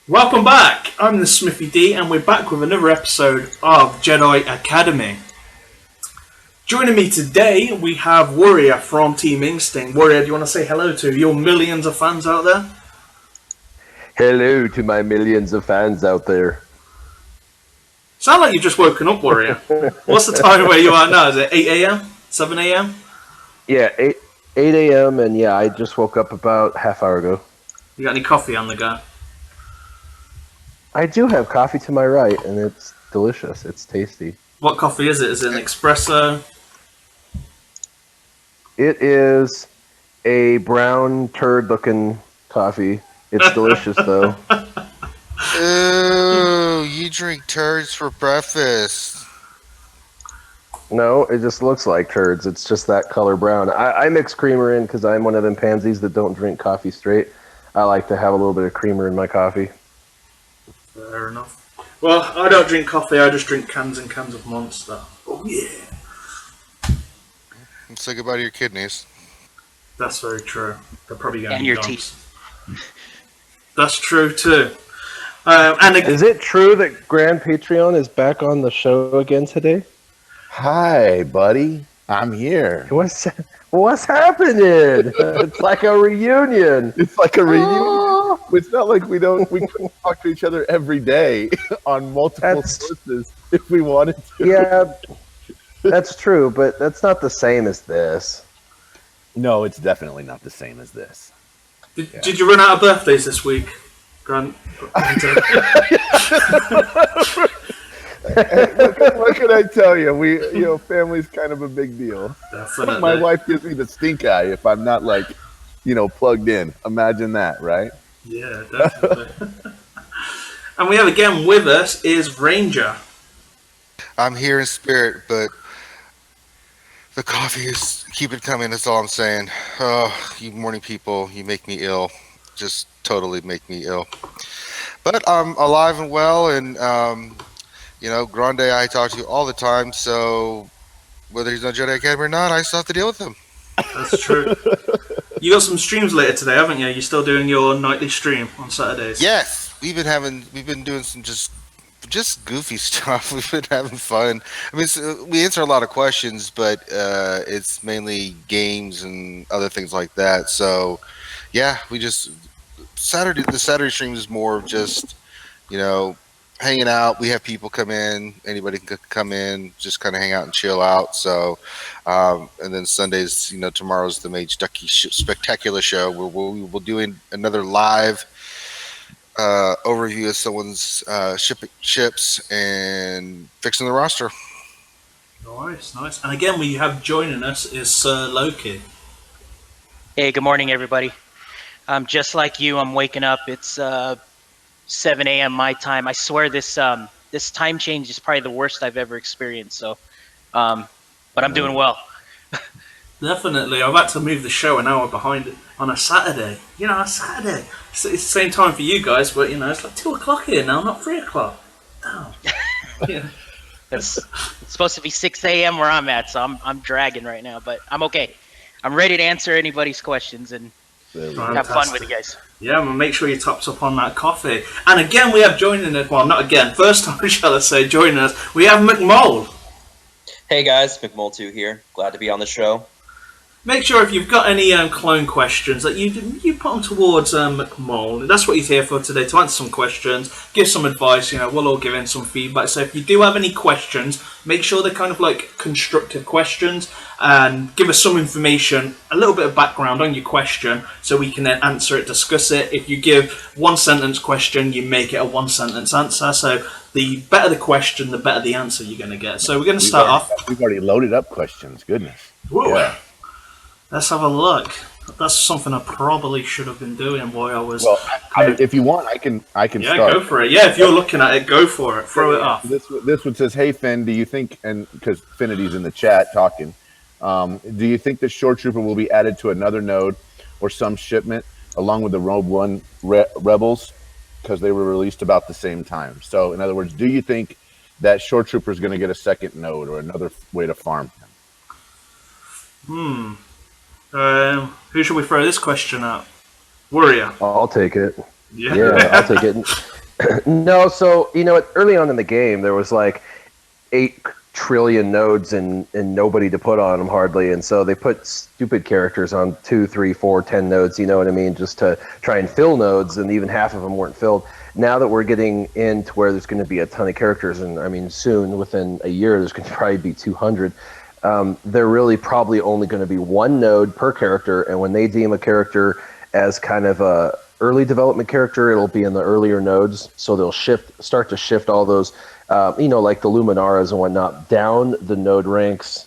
Welcome back. I'm the Smithie D, and we're back with another episode of Jedi Academy. Joining me today, we have Warrior from Team Instinct. Warrior, do you want to say hello to your millions of fans out there? Hello to my millions of fans out there. Sound like you've just woken up, Warrior. What's the time where you are now? Is it 8 a.m.? 7 a.m.? Yeah, 8 a.m. and yeah, I just woke up about half hour ago. You got any coffee on the go? I do have coffee to my right, and it's delicious. It's tasty. What coffee is it? Is it an espresso? It is a brown turd-looking coffee. It's delicious, though. Ooh, you drink turds for breakfast. No, it just looks like turds. It's just that color brown. I mix creamer in because I'm one of them pansies that don't drink coffee straight. I like to have a little bit of creamer in my coffee. Fair enough. Well, I don't drink coffee, I just drink cans and cans of Monster. Oh yeah. Let's say goodbye to your kidneys. That's very true. They're probably going And to your dogs. teeth. That's true too. Is it true that Grand Patreon is back on the show again today? Hi, buddy. I'm here. What's happening? It's like a reunion. It's like a reunion. It's not like we couldn't talk to each other every day on multiple sources if we wanted to. Yeah, that's true, but that's not the same as this. No, it's definitely not the same as this. Did you run out of birthdays this week, Grant? What can I tell you? Family's kind of a big deal. Definitely. My wife gives me the stink eye if I'm not plugged in. Imagine that, right? Yeah, definitely. And we have again with us is Ranger. I'm here in spirit, but the coffee is keep it coming. That's all I'm saying. Oh, you morning people, you make me ill. Just totally make me ill. But I'm alive and well, and Grande I talk to all the time. So whether he's on Jedi Academy or not, I still have to deal with him. That's true. You got some streams later today, haven't you? You're still doing your nightly stream on Saturdays. Yes, we've been doing some just goofy stuff. We've been having fun. I mean, we answer a lot of questions, but it's mainly games and other things like that. So, yeah, the Saturday stream is more of just, hanging out. We have people come in. Anybody can come in, just kind of hang out and chill out. So, and then Sundays, tomorrow's the Mage Ducky Spectacular Show where we will doing another live overview of someone's ships and fixing the roster. Nice. And again, we have joining us is Sir Loki. Hey, good morning, everybody. Just like you, I'm waking up. It's 7 a.m. my time. I swear this time change is probably the worst I've ever experienced. So, but I'm doing well. Definitely. I've had to move the show an hour behind it on a Saturday. A Saturday. It's the same time for you guys, but it's like 2 o'clock here now, not 3 o'clock. Damn. Yeah. It's supposed to be 6 a.m. where I'm at, so I'm dragging right now, but I'm okay. I'm ready to answer anybody's questions and have fun with you guys. Yeah, I'm going to make sure you're topped up on that coffee. And again, we have joining us, well, not again, first time, shall I say, joining us, we have McMole. Hey guys, McMole2 here. Glad to be on the show. Make sure if you've got any clone questions that you put them towards McMole. That's what he's here for today, to answer some questions, give some advice. We'll all give in some feedback. So if you do have any questions, make sure they're kind of like constructive questions and give us some information, a little bit of background on your question so we can then answer it, discuss it. If you give one sentence question, you make it a one sentence answer. So the better the question, the better the answer you're going to get. So we're going to start off. We've already loaded up questions. Goodness. Whoa. Yeah. Let's have a look. That's something I probably should have been doing while I was. Well, if you want, I can Yeah, start. go for it. Yeah, if you're looking at it, go for it. Throw it off. This one says, "Hey Finn, do you think?" And because Finity's in the chat talking, do you think the Shore Trooper will be added to another node or some shipment along with the Rogue One rebels because they were released about the same time? So, in other words, do you think that Shore Trooper is going to get a second node or another way to farm him? Who should we throw this question at? Warrior. I'll take it. Yeah, I'll take it. No, so early on in the game, there was like 8 trillion nodes and nobody to put on them hardly, and so they put stupid characters on 2, 3, 4, 10 nodes. You know what I mean? Just to try and fill nodes, and even half of them weren't filled. Now that we're getting into where there's going to be a ton of characters, and I mean soon, within a year, there's going to probably be 200. They're really probably only going to be one node per character, and when they deem a character as kind of a early development character, it'll be in the earlier nodes. So they'll start to shift all those, like the Luminaras and whatnot, down the node ranks.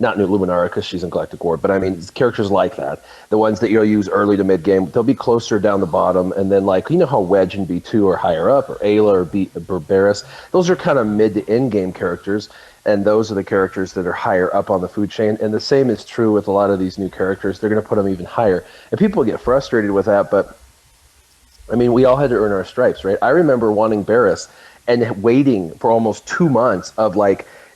Not New Luminara because she's in Galactic War, but I mean characters like that, the ones that you'll use early to mid game, they'll be closer down the bottom, and then how Wedge and B2 are higher up, or Ayla or Barbaris, those are kind of mid to end game characters, and those are the characters that are higher up on the food chain. And the same is true with a lot of these new characters. They're going to put them even higher, and people get frustrated with that, but I mean, we all had to earn our stripes, right? I remember wanting Barris and waiting for almost 2 months of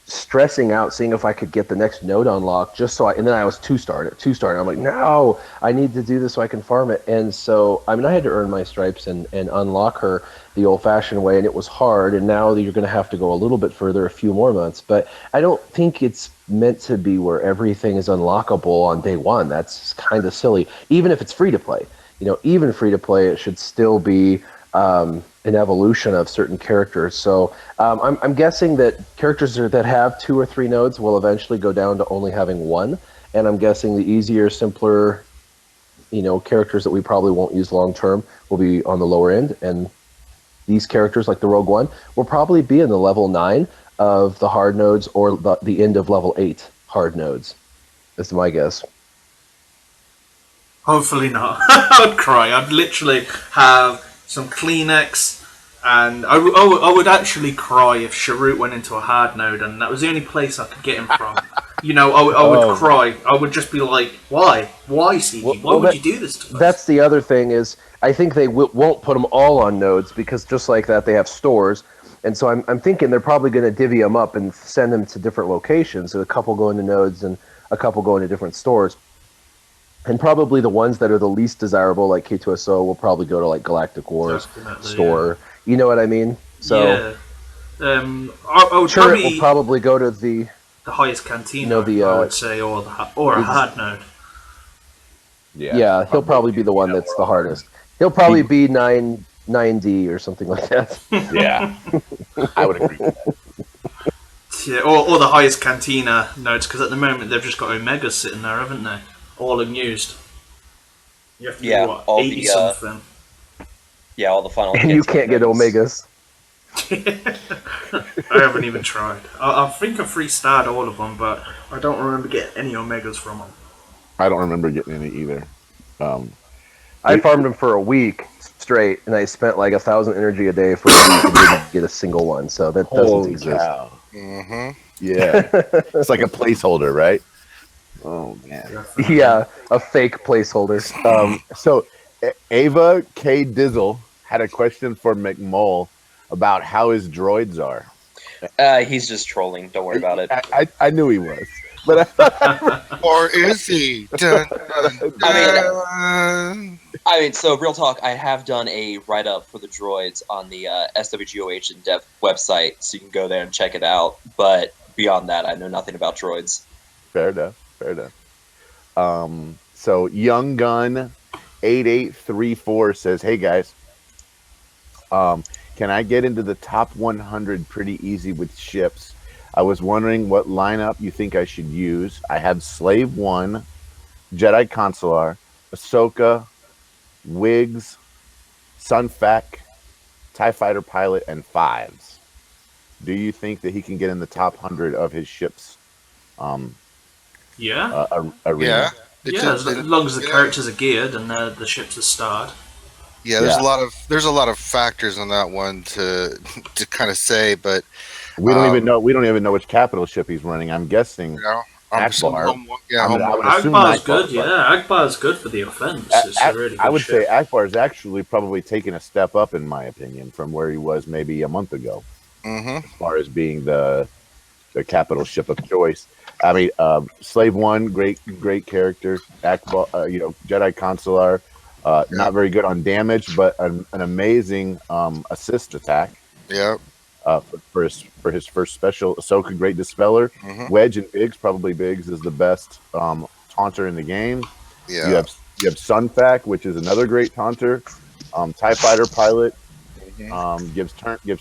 stressing out, seeing if I could get the next node unlocked, and then I was 2-starred at 2-star. I'm like, no, I need to do this so I can farm it. And so, I mean, I had to earn my stripes and unlock her the old-fashioned way, and it was hard. And now you're going to have to go a little bit further, a few more months. But I don't think it's meant to be where everything is unlockable on day one. That's kind of silly. Even if it's free to play, even free to play, it should still be an evolution of certain characters. So I'm guessing that characters that have 2 or 3 nodes will eventually go down to only having 1. And I'm guessing the easier, simpler, characters that we probably won't use long term will be on the lower end. And these characters, like the Rogue One, will probably be in the level 9 of the hard nodes, or the end of level 8 hard nodes. That's my guess. Hopefully not. I'd cry. I'd literally have some Kleenex, and I would actually cry if Sharut went into a hard node, and that was the only place I could get him from. I would cry. I would just be like, why? Why, CG? Why would you do this to us? That's the other thing is, I think they won't put them all on nodes, because just like that, they have stores. And so I'm thinking they're probably going to divvy them up and send them to different locations. So a couple go into nodes and a couple go into different stores. And probably the ones that are the least desirable, like K2SO, will probably go to Galactic Wars store. Yeah. You know what I mean? So I would Turret will probably go to the highest cantina, I would say, or a hard node. Yeah, he'll probably be the one that's the hardest. He'll probably be 9D or something like that. Yeah, I would agree with that. Yeah, or the highest cantina nodes, because at the moment they've just got Omegas sitting there, haven't they? All unused. You have to do what, 80 something. Yeah, all the final. And you can't get Omegas. I haven't even tried. I think I 3-starred all of them, but I don't remember getting any Omegas from them. I don't remember getting any either. I farmed them for a week straight, and I spent 1,000 energy a day for a week and didn't get a single one. So that doesn't exist. Cow. Mm-hmm. Yeah, it's like a placeholder, right? Oh man. Yeah, a fake placeholder. So Ava K. Dizzle had a question for McMull about how his droids are. He's just trolling. Don't worry about it. I knew he was, but Or is he? Dun, dun, dun. I mean, so real talk. I have done a write-up for the droids on the SWGOH in Depth website, so you can go there and check it out. But beyond that, I know nothing about droids. Fair enough. So Young Gun 8834 says, "Hey guys, can I get into the top 100 pretty easy with ships? I was wondering what lineup you think I should use. I have Slave 1, Jedi Consular, Ahsoka, Wiggs, Sunfac, TIE Fighter Pilot, and Fives. Do you think that he can get in the top 100 of his ships?" Arena. As long as the characters are geared and the ships are starred. Yeah, there's a lot of factors on that one to kind of say, but we don't even know. We don't even know which capital ship he's running. I'm guessing. Akbar. Akbar's good. Akbar's good for the offense. I would say Akbar is actually probably taking a step up, in my opinion, from where he was maybe a month ago. Mm-hmm. As far as being the capital ship of choice. I mean, Slave 1, great character. Akbar, Jedi Consular, Not very good on damage, but an amazing assist attack. Yeah. For his first special. Ahsoka, great dispeller. Mhm. Wedge and Biggs, probably Biggs is the best taunter in the game. Yeah. You have Sunfac, which is another great taunter. TIE fighter pilot gives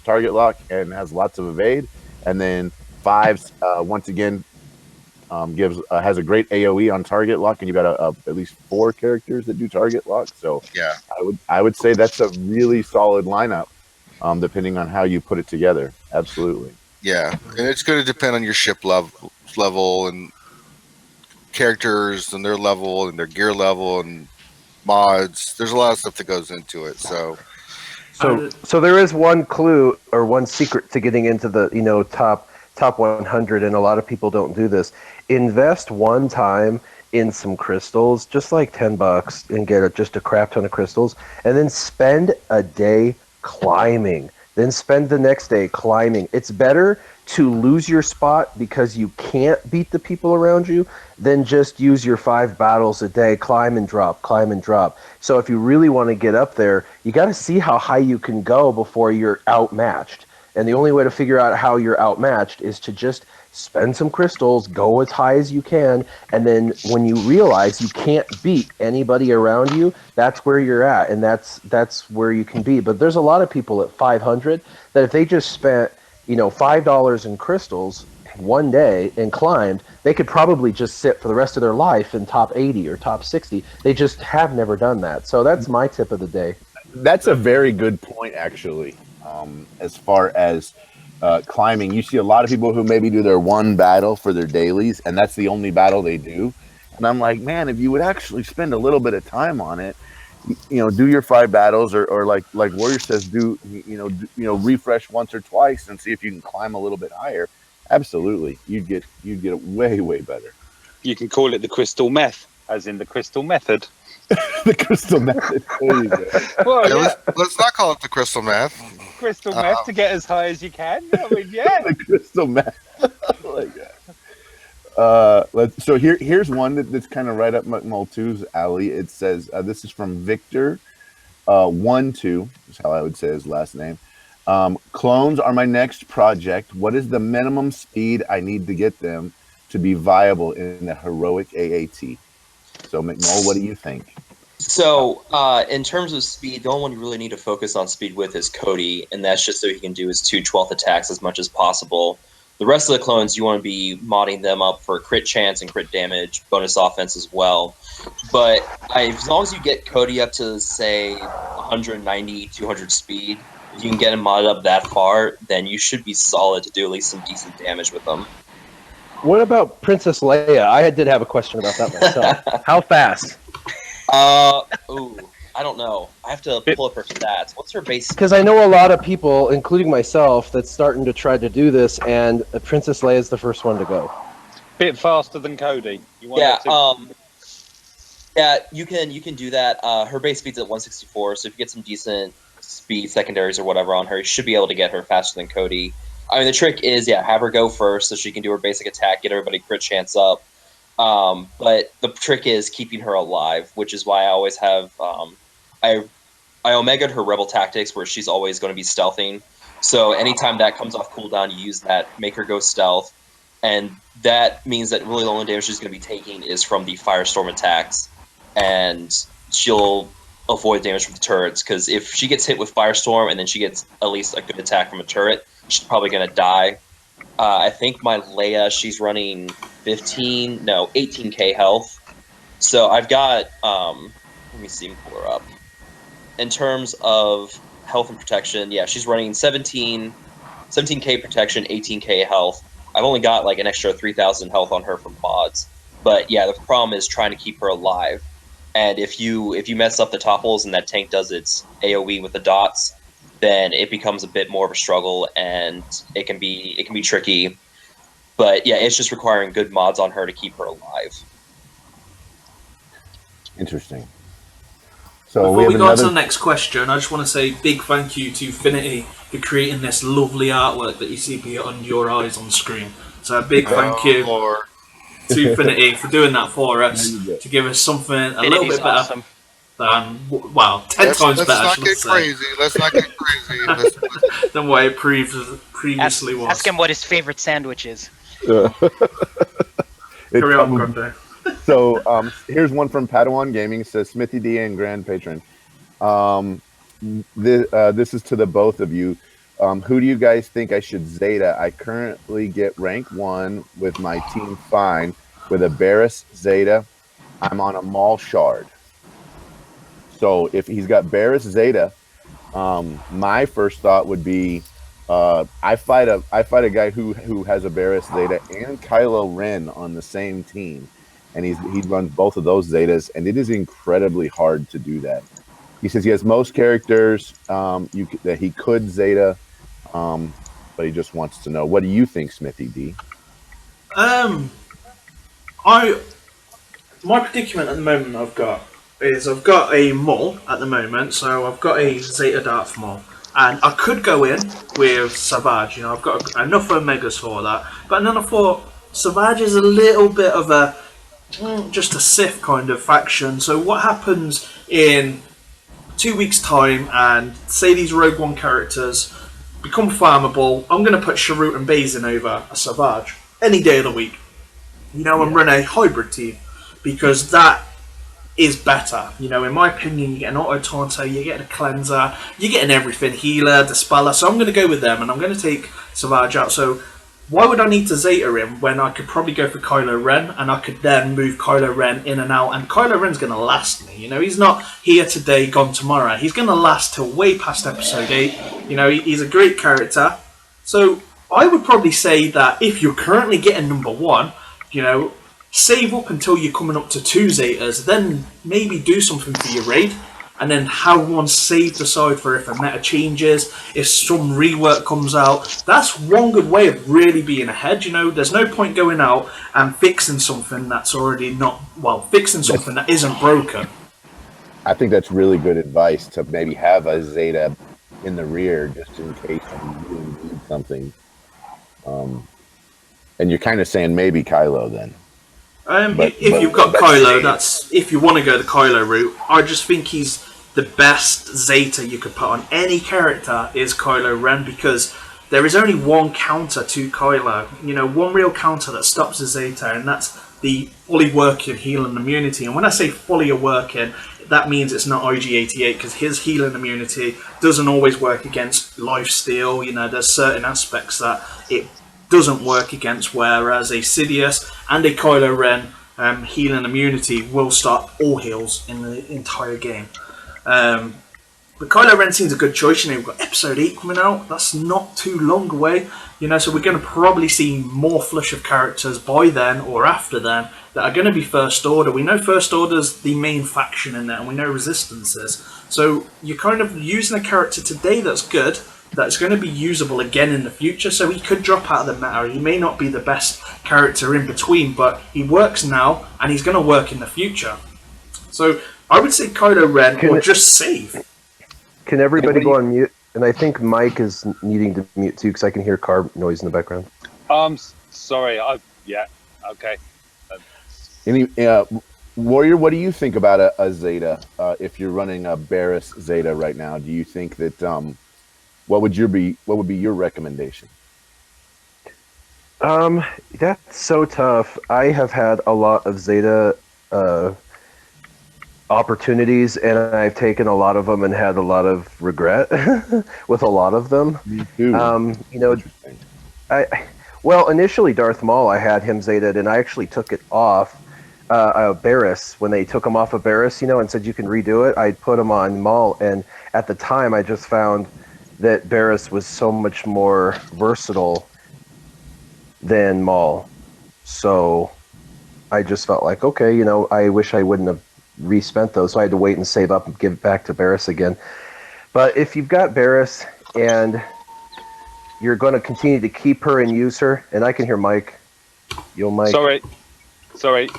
target lock and has lots of evade. And then Fives once again has a great AOE on target lock, and you've got at least 4 characters that do target lock. So Yeah. I would say that's a really solid lineup, depending on how you put it together. Absolutely. Yeah, and it's going to depend on your ship level and characters and their level and their gear level and mods. There's a lot of stuff that goes into it. So So there is one clue or one secret to getting into the top 100, and a lot of people don't do this. Invest one time in some crystals, just like $10, and get just a crap ton of crystals, and then spend a day climbing. Then spend the next day climbing. It's better to lose your spot because you can't beat the people around you than just use your 5 battles a day, climb and drop, climb and drop. So if you really want to get up there, you got to see how high you can go before you're outmatched. And the only way to figure out how you're outmatched is to just spend some crystals, go as high as you can, and then when you realize you can't beat anybody around you, that's where you're at, and that's where you can be. But there's a lot of people at 500 that if they just spent $5 in crystals one day and climbed, they could probably just sit for the rest of their life in top 80 or top 60. They just have never done that. So that's my tip of the day. That's a very good point, actually. As far as climbing, you see a lot of people who maybe do their one battle for their dailies, and that's the only battle they do. And I'm like, man, if you would actually spend a little bit of time on it, do your 5 battles, or like Warrior says, refresh once or twice and see if you can climb a little bit higher. Absolutely, you'd get it way better. You can call it the crystal meth, as in the crystal method. The crystal method. There you go. Well, yeah. let's not call it the crystal meth. Crystal meth to get as high as you can. I mean, yeah. The crystal meth. Like that. So here's one that's kind of right up Mol2's alley. It says this is from Victor 12 is how I would say his last name. Clones are my next project. What is the minimum speed I need to get them to be viable in the heroic AAT? So McMull, what do you think? So, in terms of speed, the only one you really need to focus on speed with is Cody, and that's just so he can do his 2 12th attacks as much as possible. The rest of the clones, you want to be modding them up for crit chance and crit damage, bonus offense as well. But as long as you get Cody up to, say, 190, 200 speed, if you can get him modded up that far, then you should be solid to do at least some decent damage with them. What about Princess Leia? I did have a question about that myself. How fast? I don't know. I have to pull up her stats. What's her base? Because I know a lot of people, including myself, that's starting to try to do this, and Princess Leia is the first one to go. Bit faster than Cody. Yeah, you can do that. Her base speed's at 164, so if you get some decent speed secondaries or whatever on her, you should be able to get her faster than Cody. I mean, the trick is, have her go first so she can do her basic attack, get everybody crit chance up. But the trick is keeping her alive, which is why I always have I omega'd her rebel tactics, where she's always going to be stealthing. So anytime that comes off cooldown, you use that, make her go stealth, and that means that really the only damage she's going to be taking is from the firestorm attacks, and she'll avoid damage from the turrets, because if she gets hit with firestorm and then she gets at least a good attack from a turret, she's probably going to die. I think my Leia, she's running 18k health. So I've got, let me see, pull her up. In terms of health and protection, she's running 17k protection, 18k health. I've only got like an extra 3,000 health on her from mods. But the problem is trying to keep her alive. And if you mess up the topples and that tank does its AoE with the dots, then it becomes a bit more of a struggle, and it can be tricky. But it's just requiring good mods on her to keep her alive. Interesting. So before we go on to another... the next question, I just want to say big thank you to Finity for creating this lovely artwork that you see beyond your eyes on screen. So a big thank you to Finity for doing that for us, to give us something a little bit better. Awesome. Well, 10 times let's better. not Should I get say, crazy. Let's not get crazy. than what it previously was. Ask him what his favorite sandwich is. It's Carry on, probably- Grundy. So here's one from Padawan Gaming. It says Smithie D and Grand Patron. This is to the both of you. Who do you guys think I should Zeta? I currently get rank 1 with my team fine with a Barris Zeta. I'm on a Maul Shard. So if he's got Barris Zeta, my first thought would be I fight a guy who has a Barris Zeta and Kylo Ren on the same team, and he runs both of those Zetas, and it is incredibly hard to do that. He says he has most characters that he could Zeta, but he just wants to know. What do you think, Smithy D? My predicament at the moment I've got a Maul at the moment, so I've got a Zeta Darth Maul, and I could go in with Savage. You know, I've got enough Omegas for that, but then I thought Savage is a little bit of just a Sith kind of faction. So what happens in 2 weeks' time, and say these Rogue One characters become farmable? I'm going to put Sharut and Bazin over a Savage any day of the week. You know, and run a hybrid team, because that is better. You know, in my opinion, you get an Auto Taunter, you get a Cleanser, you're getting everything, Healer, Dispeller. So I'm going to go with them, and I'm going to take Savage out. So why would I need to Zeta him when I could probably go for Kylo Ren, and I could then move Kylo Ren in and out, and Kylo Ren's going to last me. You know, he's not here today, gone tomorrow. He's going to last till way past Episode 8. You know, he's a great character. So I would probably say that if you're currently getting number 1, you know, save up until you're coming up to 2 Zetas, then maybe do something for your raid, and then have one saved aside for if a meta changes, if some rework comes out. That's one good way of really being ahead. You know, there's no point going out and fixing something that's already fixing something that isn't broken. I think that's really good advice to maybe have a Zeta in the rear just in case you really need something. And you're kind of saying maybe Kylo then. If you've got Kylo, that's if you want to go the Kylo route. I just think he's the best Zeta you could put on any character is Kylo Ren, because there is only one counter to Kylo. You know, one real counter that stops a Zeta, and that's the fully working heal and immunity. And when I say fully working, that means it's not IG-88, because his heal and immunity doesn't always work against lifesteal. You know, there's certain aspects that it doesn't work against, whereas a Sidious and a Kylo Ren heal and immunity will start all heals in the entire game. But Kylo Ren seems a good choice. You know, we've got Episode 8 coming out. That's not too long away. You know, so we're going to probably see more flush of characters by then or after then that are going to be First Order. We know First Order's the main faction in there, and we know Resistance is. So you're kind of using a character today that's good, that's going to be usable again in the future. So he could drop out of the meta. He may not be the best character in between, but he works now, and he's going to work in the future. So I would say Kylo Ren, or just save. Can everybody go on mute? And I think Mike is needing to mute too, because I can hear car noise in the background. Sorry. Yeah. Okay. Warrior, what do you think about a Zeta? If you're running a Barris Zeta right now, do you think that what would be your recommendation? That's so tough. I have had a lot of Zeta opportunities, and I've taken a lot of them and had a lot of regret with a lot of them. Me too. You know, well, initially Darth Maul, I had him Zetaed, and I actually took it off Barris when they took him off of Barris, you know, and said you can redo it. I put him on Maul, and at the time, I just found that Barris was so much more versatile than Maul. So I just felt like, okay, you know, I wish I wouldn't have respent those, so I had to wait and save up and give it back to Barris again. But if you've got Barris and you're going to continue to keep her and use her, and I can hear Mike. Yo, Mike. Sorry.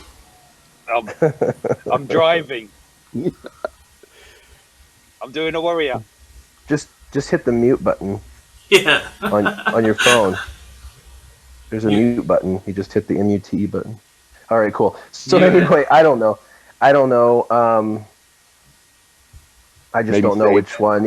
I'm driving. I'm doing a warrior. Just hit the mute button. Yeah. on your phone. There's a mute button. You just hit the MUTE button. All right, cool. So anyway, I don't know. I just Maybe don't know save which one.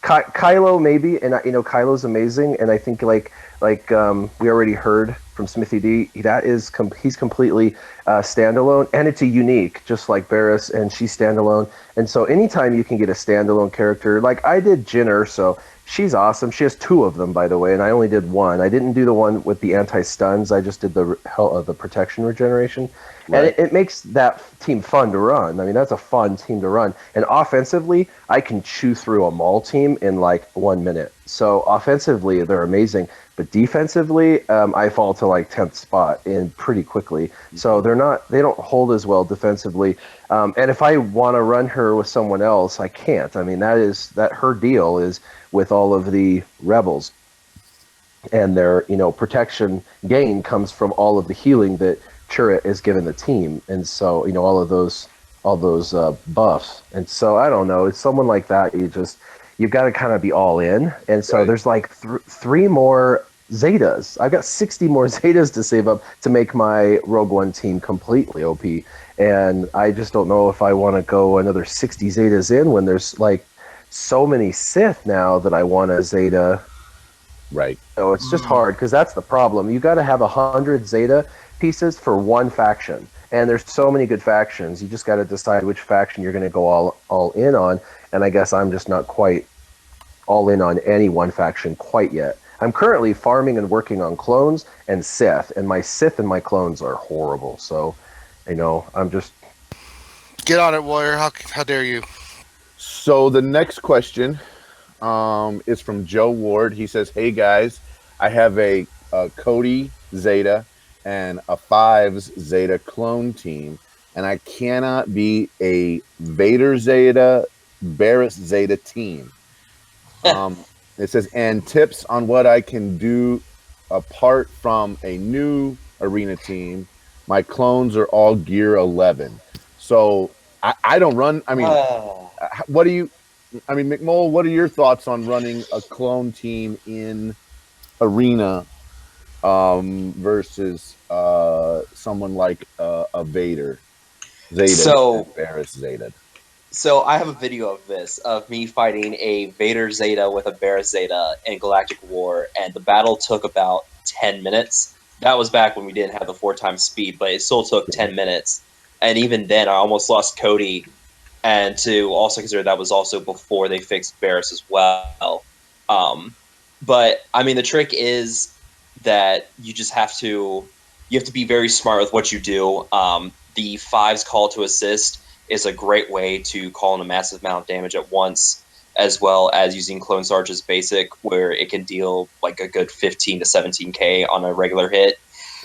Kylo maybe, and Kylo's amazing, and I think we already heard from Smithy D, that is he's completely standalone, and it's a unique, just like Barris, and she's standalone. And so anytime you can get a standalone character, like I did Jyn Erso, she's awesome. She has two of them, by the way, and I only did one. I didn't do the one with the anti stuns. I just did the protection regeneration, and Right. it makes that team fun to run. I mean, that's a fun team to run. And offensively, I can chew through a Maul team in like 1 minute. So offensively, they're amazing. But defensively, I fall to like 10th spot in pretty quickly. So they don't hold as well defensively. And if I want to run her with someone else, I can't. I mean, that her deal is with all of the rebels, and their protection gain comes from all of the healing that Chirrut is given the team, and so all those buffs. And so I don't know, it's someone like that, you've got to kind of be all in. And so Right. there's like three more Zetas. I've got 60 more Zetas to save up to make my Rogue One team completely OP, and I just don't know if I want to go another 60 Zetas in when there's like so many Sith now that I want a Zeta. Right. So it's just hard because that's the problem. You got to have 100 Zeta pieces for one faction, and there's so many good factions. You just got to decide which faction you're going to go all in on. And I guess I'm just not quite all in on any one faction quite yet. I'm currently farming and working on clones and Sith, and my Sith and my clones are horrible. So, I'm just Get on it, warrior. How dare you? So the next question is from Joe Ward. He says, "Hey guys, I have a Cody Zeta and a Fives Zeta clone team, and I cannot be a Vader Zeta, Barris Zeta team." It says, "And tips on what I can do apart from a new arena team. My clones are all gear 11." So I don't run. I mean, what do you? I mean, McMull, what are your thoughts on running a clone team in arena versus someone like a Vader Zeta So- and Barris Zeta? So I have a video of this, of me fighting a Vader Zeta with a Bear Zeta in Galactic War, and the battle took about 10 minutes. That was back when we didn't have the 4 times speed, but it still took 10 minutes. And even then, I almost lost Cody, and to also consider that was also before they fixed Barris as well. But I mean, the trick is that you just have to be very smart with what you do. The Fives call to assist is a great way to call in a massive amount of damage at once, as well as using Clone Sarge's basic, where it can deal like a good 15 to 17k on a regular hit.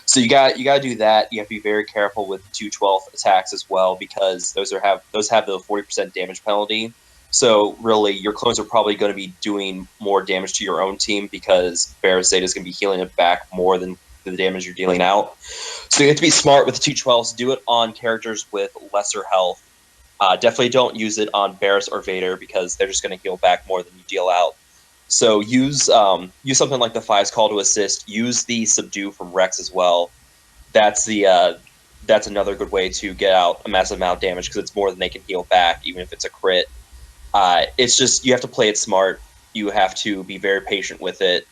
So you got to do that. You have to be very careful with 212 attacks as well, because those have the 40% damage penalty. So really, your clones are probably going to be doing more damage to your own team, because Barris Zeta is going to be healing it back more than the damage you're dealing out. So you have to be smart with the 212s. Do it on characters with lesser health. Definitely don't use it on Barris or Vader, because they're just going to heal back more than you deal out. So use something like the Fives call to assist. Use the subdue from Rex as well. That's another good way to get out a massive amount of damage, because it's more than they can heal back, even if it's a crit. It's just, you have to play it smart. You have to be very patient with it.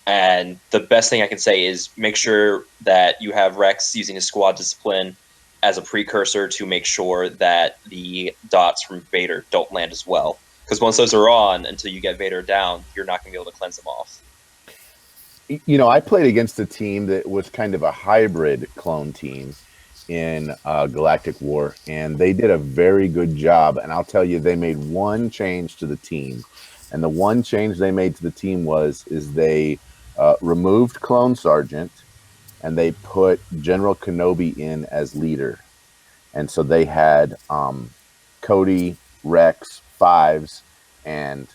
And the best thing I can say is make sure that you have Rex using his squad discipline as a precursor to make sure that the dots from Vader don't land as well. Because once those are on, until you get Vader down, you're not going to be able to cleanse them off. I played against a team that was kind of a hybrid clone team in Galactic War, and they did a very good job. And I'll tell you, they made one change to the team, and the one change they made to the team is they removed Clone Sergeant, and they put General Kenobi in as leader. And so they had Cody, Rex, Fives, and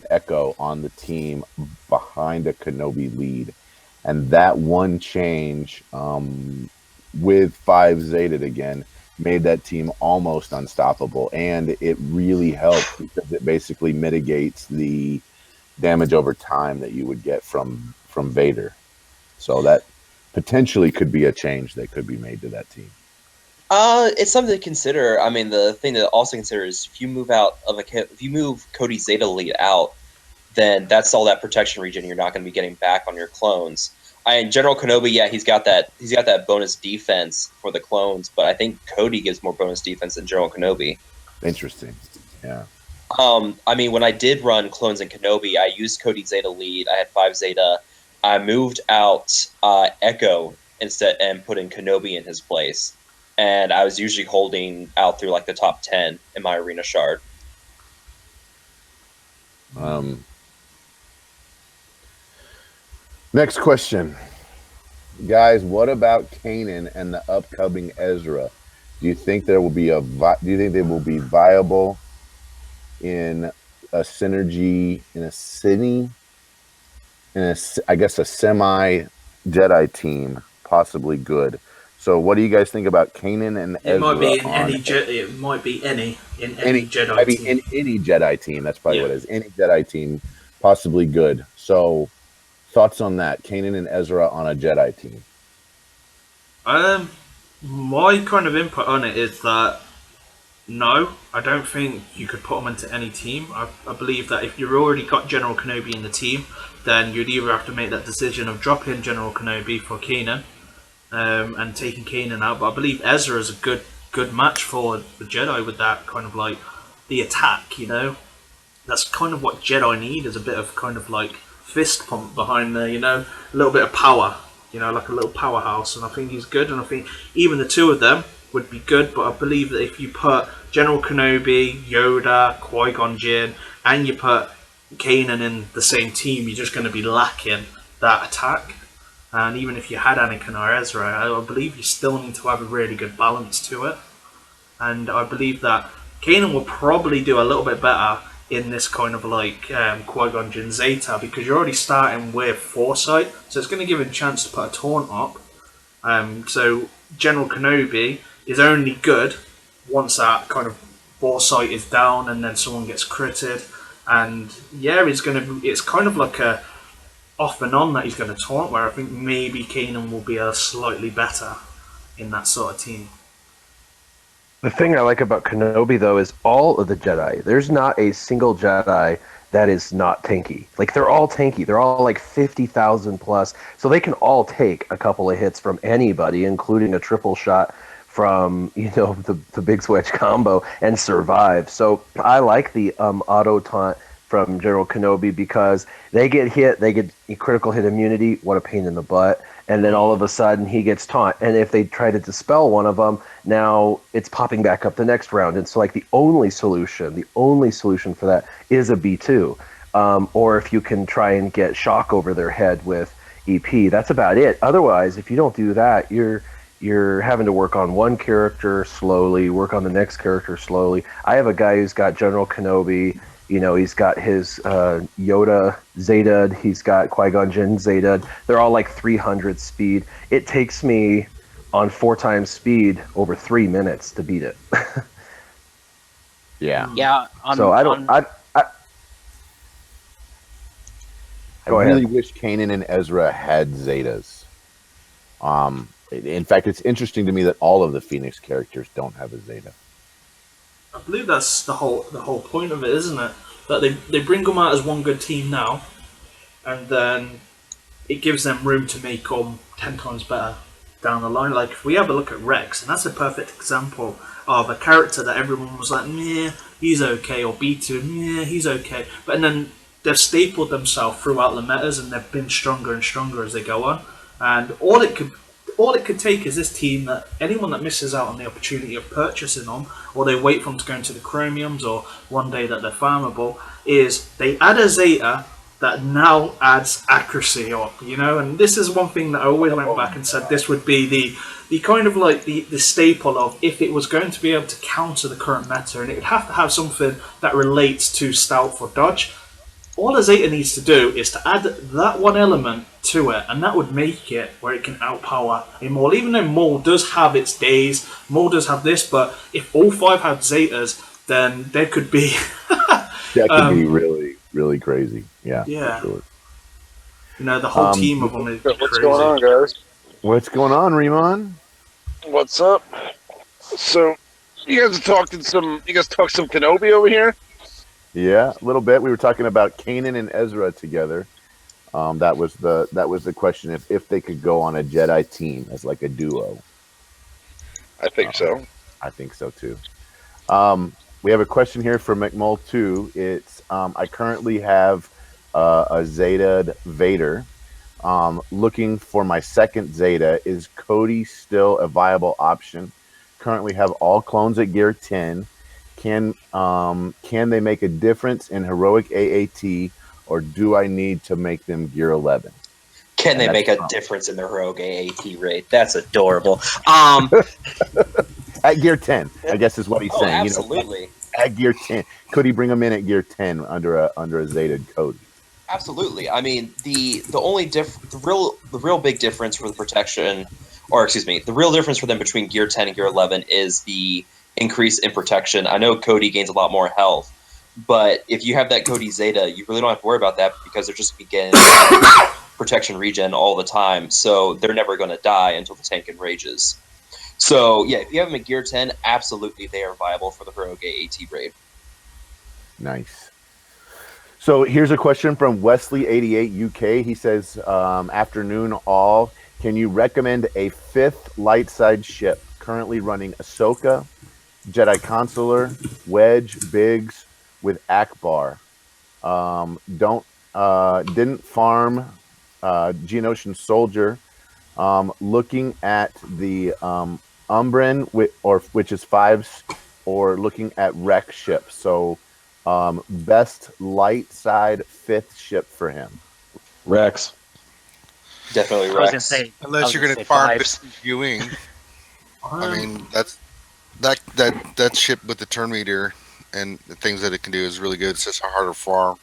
Echo on the team behind a Kenobi lead. And that one change with Five Zeta again made that team almost unstoppable. And it really helped, because it basically mitigates the damage over time that you would get from Vader. So that potentially could be a change that could be made to that team. It's something to consider. I mean, the thing to also consider is if you move Cody Zeta lead out, then that's all that protection region you're not going to be getting back on your clones. General Kenobi, yeah, he's got that bonus defense for the clones, but I think Cody gives more bonus defense than General Kenobi. Interesting. Yeah. I mean, when I did run clones in Kenobi, I used Cody Zeta lead. I had 5 Zeta. I moved out Echo instead and put in Kenobi in his place. And I was usually holding out through like the top 10 in my arena shard. Next question. Guys, what about Kanan and the upcoming Ezra? Do you think they will be viable in a synergy in a city, I guess a semi Jedi team, possibly good? So, what do you guys think about Kanan and Ezra? It might be in any Jedi team. In any Jedi team. That's probably what it is. Any Jedi team, possibly good. So, thoughts on that? Kanan and Ezra on a Jedi team. My kind of input on it is that no, I don't think you could put them into any team. I believe that if you've already got General Kenobi in the team, then you'd either have to make that decision of dropping General Kenobi for Kanan, and taking Kanan out. But I believe Ezra is a good match for the Jedi with that kind of like the attack. You know, that's kind of what Jedi need, is a bit of kind of like fist pump behind there. You know, a little bit of power. You know, like a little powerhouse. And I think he's good. And I think even the two of them would be good, but I believe that if you put General Kenobi, Yoda, Qui-Gon Jinn, and you put Kanan in the same team, you're just going to be lacking that attack. And even if you had Anakin or Ezra, I believe you still need to have a really good balance to it. And I believe that Kanan will probably do a little bit better in this kind of like Qui-Gon Jinn Zeta, because you're already starting with Foresight, so it's going to give him a chance to put a taunt up. So General Kenobi is only good once that kind of Foresight is down and then someone gets critted. And yeah, it's kind of like a off and on that he's going to taunt, where I think maybe Kanan will be a slightly better in that sort of team. The thing I like about Kenobi, though, is all of the Jedi. There's not a single Jedi that is not tanky. Like, they're all tanky. They're all like 50,000 plus. So they can all take a couple of hits from anybody, including a triple shot from, the Big Switch combo, and survive. So I like the auto taunt from General Kenobi, because they get hit, they get critical hit immunity. What a pain in the butt. And then all of a sudden he gets taunt. And if they try to dispel one of them, now it's popping back up the next round. And so like the only solution for that is a B2. Or if you can try and get shock over their head with EP, that's about it. Otherwise, if you don't do that, you're having to work on one character slowly, work on the next character slowly. I have a guy who's got General Kenobi. He's got his Yoda Zeta, he's got Qui-Gon Jinn Zeta. They're all like 300 speed. It takes me on 4 times speed over 3 minutes to beat it. Yeah. Yeah. I really wish Kanan and Ezra had Zetas. In fact, it's interesting to me that all of the Phoenix characters don't have a Zeta. I believe that's the whole point of it, isn't it? That they bring them out as one good team now, and then it gives them room to make them 10 times better down the line. Like, if we have a look at Rex, and that's a perfect example of a character that everyone was like, meh, he's okay, or B2, meh, he's okay. But then they've stapled themselves throughout the metas, and they've been stronger and stronger as they go on. And all it could take is this team, that anyone that misses out on the opportunity of purchasing them, or they wait for them to go into the chromiums, or one day that they're farmable, is they add a Zeta that now adds accuracy up, and this is one thing that I always went back and said this would be the kind of like the staple of, if it was going to be able to counter the current meta, and it would have to have something that relates to stealth or dodge. All a Zeta needs to do is to add that one element to it, and that would make it where it can outpower a Maul. Even though Maul does have its days, Maul does have this, but if all 5 had Zetas, then there could be... that could be really, really crazy. Yeah. Yeah. Sure. The whole team of them is What's crazy. going on, guys? What's going on, Remon? What's up? So, you guys talked some Kenobi over here. Yeah, a little bit. We were talking about Kanan and Ezra together. That was the question if they could go on a Jedi team as like a duo. I think so. I think so too. We have a question here from McMull too. It's I currently have a Zeta Vader. Looking for my second Zeta. Is Cody still a viable option? Currently have all clones at gear 10. Can they make a difference in heroic AAT, or do I need to make them gear 11? Can they make a difference in their rogue AAT rate? That's adorable. At gear 10, I guess is what he's saying. Absolutely. You know, at gear 10, could he bring them in at gear 10 under a Zetaed Cody? Absolutely. I mean, the real big difference for the protection, or excuse me, the real difference for them between gear 10 and gear 11 is the increase in protection. I know Cody gains a lot more health, but if you have that Cody Zeta, you really don't have to worry about that because they're just getting protection regen all the time, so they're never going to die until the tank enrages. So yeah, if you have them at gear 10, absolutely they are viable for the Rogue AAT raid. Nice. So here's a question from Wesley88 UK. He says, afternoon all. Can you recommend a 5th light side ship currently running Ahsoka, Jedi Consular, Wedge, Biggs with Akbar? Didn't farm Geonosian Soldier. Looking at the Umbran, which is 5s, or looking at Wreck ships. So best light side 5th ship for him. Rex. Definitely I was gonna Rex. say, Unless you're going to farm viewing. I mean, that ship with the turn meter and the things that it can do is really good. It's just a harder farm.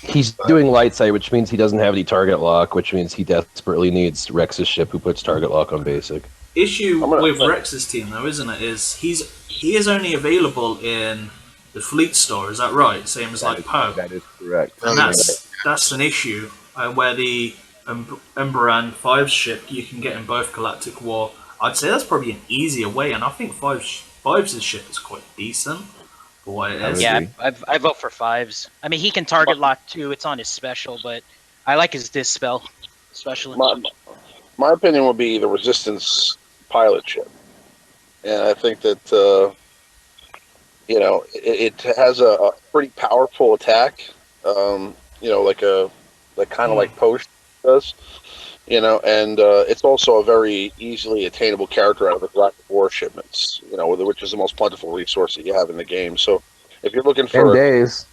He's doing light side, which means he doesn't have any target lock, which means he desperately needs Rex's ship, who puts target lock on basic. Issue with Rex's team, though, isn't it? Is he is only available in the fleet store? Is that right? Same as like Poe. That is correct. And that's an issue where the Umbran 5 ship you can get in both Galactic War. I'd say that's probably an easier way, and I think 5's ship is quite decent for what it is. Yeah, I vote for 5s. I mean, he can target lock too. It's on his special, but I like his dispel, especially. My opinion would be the Resistance pilot ship, and I think that it has a pretty powerful attack. Like Post does. And it's also a very easily attainable character out of the Galactic War shipments, which is the most plentiful resource that you have in the game. So if you're looking for days,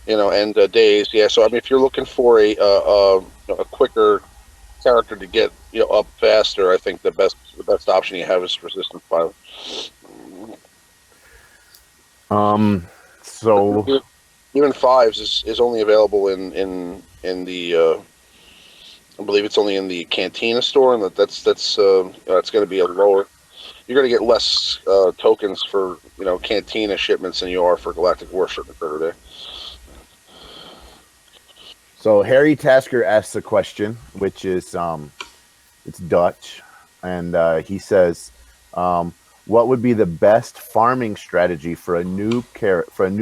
days, yeah. So I mean, if you're looking for a quicker character to get up faster, I think the best option you have is Resistance Pilot. So even 5s is only available in the. I believe it's only in the Cantina store, and that's going to be a lower. You're going to get less tokens for Cantina shipments than you are for Galactic War shipments every day. So Harry Tasker asks a question, which is it's Dutch, and he says, "What would be the best farming strategy for a new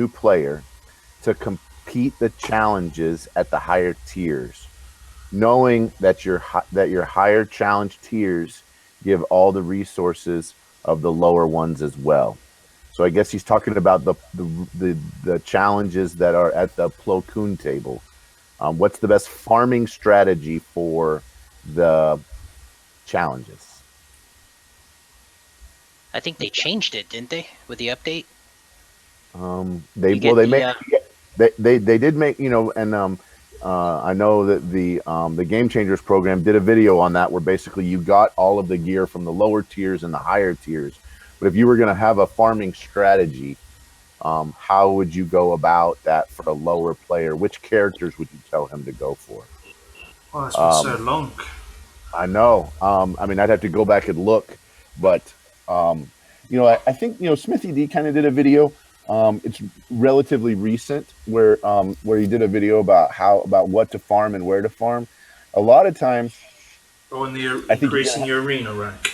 player to compete the challenges at the higher tiers? Knowing that your higher challenge tiers give all the resources of the lower ones as well." So I guess he's talking about the challenges that are at the Plo Koon table. What's the best farming strategy for the challenges? I think they changed it, didn't they, with the update? They did make, and I know that the Game Changers program did a video on that where basically you got all of the gear from the lower tiers and the higher tiers. But if you were going to have a farming strategy, how would you go about that for a lower player? Which characters would you tell him to go for? Oh, it's been so long. I know. I mean, I'd have to go back and look, but I think Smithie D kind of did a video. It's relatively recent where he did a video about what to farm and where to farm. A lot of times, increasing your arena rank.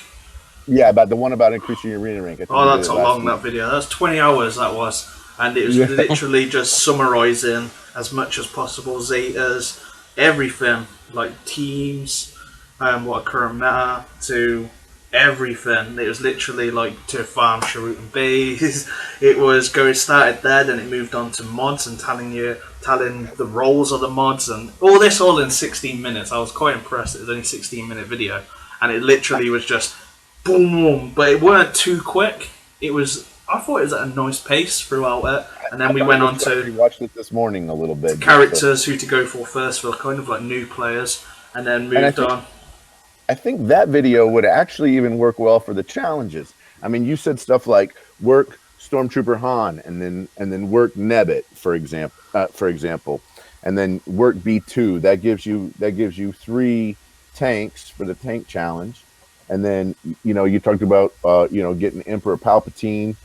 Yeah, about the one about increasing your arena rank. I think we Oh, did that's it a last long week. that video. That's 20 hours. That was, and it was Yeah. literally just summarizing as much as possible Zetas, everything like teams, what are current meta to everything. It was literally like to farm Sharut and Bays. It was started there, then it moved on to mods and telling the roles of the mods and all this all in 16 minutes. I was quite impressed. It was only a 16-minute video, and it literally was just boom, boom, but it weren't too quick. It was. I thought it was at a nice pace throughout it, and then we went on We to watched it this morning a little bit. characters who to go for first for kind of like new players, and then moved on. I think that video would actually even work well for the challenges. I mean, you said stuff like work Stormtrooper Han, and then work Nebbit, for example, and then work B2. That gives you 3 tanks for the tank challenge, and then you talked about getting Emperor Palpatine,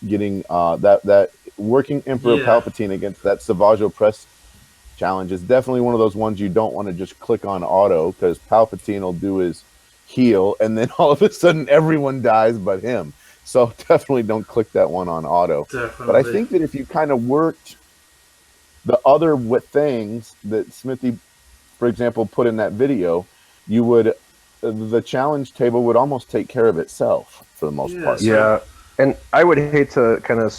getting that working Emperor Palpatine against that Savage Opress challenge is definitely one of those ones you don't want to just click on auto, because Palpatine will do his heal and then all of a sudden everyone dies but him. So definitely don't click that one on auto. Definitely. But I think that if you kind of worked the other things that Smithie, for example, put in that video, you would the challenge table would almost take care of itself for the most part. Yeah, and I would hate to kind of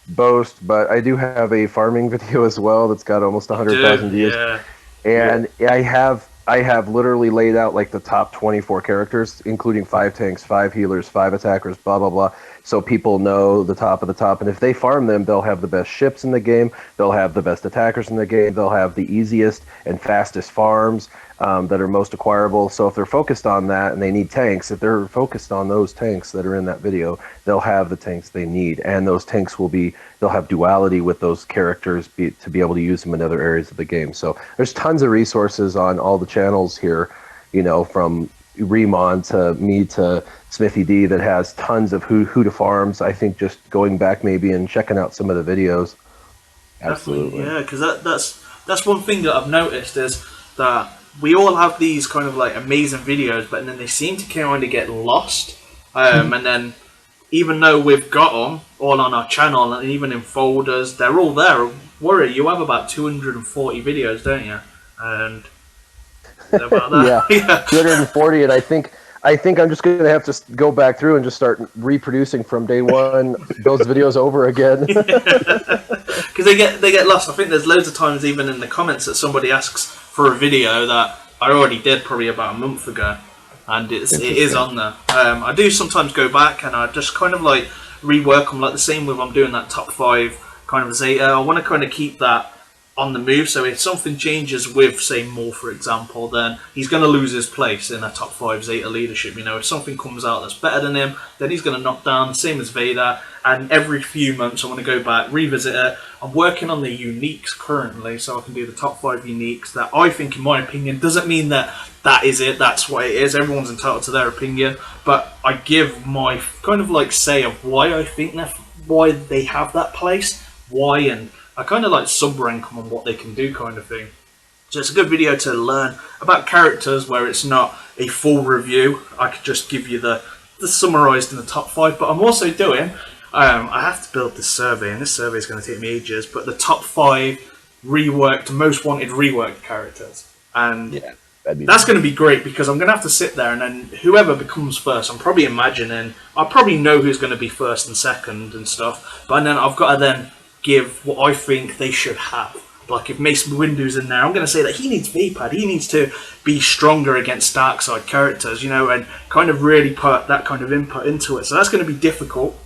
boast, but I do have a farming video as well that's got almost 100,000 views. And I have literally laid out like the top 24 characters, including 5 tanks, 5 healers, 5 attackers, blah blah blah. So people know the top of the top, and if they farm them, they'll have the best ships in the game. They'll have the best attackers in the game. They'll have the easiest and fastest farms that are most acquirable. So if they're focused on that and they need tanks, if they're focused on those tanks that are in that video, they'll have the tanks they need, and those tanks they'll have duality with those characters to be able to use them in other areas of the game. So there's tons of resources on all the channels here, from Remon to me to Smithie D, that has tons of who to farms. I think just going back maybe and checking out some of the videos. Absolutely. Yeah, because that's one thing that I've noticed is that we all have these kind of like amazing videos, but then they seem to kind of get lost. And then even though we've got them all on our channel and even in folders, they're all there. Worry, you have about 240 videos, don't you? And about that. Yeah, 240, and I think I'm just going to have to go back through and just start reproducing from day one those videos over again. Because they get lost. I think there's loads of times even in the comments that somebody asks for a video that I already did probably about a month ago, and it is on there. I do sometimes go back and I just kind of like rework them, like the same with I'm doing that top 5 kind of Zeta. I want to kind of keep that on the move, so if something changes with, say, Maul, for example, then he's going to lose his place in a top 5 Zeta leadership. If something comes out that's better than him, then he's going to knock down, same as Vader, and every few months I want to go back, revisit it. I'm working on the uniques currently, so I can do the top 5 uniques that I think, in my opinion, doesn't mean that is it, that's what it is. Everyone's entitled to their opinion, but I give my kind of like say of why I think why they have that place, why, and I kind of like sub-rank them on what they can do kind of thing. So it's a good video to learn about characters where it's not a full review. I could just give you the summarised in the top 5, but I'm also doing, I have to build this survey, and this survey is going to take me ages, but the top 5 most wanted reworked characters. And that's going to be great, because I'm going to have to sit there and then whoever becomes first, I'm probably imagining, I probably know who's going to be first and second and stuff, but then I've got to then give what I think they should have. Like if Mace Windu's in there, I'm going to say that he needs V-Pad. He needs to be stronger against dark side characters, and kind of really put that kind of input into it. So that's going to be difficult,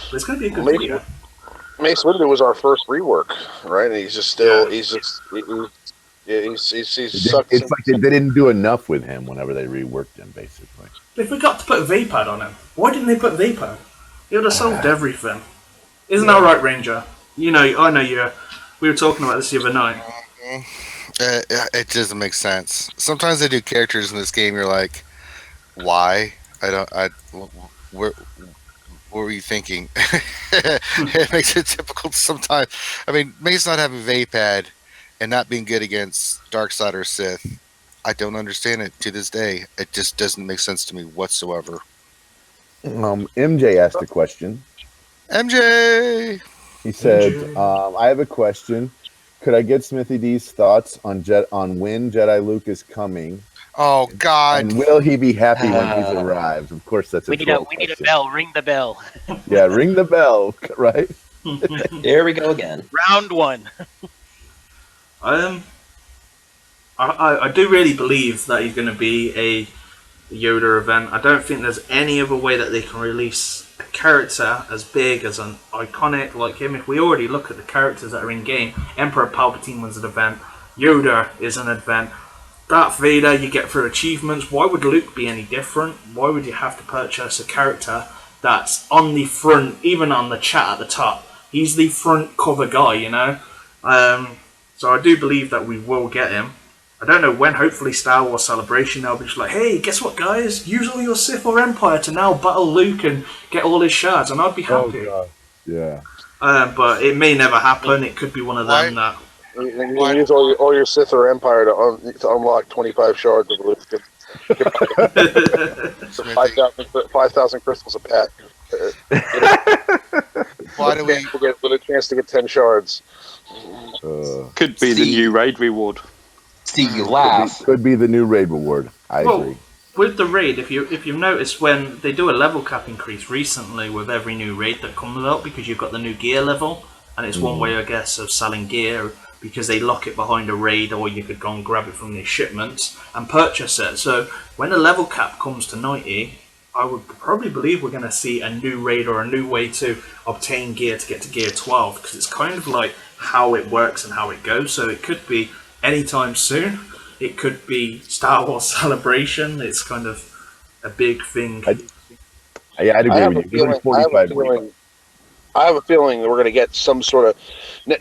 but it's going to be a good video. Mace Windu was our first rework, right? And he's just still, he's sucked. It's like they didn't do enough with him whenever they reworked him, basically. They forgot to put V-Pad on him. Why didn't they put V-Pad? It would have solved everything. Isn't that right, Ranger? I know you. We were talking about this the other night. It doesn't make sense. Sometimes they do characters in this game. You're like, why? What were you thinking? It makes it difficult sometimes. I mean, Mace not having Vapad and not being good against Dark Side or Sith. I don't understand it to this day. It just doesn't make sense to me whatsoever. MJ asked a question. MJ. He said, MJ. "I have a question. Could I get Smithy D's thoughts on when Jedi Luke is coming, Oh God. and will he be happy when he's arrived?" Of course, that's a We need troll a question. bell. Ring the bell. Yeah, ring the bell, right? There we go again. Round one. I do really believe that he's going to be a Yoda event. I don't think there's any other way that they can release a character as big, as an iconic like him. If we already look at the characters that are in game, Emperor Palpatine was an event, Yoda is an event, Darth Vader you get for achievements. Why would Luke be any different? Why would you have to purchase a character that's on the front, even on the chat at the top? He's the front cover guy, you know? So I do believe that we will get him. I don't know when, hopefully Star Wars Celebration, they'll be just like, hey, guess what, guys? Use all your Sith or Empire to now battle Luke and get all his shards, and I'd be happy. God. Yeah. But it may never happen. It could be one of them that... You can use all your Sith or Empire to unlock 25 shards of Luke. 5,000 crystals a pack. Why do we with a chance to get 10 shards? Could be the new raid reward. See, you laugh. Could be the new raid reward. I agree. With the raid, if you've noticed, when they do a level cap increase recently with every new raid that comes out, because you've got the new gear level, and it's one way, I guess, of selling gear, because they lock it behind a raid, or you could go and grab it from these shipments and purchase it. So when the level cap comes to 90, I would probably believe we're going to see a new raid or a new way to obtain gear to get to gear 12, because it's kind of like how it works and how it goes. So it could be anytime soon. It could be Star Wars Celebration. It's kind of a big thing. I'd agree with you. I have a feeling that we're going to get some sort of.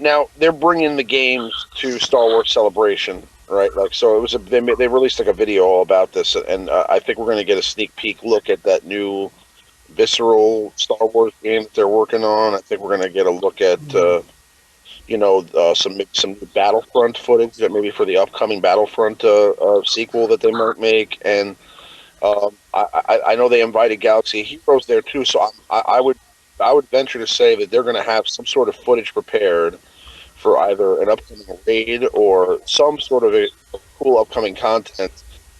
Now they're bringing the games to Star Wars Celebration, right? Like, so it was they released like a video all about this, and I think we're going to get a sneak peek look at that new visceral Star Wars game that they're working on. I think we're going to get a look at some new Battlefront footage that maybe for the upcoming Battlefront sequel that they might make, and I know they invited Galaxy of Heroes there too, so I would venture to say that they're going to have some sort of footage prepared for either an upcoming raid or some sort of a cool upcoming content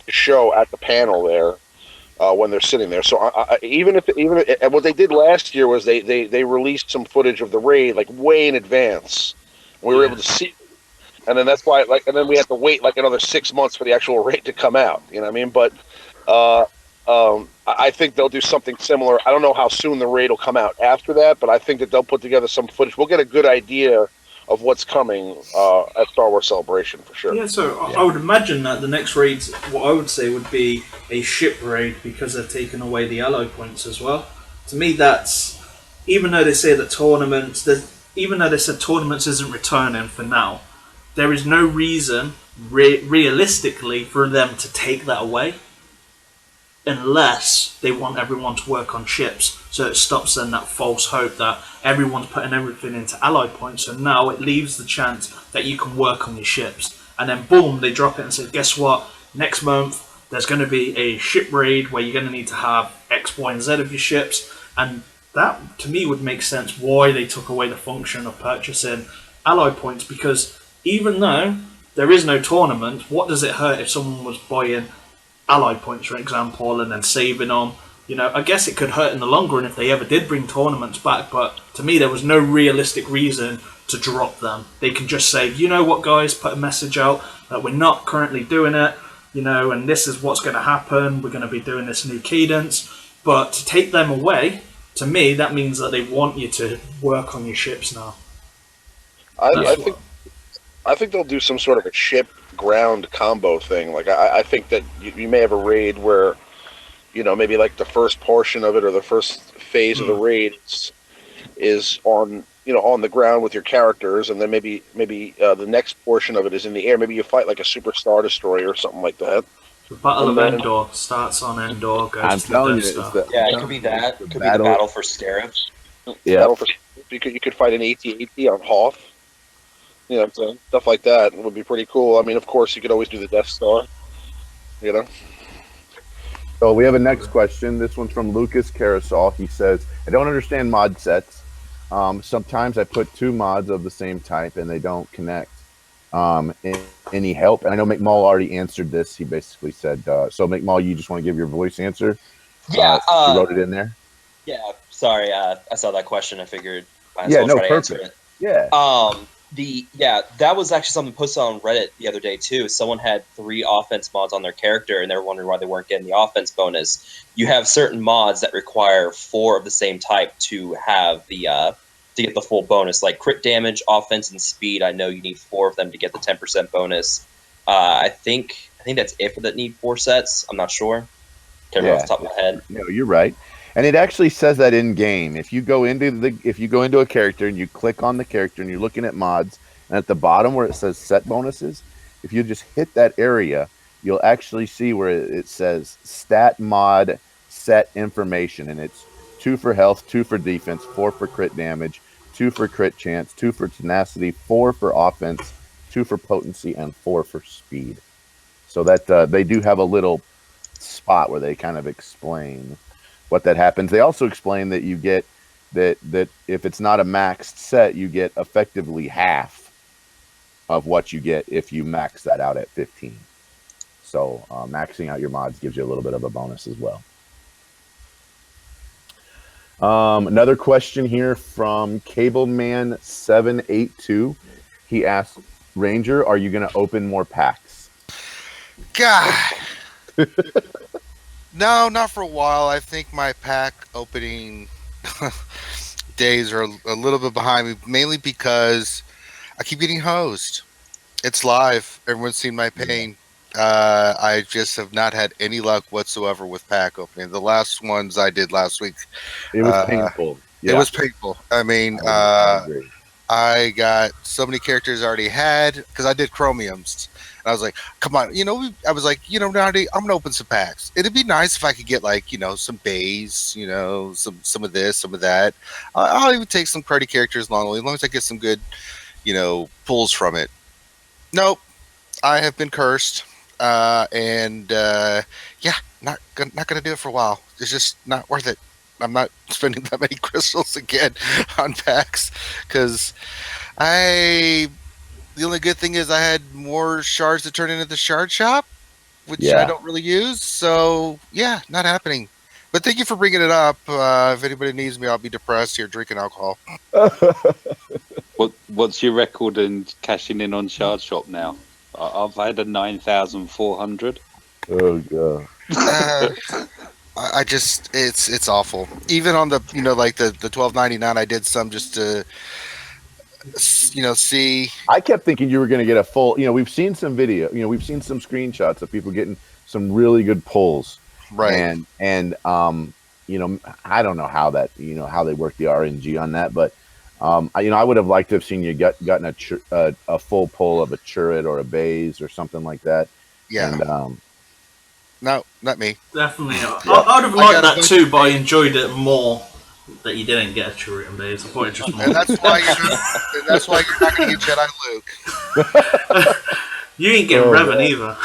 to show at the panel there when they're sitting there. So even if and what they did last year was they released some footage of the raid like way in advance. We were able to see it. And then that's why and then we had to wait like another 6 months for the actual raid to come out. You know what I mean? But I think they'll do something similar. I don't know how soon the raid will come out after that, but I think that they'll put together some footage. We'll get a good idea of what's coming at Star Wars Celebration for sure. Yeah, so I would imagine that the next raid, what I would say would be a ship raid, because they've taken away the alloy points as well. To me, that's, even though they say that tournaments isn't returning for now, there is no reason realistically for them to take that away, unless they want everyone to work on ships, so it stops then that false hope that everyone's putting everything into ally points, and now it leaves the chance that you can work on your ships, and then boom, they drop it and say, guess what, next month there's going to be a ship raid where you're going to need to have X, Y, and Z of your ships, and that to me would make sense why they took away the function of purchasing ally points, because even though there is no tournament, what does it hurt if someone was buying ally points, for example, and then saving them? You know, I guess it could hurt in the long run if they ever did bring tournaments back, but to me there was no realistic reason to drop them. They can just say, you know what guys, put a message out that we're not currently doing it, and this is what's going to happen, we're going to be doing this new cadence. But to take them away, to me, that means that they want you to work on your ships now. I think they'll do some sort of a ship ground combo thing. Like I think that you may have a raid where, maybe like the first portion of it or the first phase of the raid is on the ground with your characters, and then maybe the next portion of it is in the air. Maybe you fight like a super Star Destroyer or something like that. The Battle of Endor starts on Endor, goes to the Death Star. It could be that. It could be the battle for Scarabs. Yeah. You could fight an AT-AT on Hoth. So stuff like that would be pretty cool. I mean, of course, you could always do the Death Star. You know. So we have a next question. This one's from Lucas Carousel. He says, I don't understand mod sets. Sometimes I put two mods of the same type and they don't connect. Any help? And I know McMull already answered this. He basically said, so McMull, you just want to give your voice answer? Yeah. You wrote it in there? Yeah. Sorry, I saw that question. I figured might as Yeah, well no, try to answer perfect. it. Yeah. That was actually something posted on Reddit the other day too. Someone had 3 offense mods on their character, and they were wondering why they weren't getting the offense bonus. You have certain mods that require 4 of the same type to have the to get the full bonus, like crit damage, offense, and speed. I know you need 4 of them to get the 10% bonus. I think that's it for that need 4 sets. I'm not sure. Can't remember off the top of my head. No, you're right. And it actually says that in game. If you go into a character and you click on the character and you're looking at mods, and at the bottom where it says set bonuses, if you just hit that area, you'll actually see where it says stat mod set information, and it's 2 for health, 2 for defense, 4 for crit damage, 2 for crit chance, 2 for tenacity, 4 for offense, 2 for potency, and 4 for speed. So that they do have a little spot where they kind of explain what that happens. They also explain that you get that if it's not a maxed set, you get effectively half of what you get if you max that out at 15. So maxing out your mods gives you a little bit of a bonus as well. Another question here from Cableman782. He asked, Ranger, are you going to open more packs? God. No, not for a while. I think my pack opening days are a little bit behind me, mainly because I keep getting hosed. It's live. Everyone's seen my pain. I just have not had any luck whatsoever with pack opening. The last ones I did last week, it was painful. Yeah. It was painful. I mean, I agree. I got so many characters I already had because I did chromiums. And I was like, come on, I was like, Nardi, I'm gonna open some packs. It'd be nice if I could get like, some bays, some of this, some of that. I'll even take some cruddy characters as long as I get some good, pulls from it. Nope, I have been cursed, and not gonna do it for a while. It's just not worth it. I'm not spending that many crystals again on packs because the only good thing is I had more shards to turn into the shard shop, which I don't really use. So, not happening. But thank you for bringing it up. If anybody needs me, I'll be depressed here drinking alcohol. What's your record in cashing in on shard shop now? I've had a 9,400. Oh, God. I just, it's awful. Even on the, like the 12.99, I did some just to... see. I kept thinking you were going to get a full. We've seen some video. We've seen some screenshots of people getting some really good pulls. Right. And I don't know how that. How they work the RNG on that, but I would have liked to have seen you gotten a full pull of a turret or a base or something like that. Yeah. And, no, not me. Definitely. I'd have liked that too, but I enjoyed it more that you didn't get a turret and base. I thought it just more. And that's why you're not going to get Jedi Luke. You ain't getting Revan either.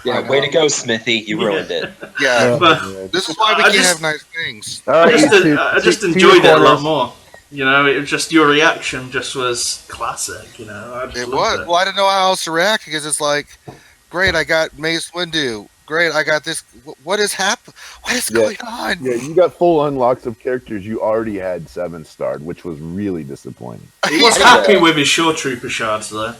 Yeah, way to go, Smithie. You ruined it. Yeah, but this is why we can't have nice things. I just enjoyed it a lot more. It was just your reaction just was classic. It was. Well, I didn't know how else to react because it's like, great, I got Mace Windu. Great, I got this. What is happening? What is going on? Yeah, you got full unlocks of characters you already had 7-starred, which was really disappointing. He was happy with his Shore Trooper shards, though.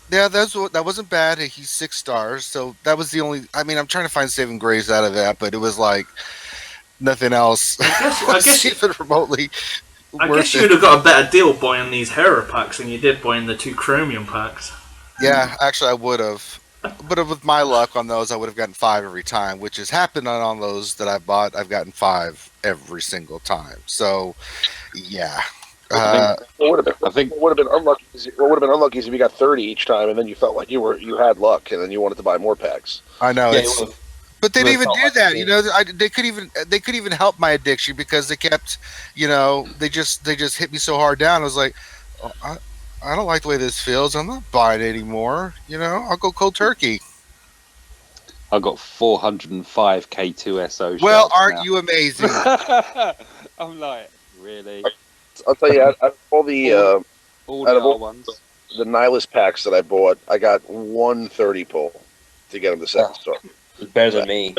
Yeah, that wasn't bad. He's 6 stars, so that was the only. I mean, I'm trying to find saving grace out of that, but it was like nothing else. I guess even remotely. I guess you would have got a better deal buying these Hera packs than you did buying the 2 Chromium packs. Yeah, actually, I would have. But with my luck on those, I would have gotten 5 every time, which has happened on those that I've bought. I've gotten 5 every single time. So, yeah. What would have been unlucky? What would have been unlucky is if you got 30 each time, and then you felt like you had luck, and then you wanted to buy more packs. I know. But they didn't even do that. They could even help my addiction because they kept, they just hit me so hard down. I was like, I don't like the way this feels. I'm not buying it anymore. I'll go cold turkey. I got 405 K2SO. Well, shards aren't now. you amazing? I'm like, really? I'll tell you, out of all the All out the of all R1s. the Nihilus packs that I bought, I got 130 pull to get him to 7-star. It's better than me.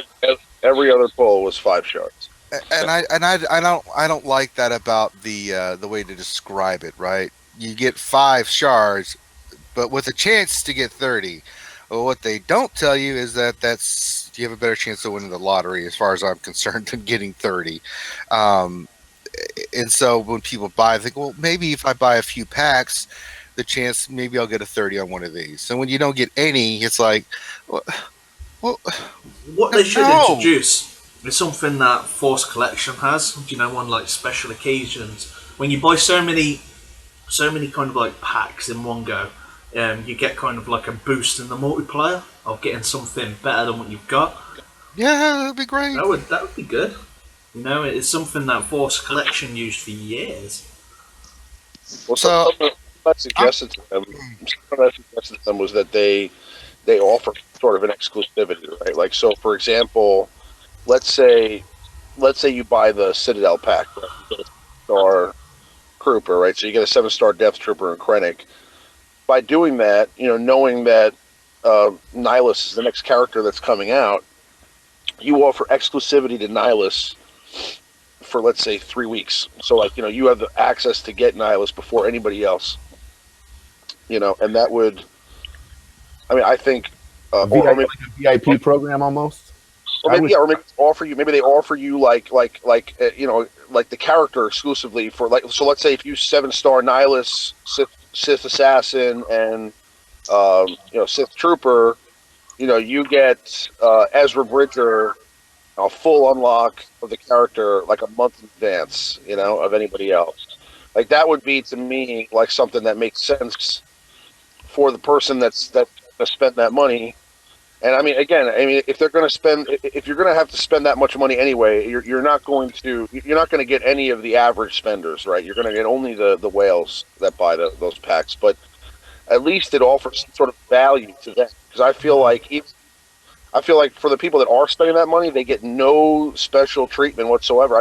Every other pull was 5 shards. And I don't like that about the way to describe it. Right? You get 5 shards, but with a chance to get 30. Well, what they don't tell you is that's you have a better chance of winning the lottery, as far as I'm concerned, than getting 30. And so when people buy, I think, well, maybe if I buy a few packs, the chance maybe I'll get a 30 on one of these. So when you don't get any, it's like, well, What they should no. introduce is something that Force Collection has. Do you know, on like special occasions when you buy so many kind of like packs in one go, you get kind of like a boost in the multiplayer of getting something better than what you've got. Yeah, that'd be great. That would be good. You know, it's something that Force Collection used for years. Well, So- something I suggested to them was that they offer sort of an exclusivity, right? Like, so for example, let's say you buy the Citadel pack, right? You get a star Trooper, right? So you get a 7-star Death Trooper and Krennic. By doing that, knowing that Nihilus is the next character that's coming out, you offer exclusivity to Nihilus for, let's say, 3 weeks. So, like, you have the access to get Nihilus before anybody else. And that would, I think, like a VIP program almost. Or maybe they offer you like the character exclusively for, like, so let's say if you 7-star Nihilus, Sith Assassin, and Sith Trooper, you get Ezra Bridger a full unlock of the character like a month in advance, of anybody else. Like, that would be, to me, like something that makes sense for the person that's going to spend that money. And if they're going to if you're going to have to spend that much money anyway, you're not going to get any of the average spenders, right? You're going to get only the whales that buy those packs. But at least it offers some sort of value to them, because I feel like for the people that are spending that money, they get no special treatment whatsoever.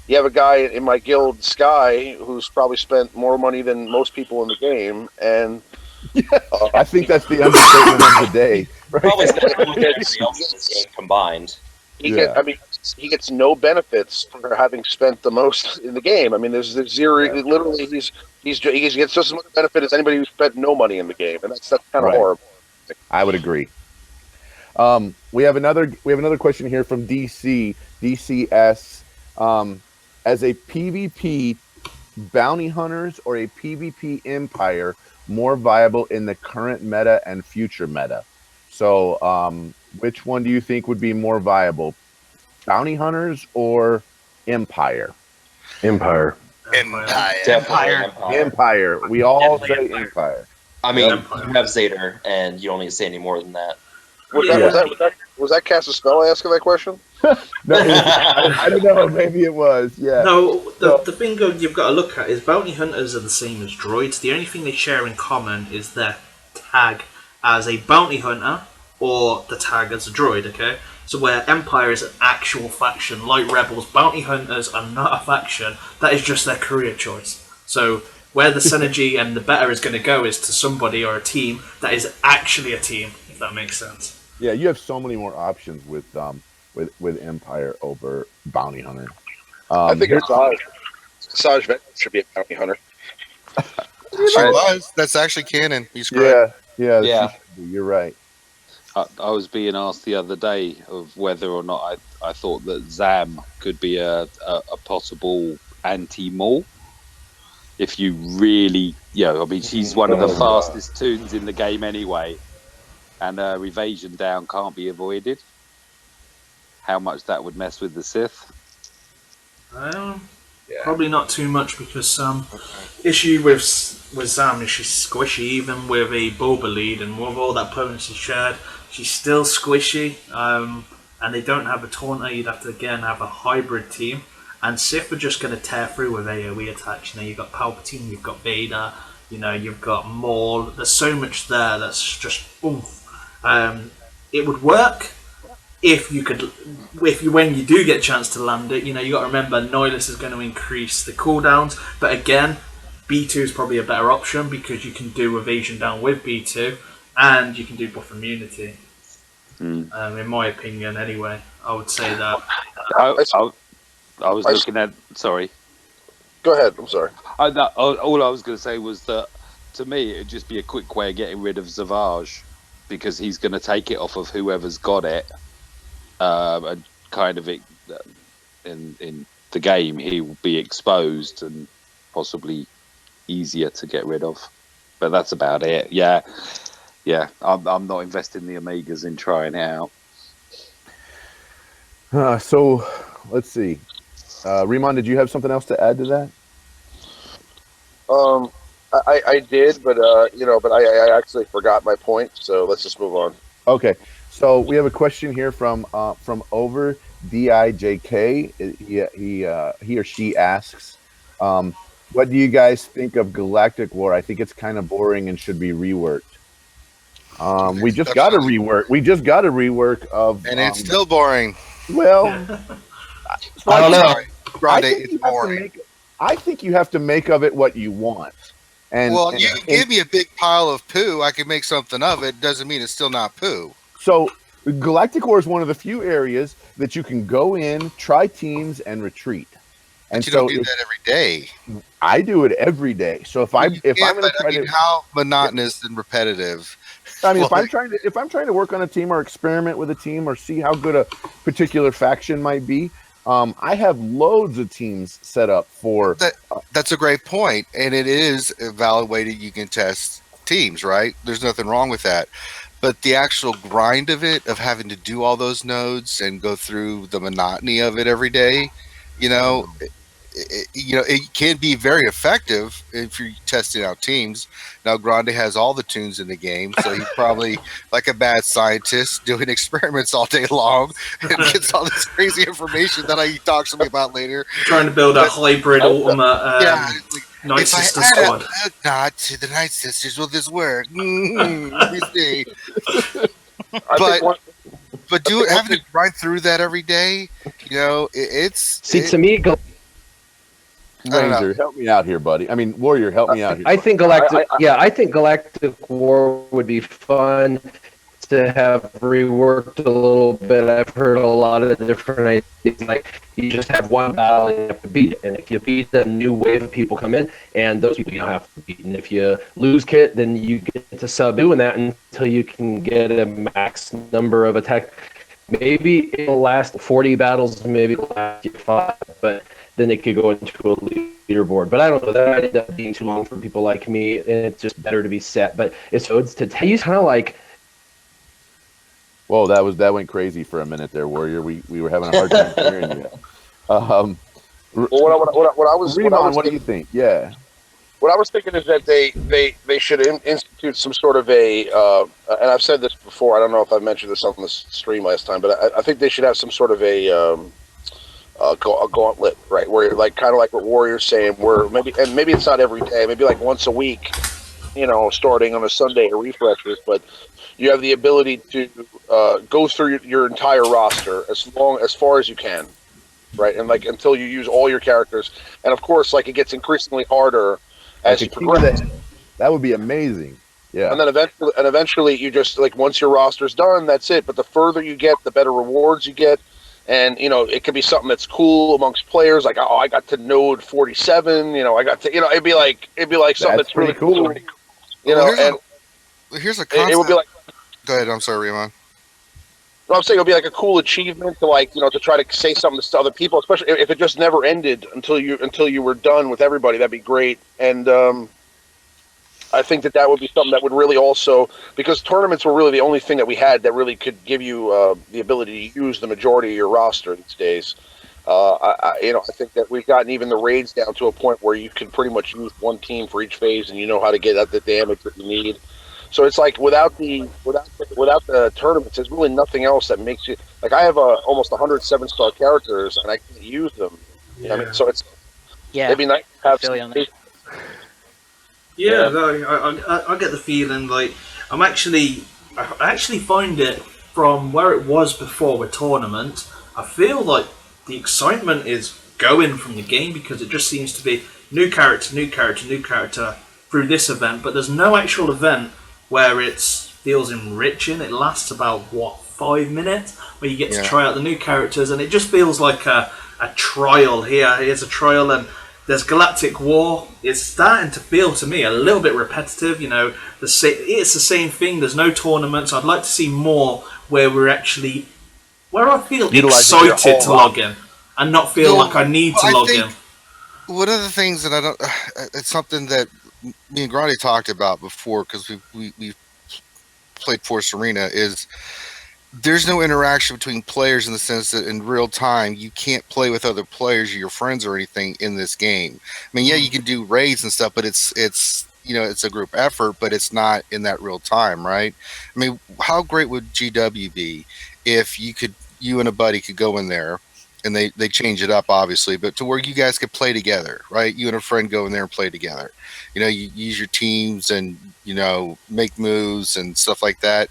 You have a guy in my guild, Sky, who's probably spent more money than most people in the game, and I think that's the understatement of the day. Right? Probably everybody else in the game combined. He gets no benefits for having spent the most in the game. There's zero. Yeah. Literally, he gets just as much benefit as anybody who spent no money in the game, and that's kind of horrible. I would agree. We have another question here from DCS. As a PvP bounty hunters or a PvP empire more viable in the current meta and future meta? So, which one do you think would be more viable, bounty hunters or empire? Empire. Empire. We all say empire. You have Zader, and you don't need to say any more than that. Was that Cast a Spell asking that question? No, I don't know. Maybe it was. Yeah. No, the thing you've got to look at is bounty hunters are the same as droids. The only thing they share in common is their tag as a bounty hunter or the tag as a droid. Okay, so where Empire is an actual faction, like Rebels, bounty hunters are not a faction. That is just their career choice. So where the synergy and the better is going to go is to somebody or a team that is actually a team. If that makes sense. Yeah, you have so many more options with Empire over bounty hunter. I think Asajj Ventress should be a bounty hunter. She was. That's actually canon. He's correct. Yeah. You're right. I was being asked the other day of whether or not I thought that Zam could be a possible anti-Maul. If you really, she's one of the fastest tunes in the game anyway, and her evasion down can't be avoided. How much that would mess with the Sith? Probably not too much, because issue with Zam is she's squishy. Even with a Boba lead and with all that potency shared, she's still squishy. And they don't have a Taunter. You'd have to again have a hybrid team. And Sith are just going to tear through with AoE attacks. You've got Palpatine, you've got Vader, you've got Maul. There's so much there that's just oomph. it would work if you could, when you do get a chance to land it. You got to remember Nihilus is going to increase the cooldowns, but again, B2 is probably a better option because you can do evasion down with B2, and you can do buff immunity. In my opinion, anyway, I would say that. I was looking at. Sorry. Go ahead. I'm sorry. All I was going to say was that to me it'd just be a quick way of getting rid of Savage, because he's going to take it off of whoever's got it, and kind of in the game he will be exposed and possibly easier to get rid of. But that's about it. Yeah. I'm not investing the Omegas in trying it out. So let's see. Remon, did you have something else to add to that? I did, but I actually forgot my point. So let's just move on. Okay. So we have a question here from over DIJK. He or she asks, what do you guys think of Galactic War? I think it's kind of boring and should be reworked. We just got a rework. We just got a rework of, and it's still boring. Well, I don't know. It's boring. I think you have to make of it what you want. And you can give me a big pile of poo, I can make something of it. Doesn't mean it's still not poo. So Galactic War is one of the few areas that you can go in, try teams, and retreat. And but you don't do that every day. I do it every day. So if I'm going to try to, how monotonous and repetitive. I mean, if I'm trying to work on a team or experiment with a team or see how good a particular faction might be, I have loads of teams set up for. That's a great point, and it is a valid way that you can test teams, right? There's nothing wrong with that. But the actual grind of it, of having to do all those nodes and go through the monotony of it every day, it can be very effective if you're testing out teams. Now, Grande has all the tunes in the game, so he's probably like a bad scientist doing experiments all day long and gets all this crazy information that he talks to me about later. Trying to build a hybrid ultimate Night Sister squad. Not to the Night Sisters, will this work? Let me see. But having to grind through that every day, to me, Ranger, help me out here, buddy. I mean, Warrior, help me out here. I think Galactic War would be fun to have reworked a little bit. I've heard a lot of different ideas. Like, you just have one battle and you have to beat it. And if you beat it, a new wave of people come in, and those people you don't have to beat. And if you lose kit, then you get to sub doing that until you can get a max number of attack. Maybe it'll last 40 battles, maybe it'll last 5, but then it could go into a leaderboard. But I don't know, that might end up being too long for people like me, and it's just better to be set. But it's to tell you kind of like. Whoa, that went crazy for a minute there, Warrior. We were having a hard time hearing you. Well, what do you think? Yeah. What I was thinking is that they should institute some sort of a, and I've said this before. I don't know if I mentioned this on the stream last time, but I think they should have some sort of a gauntlet, right? Where like kind of like what Warrior's saying, where maybe it's not every day, maybe like once a week, starting on a Sunday or refreshers, but you have the ability to go through your entire roster as far as you can, right? And like until you use all your characters, and of course, like it gets increasingly harder as you progress. That would be amazing. Yeah. And then eventually you just like once your roster's done, that's it. But the further you get, the better rewards you get. And it could be something that's cool amongst players, like I got to node 47. I got to it'd be like something that's really cool. Here's a concept. It would be like. Go ahead. I'm sorry, Remon. No, I'm saying it'll be like a cool achievement to like to try to say something to other people, especially if it just never ended until you were done with everybody. That'd be great. And I think that would be something that would really also, because tournaments were really the only thing that we had that really could give you the ability to use the majority of your roster these days. I think that we've gotten even the raids down to a point where you can pretty much use one team for each phase, and you know how to get at the damage that you need. So it's like without the tournaments, there's really nothing else that makes you like. I have almost 100 7-star characters, and I can't use them. Yeah. I mean, so it'd be nice to have. I get the feeling like I actually find it from where it was before with tournaments, I feel like the excitement is going from the game because it just seems to be new character, new character, new character through this event, but there's no actual event where it feels enriching. It lasts about, 5 minutes, where you get to try out the new characters, and it just feels like a trial here. Here's a trial, and there's Galactic War. It's starting to feel to me a little bit repetitive. It's the same thing. There's no tournaments. I'd like to see more where I feel excited to log in and not feel like I need to log in. One of the things that I don't, it's something that me and Grandi talked about before because we played Force Arena is there's no interaction between players in the sense that in real time you can't play with other players or your friends or anything in this game. I mean, yeah, you can do raids and stuff, but it's it's a group effort, but it's not in that real time, right? I mean, how great would GW be if you and a buddy could go in there and they change it up obviously, but to where you guys could play together, right? You and a friend go in there and play together. You use your teams and make moves and stuff like that.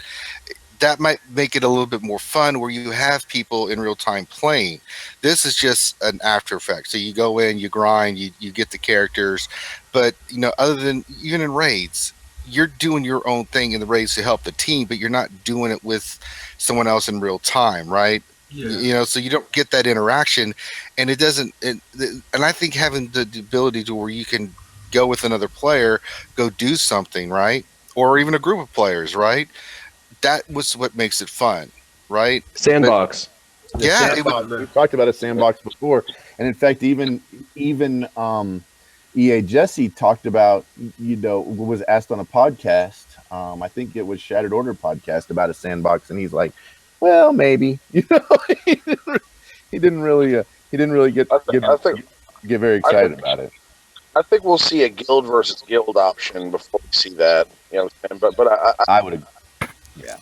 That might make it a little bit more fun where you have people in real time playing. This is just an after effect. So you go in, you grind, you get the characters, but other than even in raids, you're doing your own thing in the raids to help the team, but you're not doing it with someone else in real time, right? Yeah. So you don't get that interaction, and it doesn't. And I think having the ability to where you can go with another player, go do something, right, or even a group of players, right? That was what makes it fun, right? Sandbox. We've talked about a sandbox before, and in fact, even EA Jesse talked about, was asked on a podcast. I think it was Shattered Order podcast about a sandbox, and he's like, "Well, maybe." He didn't really get very excited about it. I think we'll see a guild versus guild option before we see that. But I would agree. Yeah,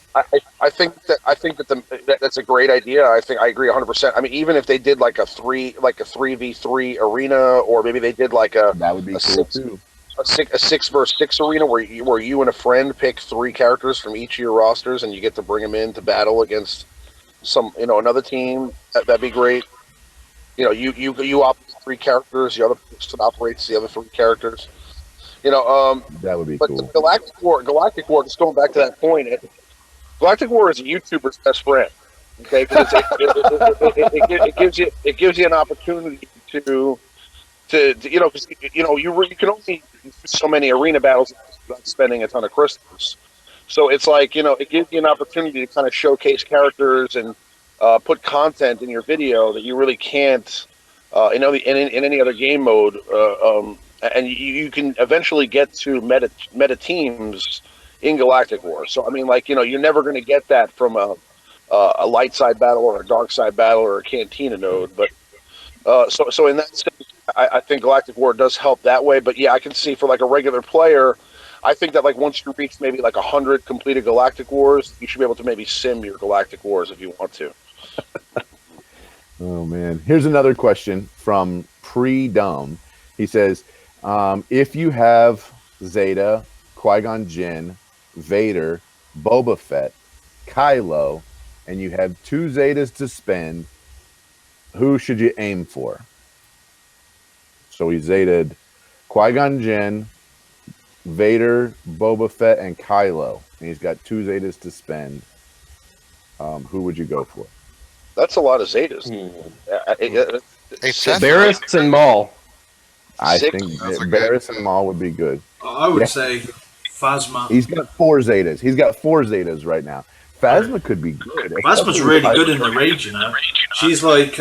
I think that's a great idea. I agree 100%. I mean, even if they did like a 3v3 arena, or maybe they did like that would be cool too. A 6 versus 6 arena where you and a friend pick 3 characters from each of your rosters and you get to bring them in to battle against another team. That'd be great. You operate 3 characters, the other person operates the other 3 characters. That would be cool. But Galactic War, just going back to that point, Galactic War is a YouTuber's best friend. Okay, because it gives you an opportunity to because you can only do so many arena battles without spending a ton of crystals. So it's like it gives you an opportunity to kind of showcase characters and put content in your video that you really can't in any other game mode. And you can eventually get to meta teams in Galactic War. So I mean, you're never going to get that from a light side battle or a dark side battle or a Cantina node. But so in that sense, I think Galactic War does help that way. But yeah, I can see for like a regular player, I think that once you reach maybe 100 completed Galactic Wars, you should be able to maybe sim your Galactic Wars if you want to. Oh man, here's another question from Pre-Dumb. He says, if you have Zeta, Qui-Gon Jinn, Vader, Boba Fett, Kylo, and you have 2 Zetas to spend, who should you aim for? So he Zetaed Qui-Gon Jinn, Vader, Boba Fett, and Kylo. And he's got 2 Zetas to spend. Who would you go for? That's a lot of Zetas. Barris and Maul. I think Barris and Maul would be good. I would say Phasma. He's got 4 Zetas. He's got 4 Zetas right now. Phasma could be good. Phasma's really good in the raid, She's like,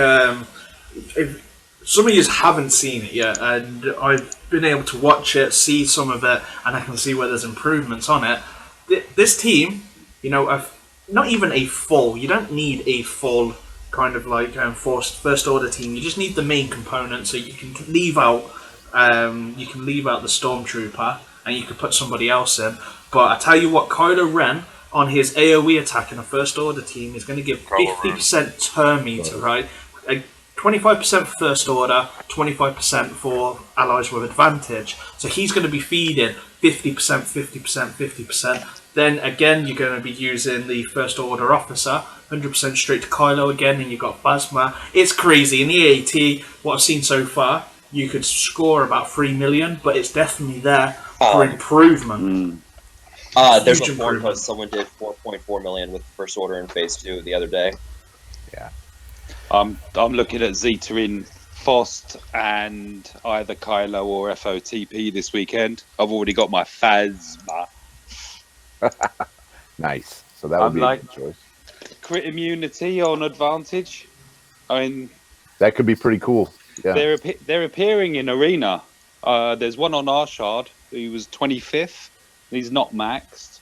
if some of you haven't seen it yet, and I've been able to watch it, see some of it, and I can see where there's improvements on it. This team, not even a full. You don't need a full kind of first order team. You just need the main component, so you can leave out the stormtrooper and you can put somebody else in. But I tell you what, Kylo Ren on his AoE attack in a first order team is going to give 50% turn meter, right? 25% for first order, 25% for allies with advantage. So he's going to be feeding 50%, 50%, 50%. Then again, you're going to be using the First Order Officer, 100% straight to Kylo again, and you've got Phasma. It's crazy. In the AAT, what I've seen so far, you could score about 3 million, but it's definitely there for improvement. There's Huge a forum improvement. post. Someone did 4.4 million with First Order in Phase 2 the other day. Yeah. I'm looking at Zeta in Fost and either Kylo or FOTP this weekend. I've already got my Phasma. Nice. So that would be a good choice. Crit immunity on advantage. I mean, that could be pretty cool. Yeah. They're appearing in Arena. There's one on our shard. He was 25th. He's not maxed.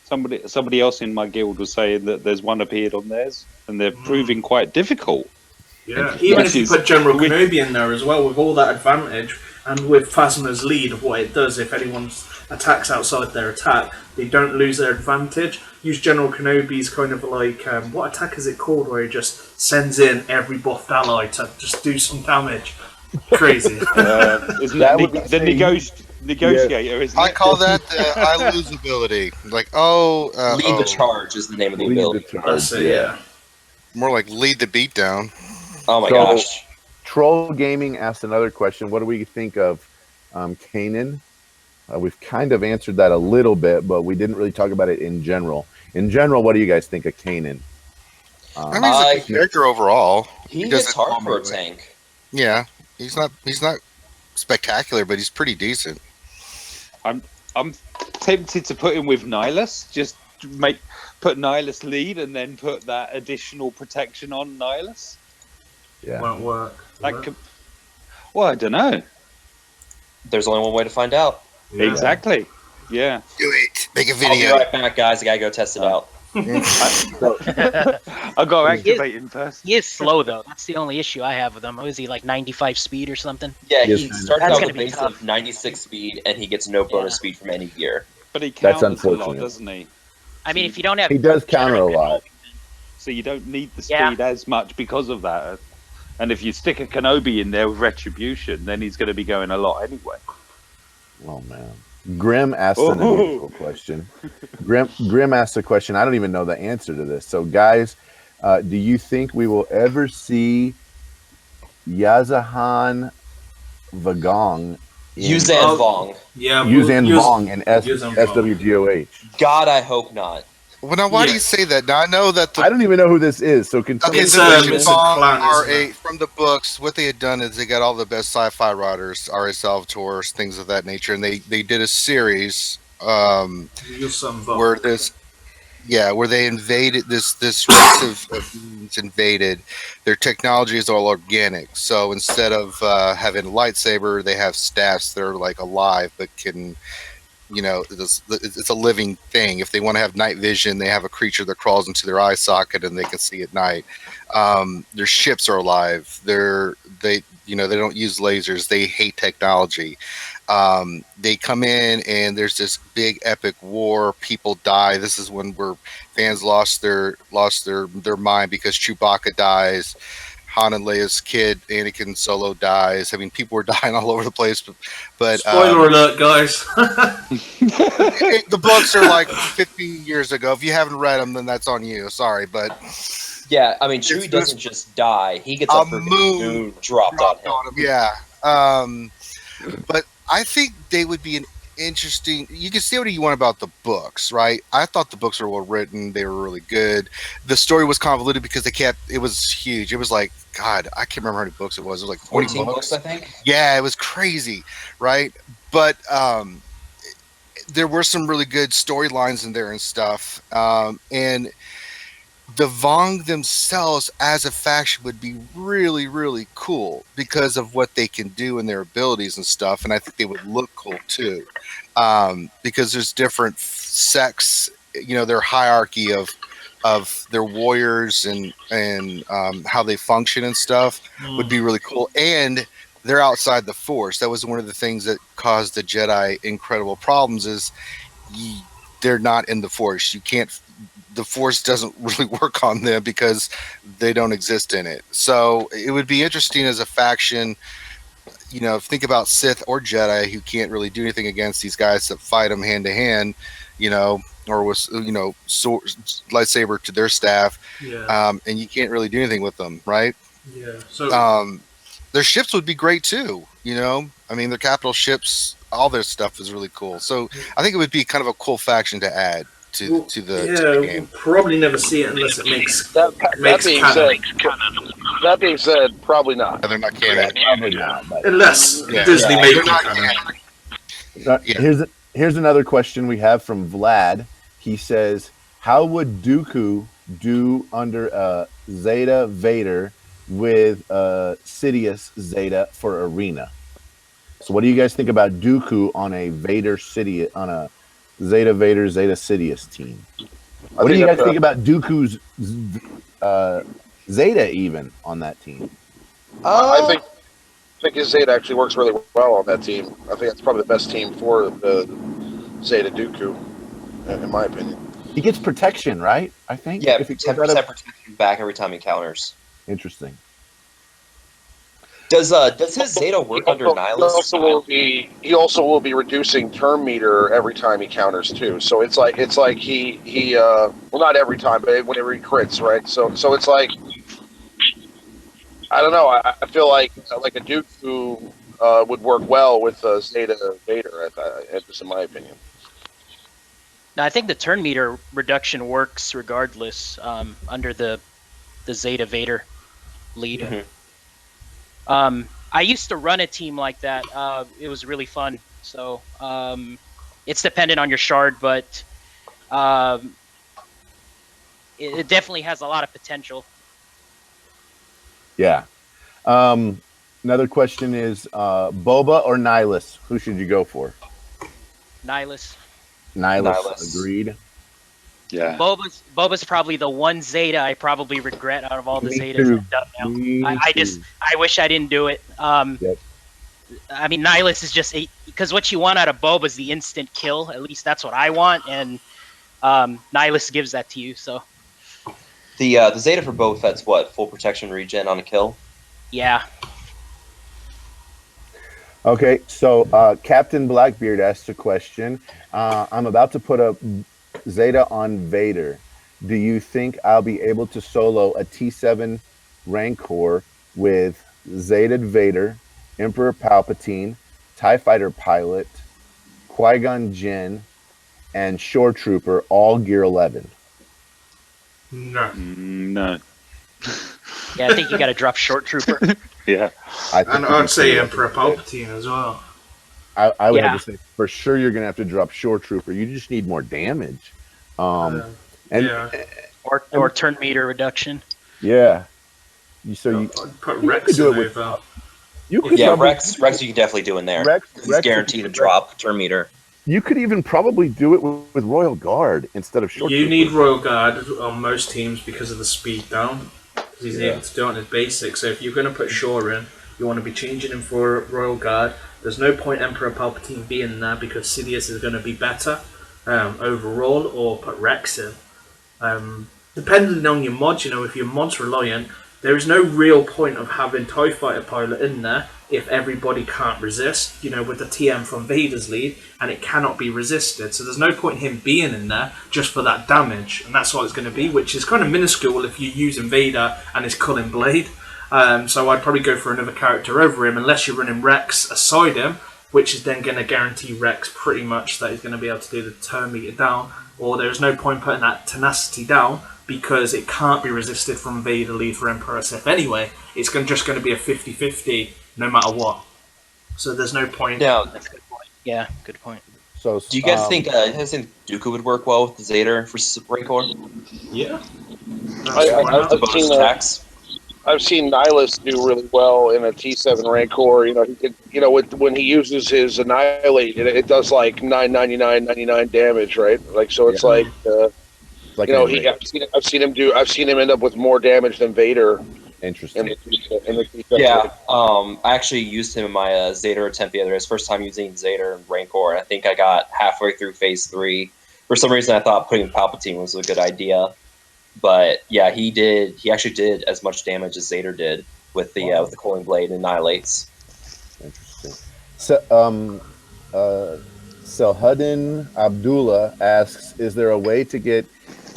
Somebody else in my guild was saying that there's one appeared on theirs, and they're proving quite difficult. Yeah, even if you put General Kenobi in there as well, with all that advantage, and with Phasma's lead of what it does, if anyone attacks outside their attack, they don't lose their advantage. Use General Kenobi's kind of like, what attack is it called, where he just sends in every buffed ally to just do some damage. Crazy. Isn't that the negotiator, isn't it? I call that the I lose ability. Like, Lead the charge is the name of the ability. That's it, yeah. More like lead the beatdown. Oh my gosh. Troll Gaming asked another question. What do we think of Kanan? We've kind of answered that a little bit, but we didn't really talk about it in general. In general, what do you guys think of Kanan? I mean, he's a good character overall. He hits hard for a tank. Yeah, he's not spectacular, but he's pretty decent. I'm tempted to put him with Nihilus. Just put Nihilus lead and then put that additional protection on Nihilus. Yeah, won't work. Well, I don't know. There's only one way to find out. Yeah. Exactly. Yeah. Do it. Make a video. I'll be right back, guys. I gotta go test it out. I got to activate him first. He is slow though. That's the only issue I have with him. Is he like 95 speed or something? Yeah, he starts That's out gonna with a be base tough. of 96 speed, and he gets no bonus speed from any gear. But he That's counters a lot, unfortunate. doesn't he? I mean, if you don't have, He does counter a lot. So you don't need the speed as much because of that. And if you stick a Kenobi in there with Retribution, then he's going to be going a lot anyway. Oh man. Grim asked an unusual question. Grim asked a question. I don't even know the answer to this. So, guys, do you think we will ever see Yazahan Vagong? Yuzan Vong. Yeah, Yuzan Vong in SWGOH. God, I hope not. Well, now why do you say that? Now I know that I don't even know who this is. So continue. Okay, the Vong are from the books. What they had done is they got all the best sci-fi writers, R.A. Salvatore, things of that nature, and they did a series where they invaded this race of beings invaded. Their technology is all organic. So instead of having a lightsaber, they have staffs that are like alive but can. It's a living thing. If they want to have night vision, they have a creature that crawls into their eye socket and they can see at night. Their ships are alive. They don't use lasers. They hate technology. They come in and there's this big epic war. People die. This is where fans lost their mind because Chewbacca dies. Han and Leia's kid, Anakin Solo, dies. I mean, people were dying all over the place. But spoiler alert, guys. The books are like 15 years ago. If you haven't read them, then that's on you. Sorry, but yeah, I mean, Chewie doesn't just die; he gets a moon dropped on him. Yeah, but I think they would be an interesting. You can say what you want about the books, right? I thought the books were well written. They were really good. The story was convoluted because it was huge. It was like, God, I can't remember how many books it was. It was like 14 books, I think. Yeah, it was crazy, right? But there were some really good storylines in there and stuff. And the Vong themselves as a faction would be really, really cool because of what they can do and their abilities and stuff. And I think they would look cool too, because there's different sects, their hierarchy of their warriors and how they function and stuff would be really cool. And they're outside the Force. That was one of the things that caused the Jedi incredible problems is they're not in the Force. The Force doesn't really work on them because they don't exist in it. So it would be interesting as a faction, think about Sith or Jedi who can't really do anything against these guys that fight them hand to hand. or with sword, lightsaber to their staff, Yeah. and you can't really do anything with them, right? Yeah. So Their ships would be great too. I mean, their capital ships, all their stuff is really cool. So I think it would be kind of a cool faction to add to the we'll game. probably never see it unless it makes That being canon. said, probably not. They're not canon. Probably not. But Unless Yeah. Disney Yeah, make they're it not canon. canon. Yeah. here's another question we have from Vlad. He says, "How would Dooku do under Zeta Vader with Sidious Zeta for Arena?" So, what do you guys think about Dooku on a Zeta Vader Zeta Sidious team? What do you guys think about Dooku's Zeta even on that team? I think his Zeta actually works really well on that team. I think that's probably the best team for the Zeta Dooku, in my opinion. He gets protection, right? I think. Yeah, If he 10% goes out of- protection back every time he counters. Interesting. Does his Zeta work under Nihilus? He also will be reducing turn meter every time he counters too. So it's like he well, not every time, but whenever he crits, right? So it's like, I don't know. I feel like a Dooku would work well with Zeta Vader. Just in my opinion. Now, I think the turn meter reduction works regardless under the Zeta Vader lead. Mm-hmm. I used to run a team like that. It was really fun. So it's dependent on your shard, but it definitely has a lot of potential. Yeah. Another question is Boba or Nihilus? Who should you go for? Nihilus. Nihilus. Agreed. Yeah. Boba's probably the one Zeta I probably regret out of all the Me Zetas too. I've done now. Me I too. wish I didn't do it. Yep. I mean, Nihilus is just because what you want out of Boba is the instant kill. At least that's what I want, and Nihilus gives that to you. So The Zeta for Boba Fett's what? Full protection regen on a kill? yeah. Okay, so Captain Blackbeard asked a question. I'm about to put a Zeta on Vader. Do you think I'll be able to solo a T7 Rancor with Zeta Vader, Emperor Palpatine, TIE Fighter Pilot, Qui-Gon Jinn, and Shore Trooper, all Gear 11? No. No. Yeah, I think you got to drop Short Trooper. Yeah. And I'd say Emperor Palpatine as well. I would Yeah. have to say, for sure, you're going to have to drop Shore Trooper. You just need more damage. And Yeah. or turn meter reduction. yeah. So I'd you put you Rex could do in it with over. you could Yeah, probably, Rex you can definitely do in there. He's guaranteed to drop turn meter. You could even probably do it with Royal Guard instead of Shore You Trooper. need Royal Guard on most teams because of the speed down. Because he's Yeah. able to do it on his basics. So if you're going to put Shaw in, you want to be changing him for Royal Guard. There's no point Emperor Palpatine being there because Sidious is going to be better overall, or put Rex in. Depending on your mods, if your mod's reliant, there is no real point of having TIE Fighter Pilot in there if everybody can't resist, with the TM from Vader's lead, and it cannot be resisted. So there's no point in him being in there just for that damage, and that's what it's going to be, which is kind of minuscule if you're using Vader and his Cullen Blade. So I'd probably go for another character over him, unless you're running Rex aside him, which is then going to guarantee Rex pretty much that he's going to be able to do the turn meter down, or there's no point putting that tenacity down, because it can't be resisted from Vader lead for Emperor Sith anyway. It's just going to be a 50-50 no matter what. So there's no point. Now, That's a good point. Yeah, good point. So do you guys think Dooku would work well with the Zeta for Rancor? Yeah. I've seen Nihilus do really well in a T7 Rancor. He could, when he uses his Annihilate, it does like 999 damage, right? Like, so it's like I've seen him end up with more damage than Vader. Interesting. In the T7 Yeah, I actually used him in my Zeta attempt the other day. It was first time using Zeta and Rancor, and I think I got halfway through Phase 3. For some reason, I thought putting Palpatine was a good idea. But yeah, he actually did as much damage as Zeta did with the Cooling Blade and Annihilates. Interesting. So, Selhudin Abdullah asks, "Is there a way to get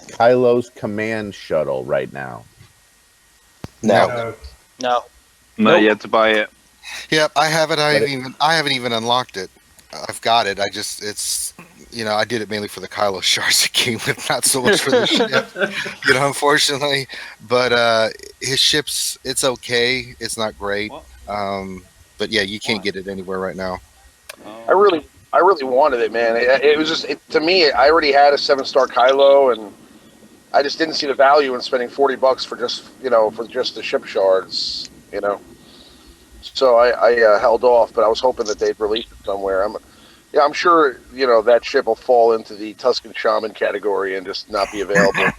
Kylo's command shuttle right now?" No. No. No. No, Nope. you had to buy it. Yep, I have it. But I haven't even unlocked it. I've got it. It's I did it mainly for the Kylo shards it came with, not so much for the ship. Unfortunately, but his ship's it's okay. It's not great. What? But yeah, you can't Why? get it anywhere right now. I really wanted it, man. It was just to me. I already had a 7-star Kylo, and I just didn't see the value in spending $40 for just the ship shards. So I held off, but I was hoping that they'd release it somewhere. I'm sure that ship will fall into the Tuscan Shaman category and just not be available.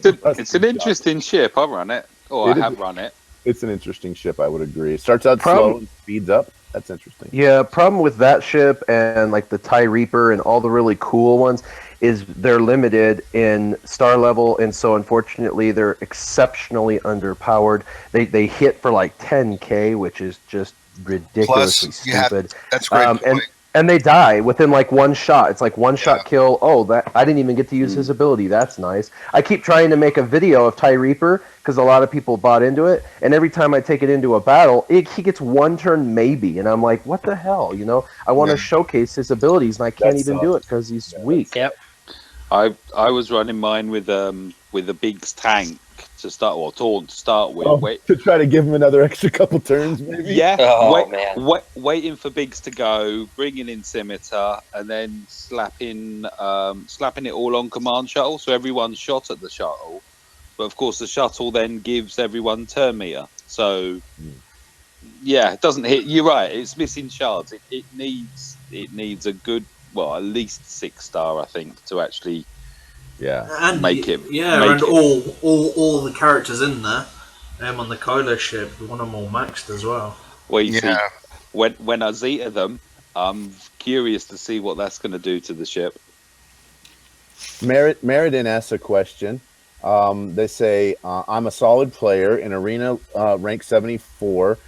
It's an interesting ship. I run it, or It I is- have run it. It's an interesting ship, I would agree. It starts out Problem- slow and speeds up. That's interesting. Yeah, problem with that ship and like the TIE Reaper and all the really cool ones is they're limited in star level, and so unfortunately they're exceptionally underpowered. They hit for like 10K, which is just ridiculously Plus, you have- stupid. That's a great point. And they die within like one shot. It's like one shot kill. Oh, that I didn't even get to use his ability. That's nice. I keep trying to make a video of TIE Reaper because a lot of people bought into it, and every time I take it into a battle, he gets one turn maybe, and I'm like, what the hell? I want to showcase his abilities, and I can't That even do it because he's weak. Yep. I was running mine with a Biggs tank to start with. Oh, to try to give him another extra couple turns, maybe. Yeah, Oh, man. waiting for Biggs to go, bringing in Scimitar, and then slapping it all on command shuttle, so everyone's shot at the shuttle. But of course, the shuttle then gives everyone turn meter. So yeah, it doesn't hit. You're right. It's missing shards. It needs a good, well, at least 6-star, I think, to actually And make it. Yeah, make and it. all the characters in there. On the Kylo ship, one of them all maxed as well. Well, you see, Yeah. when I Zeta them, I'm curious to see what that's going to do to the ship. Meriden asks a question. They say, I'm a solid player in arena rank 74,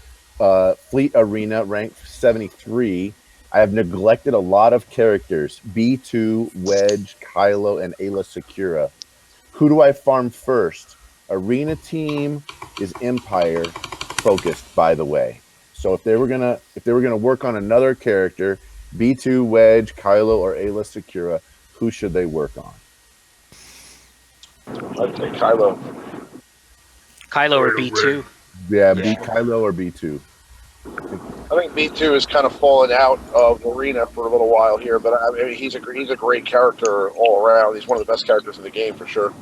fleet arena rank 73. I have neglected a lot of characters: B2, Wedge, Kylo, and Ayla Secura. Who do I farm first? Arena team is Empire focused, by the way. So if they were gonna work on another character, B2, Wedge, Kylo, or Ayla Secura, who should they work on? I'd say Kylo. Kylo or B2. Yeah, Yeah. Kylo or B2. I think B2 has kind of fallen out of Arena for a little while here, but I mean, he's a great character all around. He's one of the best characters in the game for sure.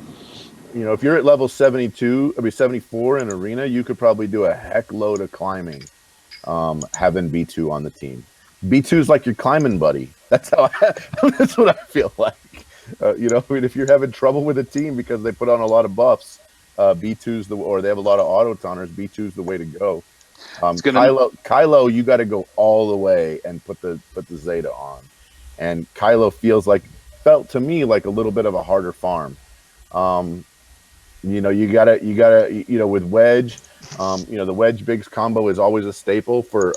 If you're at level 74 in Arena, you could probably do a heck load of climbing, having B2 on the team. B2 is like your climbing buddy. That's that's what I feel like. If you're having trouble with a team because they put on a lot of buffs, B2's or they have a lot of autotonners, B2's the way to go. Kylo, you got to go all the way and put the Zeta on, and Kylo felt to me like a little bit of a harder farm. You gotta with Wedge, the Wedge Biggs combo is always a staple for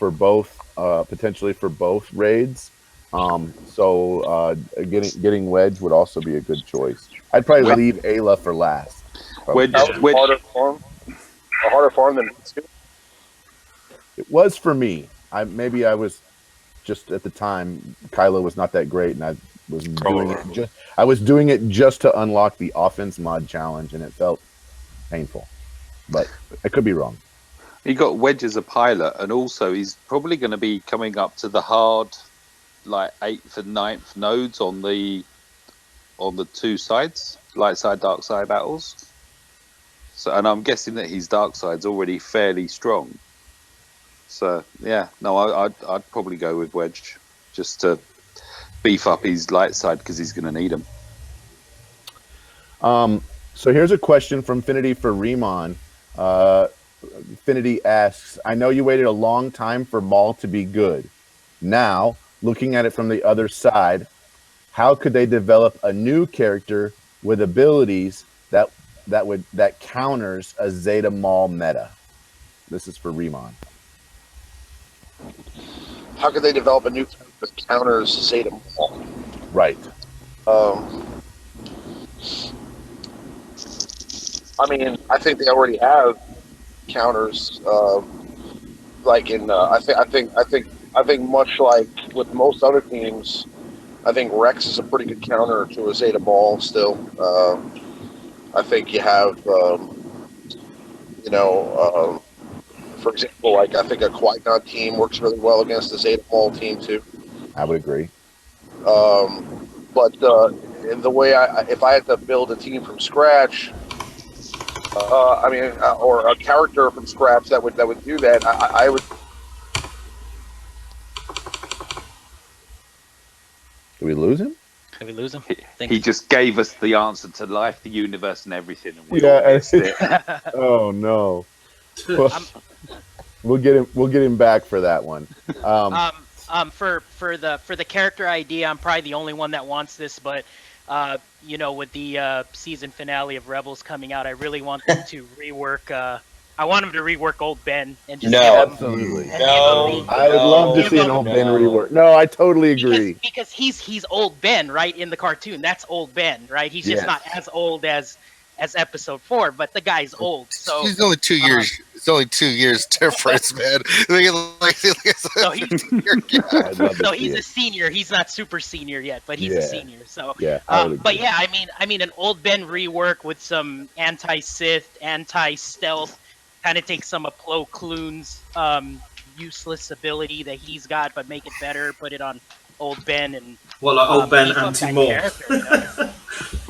both, potentially for both raids. So getting Wedge would also be a good choice. I'd probably leave Ayla for last. Wedge, A harder farm than B2? It was for me. I was just at the time, Kylo was not that great, and I was doing it just to unlock the offense mod challenge, and it felt painful. But I could be wrong. he got Wedge as a pilot, and also he's probably going to be coming up to the hard, like 8th and 9th nodes on the two sides, light side, dark side battles. So, and I'm guessing that his dark side's already fairly strong. So yeah, no, I'd probably go with Wedge just to beef up his light side because he's going to need him. So here's a question from Finity for Remon. Finity asks, I know you waited a long time for Maul to be good. Now, looking at it from the other side, how could they develop a new character with abilities that counters a Zeta Maul meta? This is for Remon. how could they develop a new character that counters Zeta Maul? Right. I mean, I think they already have counters. Like in, I think much like with most other teams, I think Rex is a pretty good counter to a Zeta Ball. Still, I think you have, for example, like I think a Qui-Gon team works really well against the Zeta Ball team too. I would agree. But in the way if I had to build a team from scratch, or a character from scratch that would do that, I would. Did we lose him? Did we lose him? He just gave us the answer to life, the universe, and everything, and we Yeah, all missed it. Oh no. Well, we'll get him back for that one. For the character idea, I'm probably the only one that wants this, but with the season finale of Rebels coming out, I really want them to rework. I want them to rework Old Ben and just Absolutely. I would love to see an Old Ben rework. No, I totally agree. Because he's Old Ben, right, in the cartoon. That's Old Ben, right? He's just not as old as Episode 4, but the guy's old. So he's only 2 years. It's only 2 years difference, man. So he's a senior. He's not super senior yet, but he's a senior. So I mean, an Old Ben rework with some anti-Sith, anti-stealth, kind of take some of Plo Koon's useless ability that he's got, but make it better. Put it on Old Ben and Old Ben anti-Maul.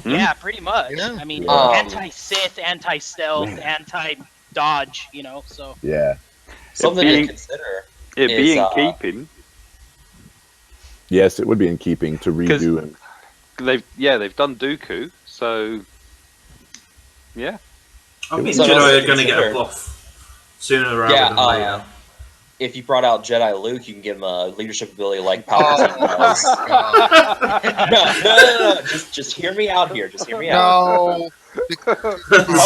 Yeah, pretty much. Yeah. I mean, anti-Sith, anti-stealth, anti-dodge, so. Yeah. Something to consider. It'd be in keeping. Yes, it would be in keeping to redo him. They've done Dooku, so yeah. I think Jedi are going to get a buff sooner rather than later. If you brought out Jedi Luke, you can give him a leadership ability like Palpatine does. No. Just hear me out here. Just hear me out.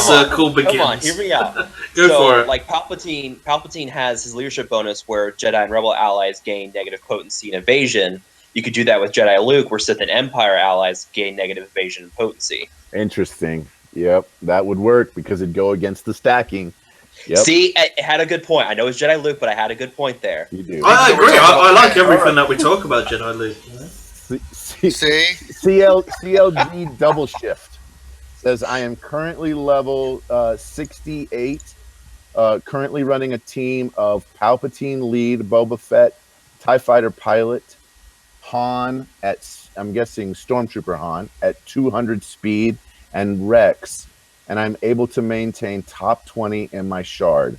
Circle begins. Come on, hear me out. Go for it. Like Palpatine has his leadership bonus where Jedi and Rebel allies gain negative potency and evasion. You could do that with Jedi Luke, where Sith and Empire allies gain negative evasion and potency. Interesting. Yep, that would work because it'd go against the stacking. Yep. See, it had a good point. I know it's Jedi Luke, but I had a good point there. You do. I agree. I like everything that we talk about Jedi Luke. CLG double shift says, I am currently level 68, currently running a team of Palpatine lead, Boba Fett, TIE Fighter pilot, Han at, I'm guessing Stormtrooper Han, at 200 speed, and Rex, and I'm able to maintain top 20 in my shard.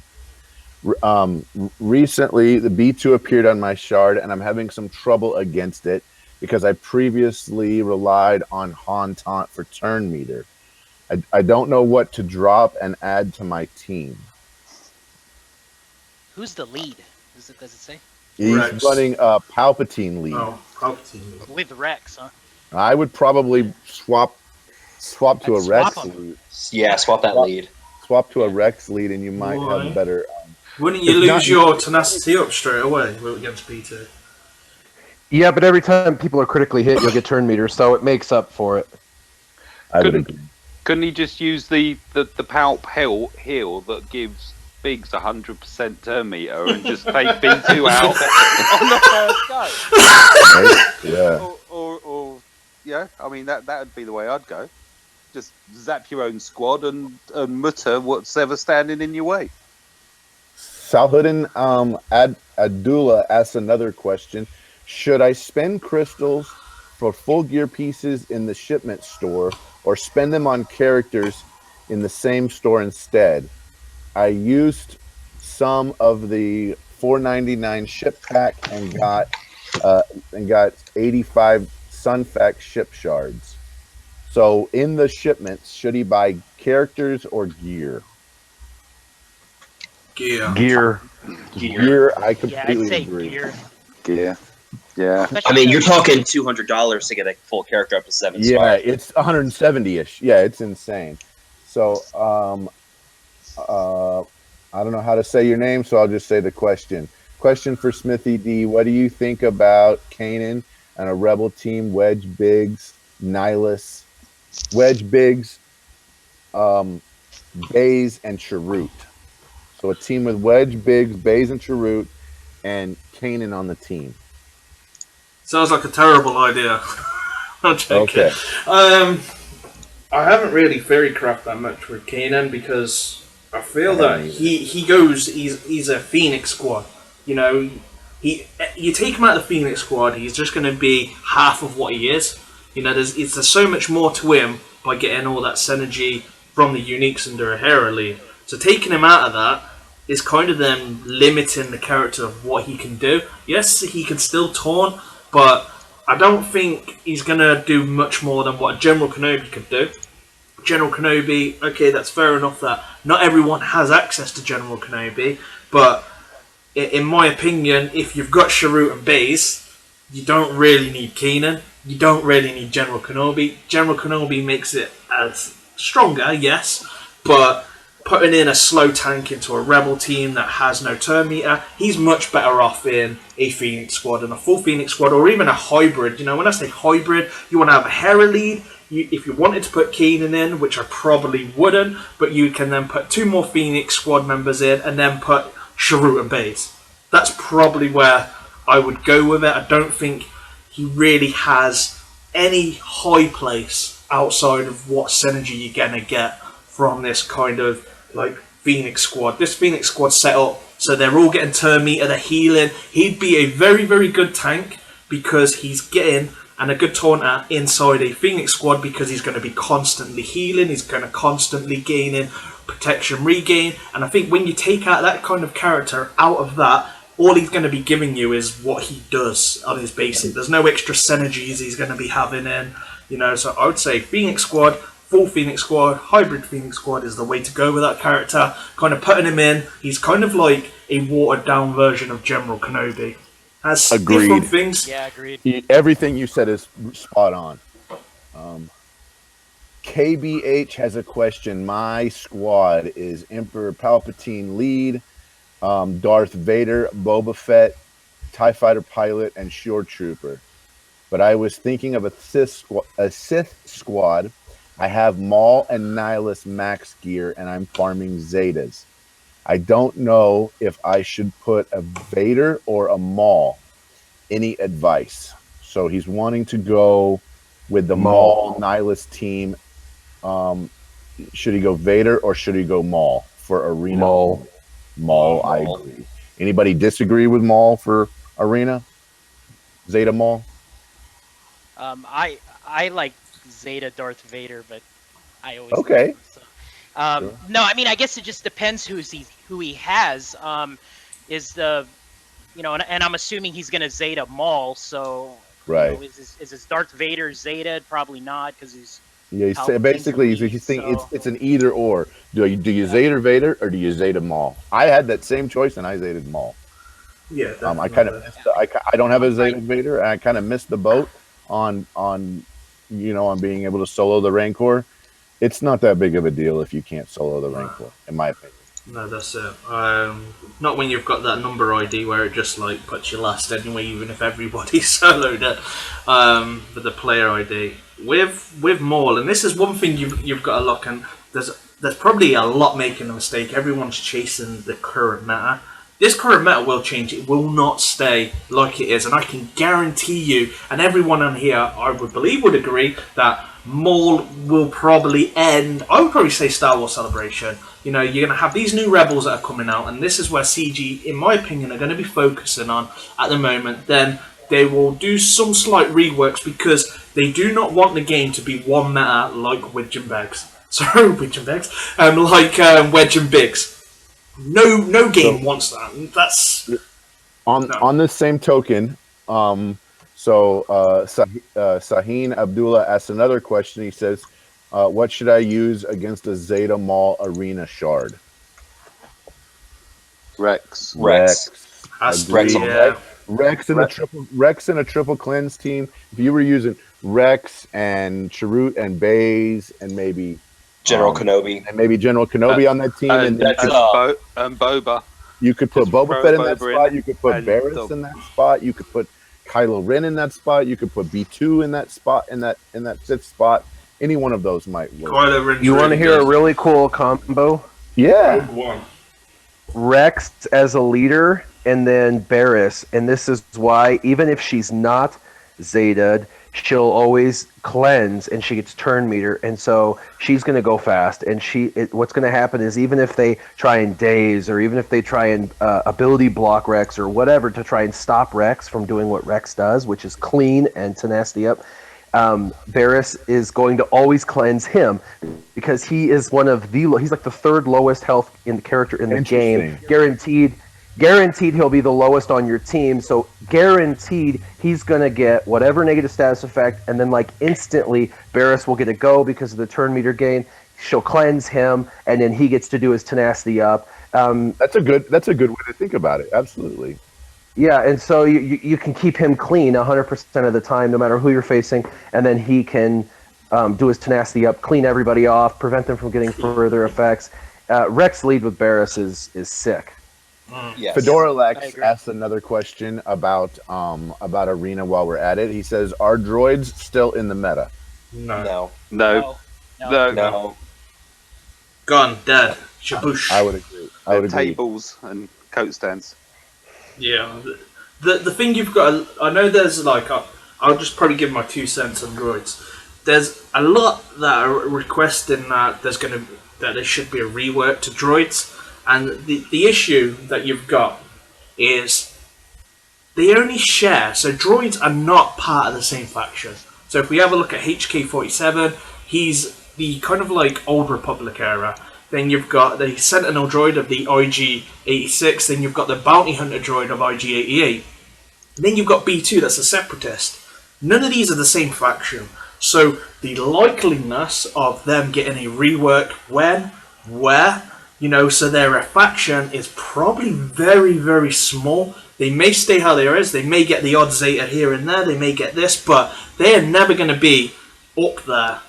Recently, the B2 appeared on my shard, and I'm having some trouble against it because I previously relied on Han Taunt for turn meter. I don't know what to drop and add to my team. Who's the lead? Does it say? He's Rex. running a Palpatine lead. Oh, Palpatine. With Rex, huh? I would probably swap to a Rex lead. Yeah, swap that lead. Swap to a Rex lead, and you might have a better. Wouldn't you lose your tenacity up straight away against B2? Yeah, but every time people are critically hit, you'll get turn meters, so it makes up for it. I would agree. Couldn't he just use the Palp heal that gives Biggs 100% turn meter and just take B2 out on the first go? Right? Yeah. Or yeah, I mean that would be the way I'd go. Just zap your own squad and mutter what's ever standing in your way. Salhuddin Adula asks another question. Should I spend crystals for full gear pieces in the shipment store or spend them on characters in the same store instead? I used some of the $4.99 ship pack and got 85 Sunfac ship shards. So in the shipments, should he buy characters or gear? Gear. I completely I'd say agree. gear. Yeah. I mean, you're talking $200 to get a full character up to 7 Yeah, star. it's 170-ish. Yeah, it's insane. So, I don't know how to say your name, so I'll just say the question. Question for Smithie D. What do you think about Kanan and a Rebel team? Wedge Biggs, Nihilus, Wedge Biggs, Baze, and Chirrut. So a team with Wedge Biggs, Baze, and Chirrut, and Kanan on the team. Sounds like a terrible idea. I'm joking. Okay. I haven't really theorycraft that much with Kanan because I feel that he's a Phoenix squad. You know, you take him out of the Phoenix squad, he's just going to be half of what he is. You know, there's so much more to him by getting all that synergy from the uniques under a Hera lead. So taking him out of that is kind of them limiting the character of what he can do. Yes, he can still taunt, but I don't think he's going to do much more than what a General Kenobi could do. General Kenobi, okay, that's fair enough that not everyone has access to General Kenobi, but in my opinion, if you've got Chirrut and Baze, you don't really need Kanan. You don't really need General Kenobi. General Kenobi makes it as stronger, yes, but putting in a slow tank into a Rebel team that has no turn meter, he's much better off in a Phoenix squad than a full Phoenix squad, or even a hybrid. You know, when I say hybrid, you want to have a Hera lead. If you wanted to put Kanan in, which I probably wouldn't, but you can then put 2 more Phoenix squad members in, and then put Chirrut and Baze. That's probably where I would go with it. I don't think he really has any high place outside of what synergy you're going to get from this kind of like Phoenix squad. This Phoenix squad set up so they're all getting turn meter, they're healing. He'd be a very, very good tank because he's getting and a good taunter inside a Phoenix squad because he's going to be constantly healing, he's going to constantly gaining protection regain, and I think when you take out that kind of character out of that, all he's going to be giving you is what he does on his basic. There's no extra synergies he's going to be having in, you know, so I would say Phoenix squad, full Phoenix squad, hybrid Phoenix squad is the way to go with that character. Kind of putting him in, he's kind of like a watered down version of General Kenobi. Has different things. Yeah, agreed. Everything you said is spot on. KBH has a question. My squad is Emperor Palpatine lead, Darth Vader, Boba Fett, TIE Fighter pilot, and Shore Trooper. But I was thinking of a Sith squad. I have Maul and Nihilus max gear, and I'm farming Zetas. I don't know if I should put a Vader or a Maul. Any advice? So he's wanting to go with the Maul Nihilus team. Should he go Vader or should he go Maul for Arena? Maul, I agree. Anybody disagree with Maul for Arena? Zeta Maul? I like Zeta Darth Vader, but I always okay. Like him, so. Sure. No, I mean I guess it just depends who he has. Is the and I'm assuming he's gonna Zeta Maul, so right. Is his Darth Vader Zeta? Probably not because he's basically he's thinking it's an either or. Do you Zeta Vader or do you Zeta Maul? I had that same choice and I Zeta Maul. Yeah, I kind of missed I don't have a Zeta Vader and I kind of missed the boat on being able to solo the Rancor. It's not that big of a deal if you can't solo the Rancor, in my opinion. No, that's it. Not when you've got that number ID where it just like puts you last anyway, even if everybody soloed it with the player ID. With Maul, and this is one thing you've got to look, and there's probably a lot making a mistake. Everyone's chasing the current meta. This current meta will change. It will not stay like it is, and I can guarantee you, and everyone on here, I would believe, would agree that Maul will probably end. I would probably say Star Wars Celebration. You know, you're going to have these new Rebels that are coming out, and this is where CG, in my opinion, are going to be focusing on at the moment. Then they will do some slight reworks because they do not want the game to be one meta like Wedge and Beggs. Sorry, Wedge and Beggs. Like Wedge and Biggs. No game wants that. That's on the same token. Saheen Abdullah asks another question. He says, "What should I use against a Zeta Maul Arena shard?" Rex. Rex in a triple cleanse team. If you were using Rex and Chirrut and Baze and maybe General Kenobi on that team, and Boba. You could put Just Boba throw Fett in that Boba in spot. You could put and Barriss dog. in that spot. You could put Kylo Ren in that spot. You could put B2 in that spot. In that fifth spot. Any one of those might work. Kylo Ren's You want to really hear a good. really cool combo? Yeah. Rogue One. Rex as a leader, and then Barriss. And this is why, even if she's not Zeta'd, she'll always cleanse, and she gets turn meter, and so she's going to go fast. And what's going to happen is, even if they try and daze, or even if they try and ability block Rex or whatever to try and stop Rex from doing what Rex does, which is clean and tenacity up, Barriss is going to always cleanse him, because he is he's like the third lowest health in the character in the game. Guaranteed he'll be the lowest on your team, so guaranteed he's gonna get whatever negative status effect, and then like instantly Barriss will get a go because of the turn meter gain. She'll cleanse him, and then he gets to do his tenacity up. That's a good way to think about it. Absolutely. Yeah, and so you can keep him clean 100% of the time, no matter who you're facing, and then he can do his tenacity up, clean everybody off, prevent them from getting further effects. Rex lead with Barriss is sick. Yes. Fedora I Lex agree. asked another question about Arena while we're at it. He says, "Are droids still in the meta?" No. No. No. Gone. Dead. Shaboosh. I would agree. I would agree. Tables and coat stands. Yeah. The thing you've got... I know there's like... I'll just probably give my 2 cents on droids. There's a lot that are requesting that that there should be a rework to droids. And the issue that you've got is they only share. So droids are not part of the same faction. So if we have a look at HK-47, he's the kind of like Old Republic era. Then you've got the Sentinel droid of the IG-86. Then you've got the Bounty Hunter droid of IG-88. Then you've got B2, that's a Separatist. None of these are the same faction. So the likeliness of them getting a rework where, so they're a faction is probably very, very small. They may stay how they are. They may get the odd Zeta here and there. They may get this, but they are never going to be up there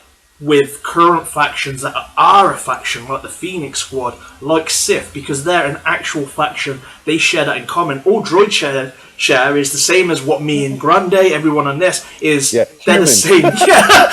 with current factions that are a faction, like the Phoenix Squad, like Sith, because they're an actual faction. They share that in common. All droid share is the same as what me and Grande, everyone on this, is they're the same. Yeah,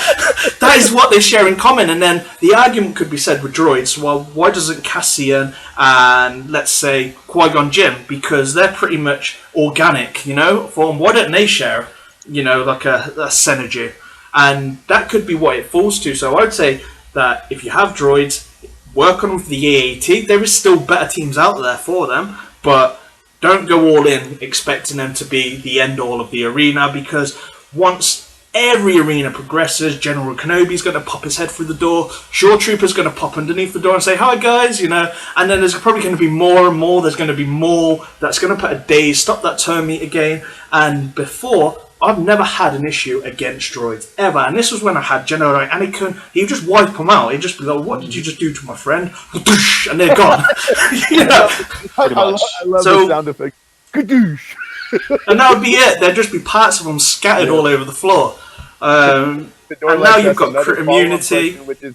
that is what they share in common. And then the argument could be said with droids, well, why doesn't Cassian and, let's say, Qui-Gon Jinn, because they're pretty much organic, form, why don't they share, like a synergy? And that could be what it falls to. So I'd say that if you have droids, work on the AAT. There is still better teams out there for them, but don't go all in expecting them to be the end all of the arena, because once every arena progresses, General Kenobi's going to pop his head through the door, Shore Trooper's going to pop underneath the door and say, "Hi guys," and then there's probably going to be more and more. There's going to be more that's going to put a daze, stop that turn meet again. And before, I've never had an issue against droids, ever. And this was when I had General Anakin. He would just wipe them out. He'd just be like, "What did you just do to my friend?" And they're gone. Pretty much. I love the sound effect. Kadoosh. And that would be it. There'd just be parts of them scattered all over the floor. And now you've got crit immunity. Which is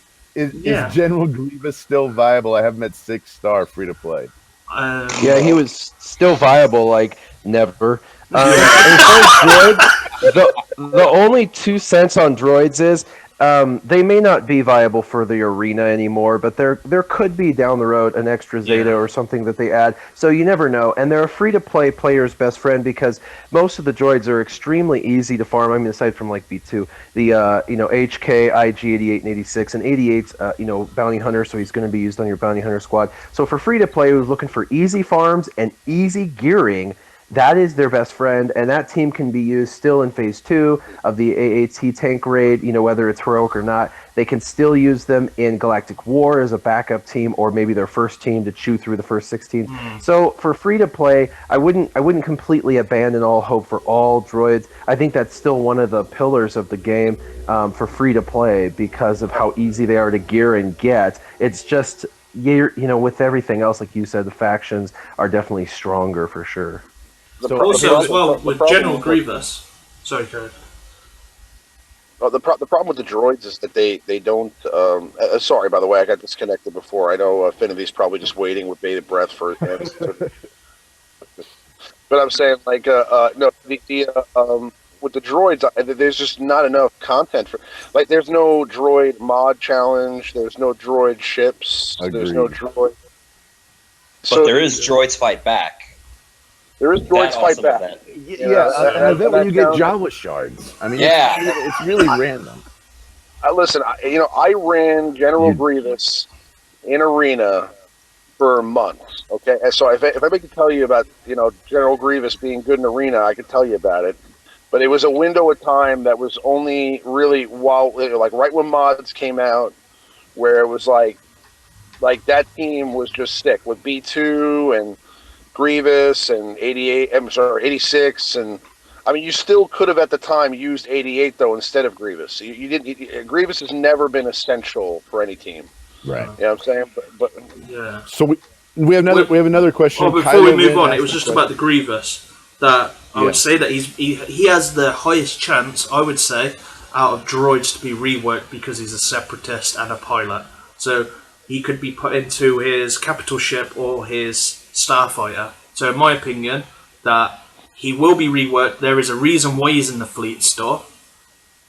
General Grievous still viable? I have him at 6-star free to play. Yeah, he was still viable, like never. As far as droids, the only 2 cents on droids is they may not be viable for the arena anymore, but there could be down the road an extra Zeta or something that they add. So you never know. And they're a free-to-play player's best friend, because most of the droids are extremely easy to farm. I mean, aside from like B2, the HK, IG 88 and 86, and 88's Bounty Hunter, so he's going to be used on your Bounty Hunter squad. So for free-to-play, who's looking for easy farms and easy gearing, that is their best friend, and that team can be used still in Phase 2 of the AAT tank raid, whether it's heroic or not. They can still use them in Galactic War as a backup team, or maybe their first team to chew through the first 16. So for free-to-play, I wouldn't completely abandon all hope for all droids. I think that's still one of the pillars of the game for free-to-play, because of how easy they are to gear and get. It's just, with everything else, like you said, the factions are definitely stronger for sure. Also, as well, with General Grievous... Sorry, go ahead. The problem with the droids is that they don't... sorry, by the way, I got disconnected before. I know Affinity's probably just waiting with bated breath for his answer. But I'm saying, like, no, with the droids, there's just not enough content for. Like, there's no droid mod challenge. There's no droid ships. There's no Agreed. droid. But there is Droids Fight Back. There is droids That fight awesome back. event. An event where you get challenge- Jawa shards. I mean, Yeah. it's really random. Listen, I ran General Grievous in Arena for months. Okay, and so if I could tell you about General Grievous being good in Arena, I could tell you about it. But it was a window of time that was only really right when mods came out, where it was like that team was just sick with B2 and Grievous and 88. I'm sorry, 86 and. I mean, you still could have at the time used 88 though instead of Grievous. You didn't. Grievous has never been essential for any team. Right. You know what I'm saying? But Yeah. So we have another question. Well, before we move on, it was just about the Grievous that I would say that he has the highest chance, I would say, out of droids to be reworked because he's a separatist and a pilot. So he could be put into his capital ship or his starfighter. So in my opinion, that he will be reworked. There is a reason why he's in the fleet store.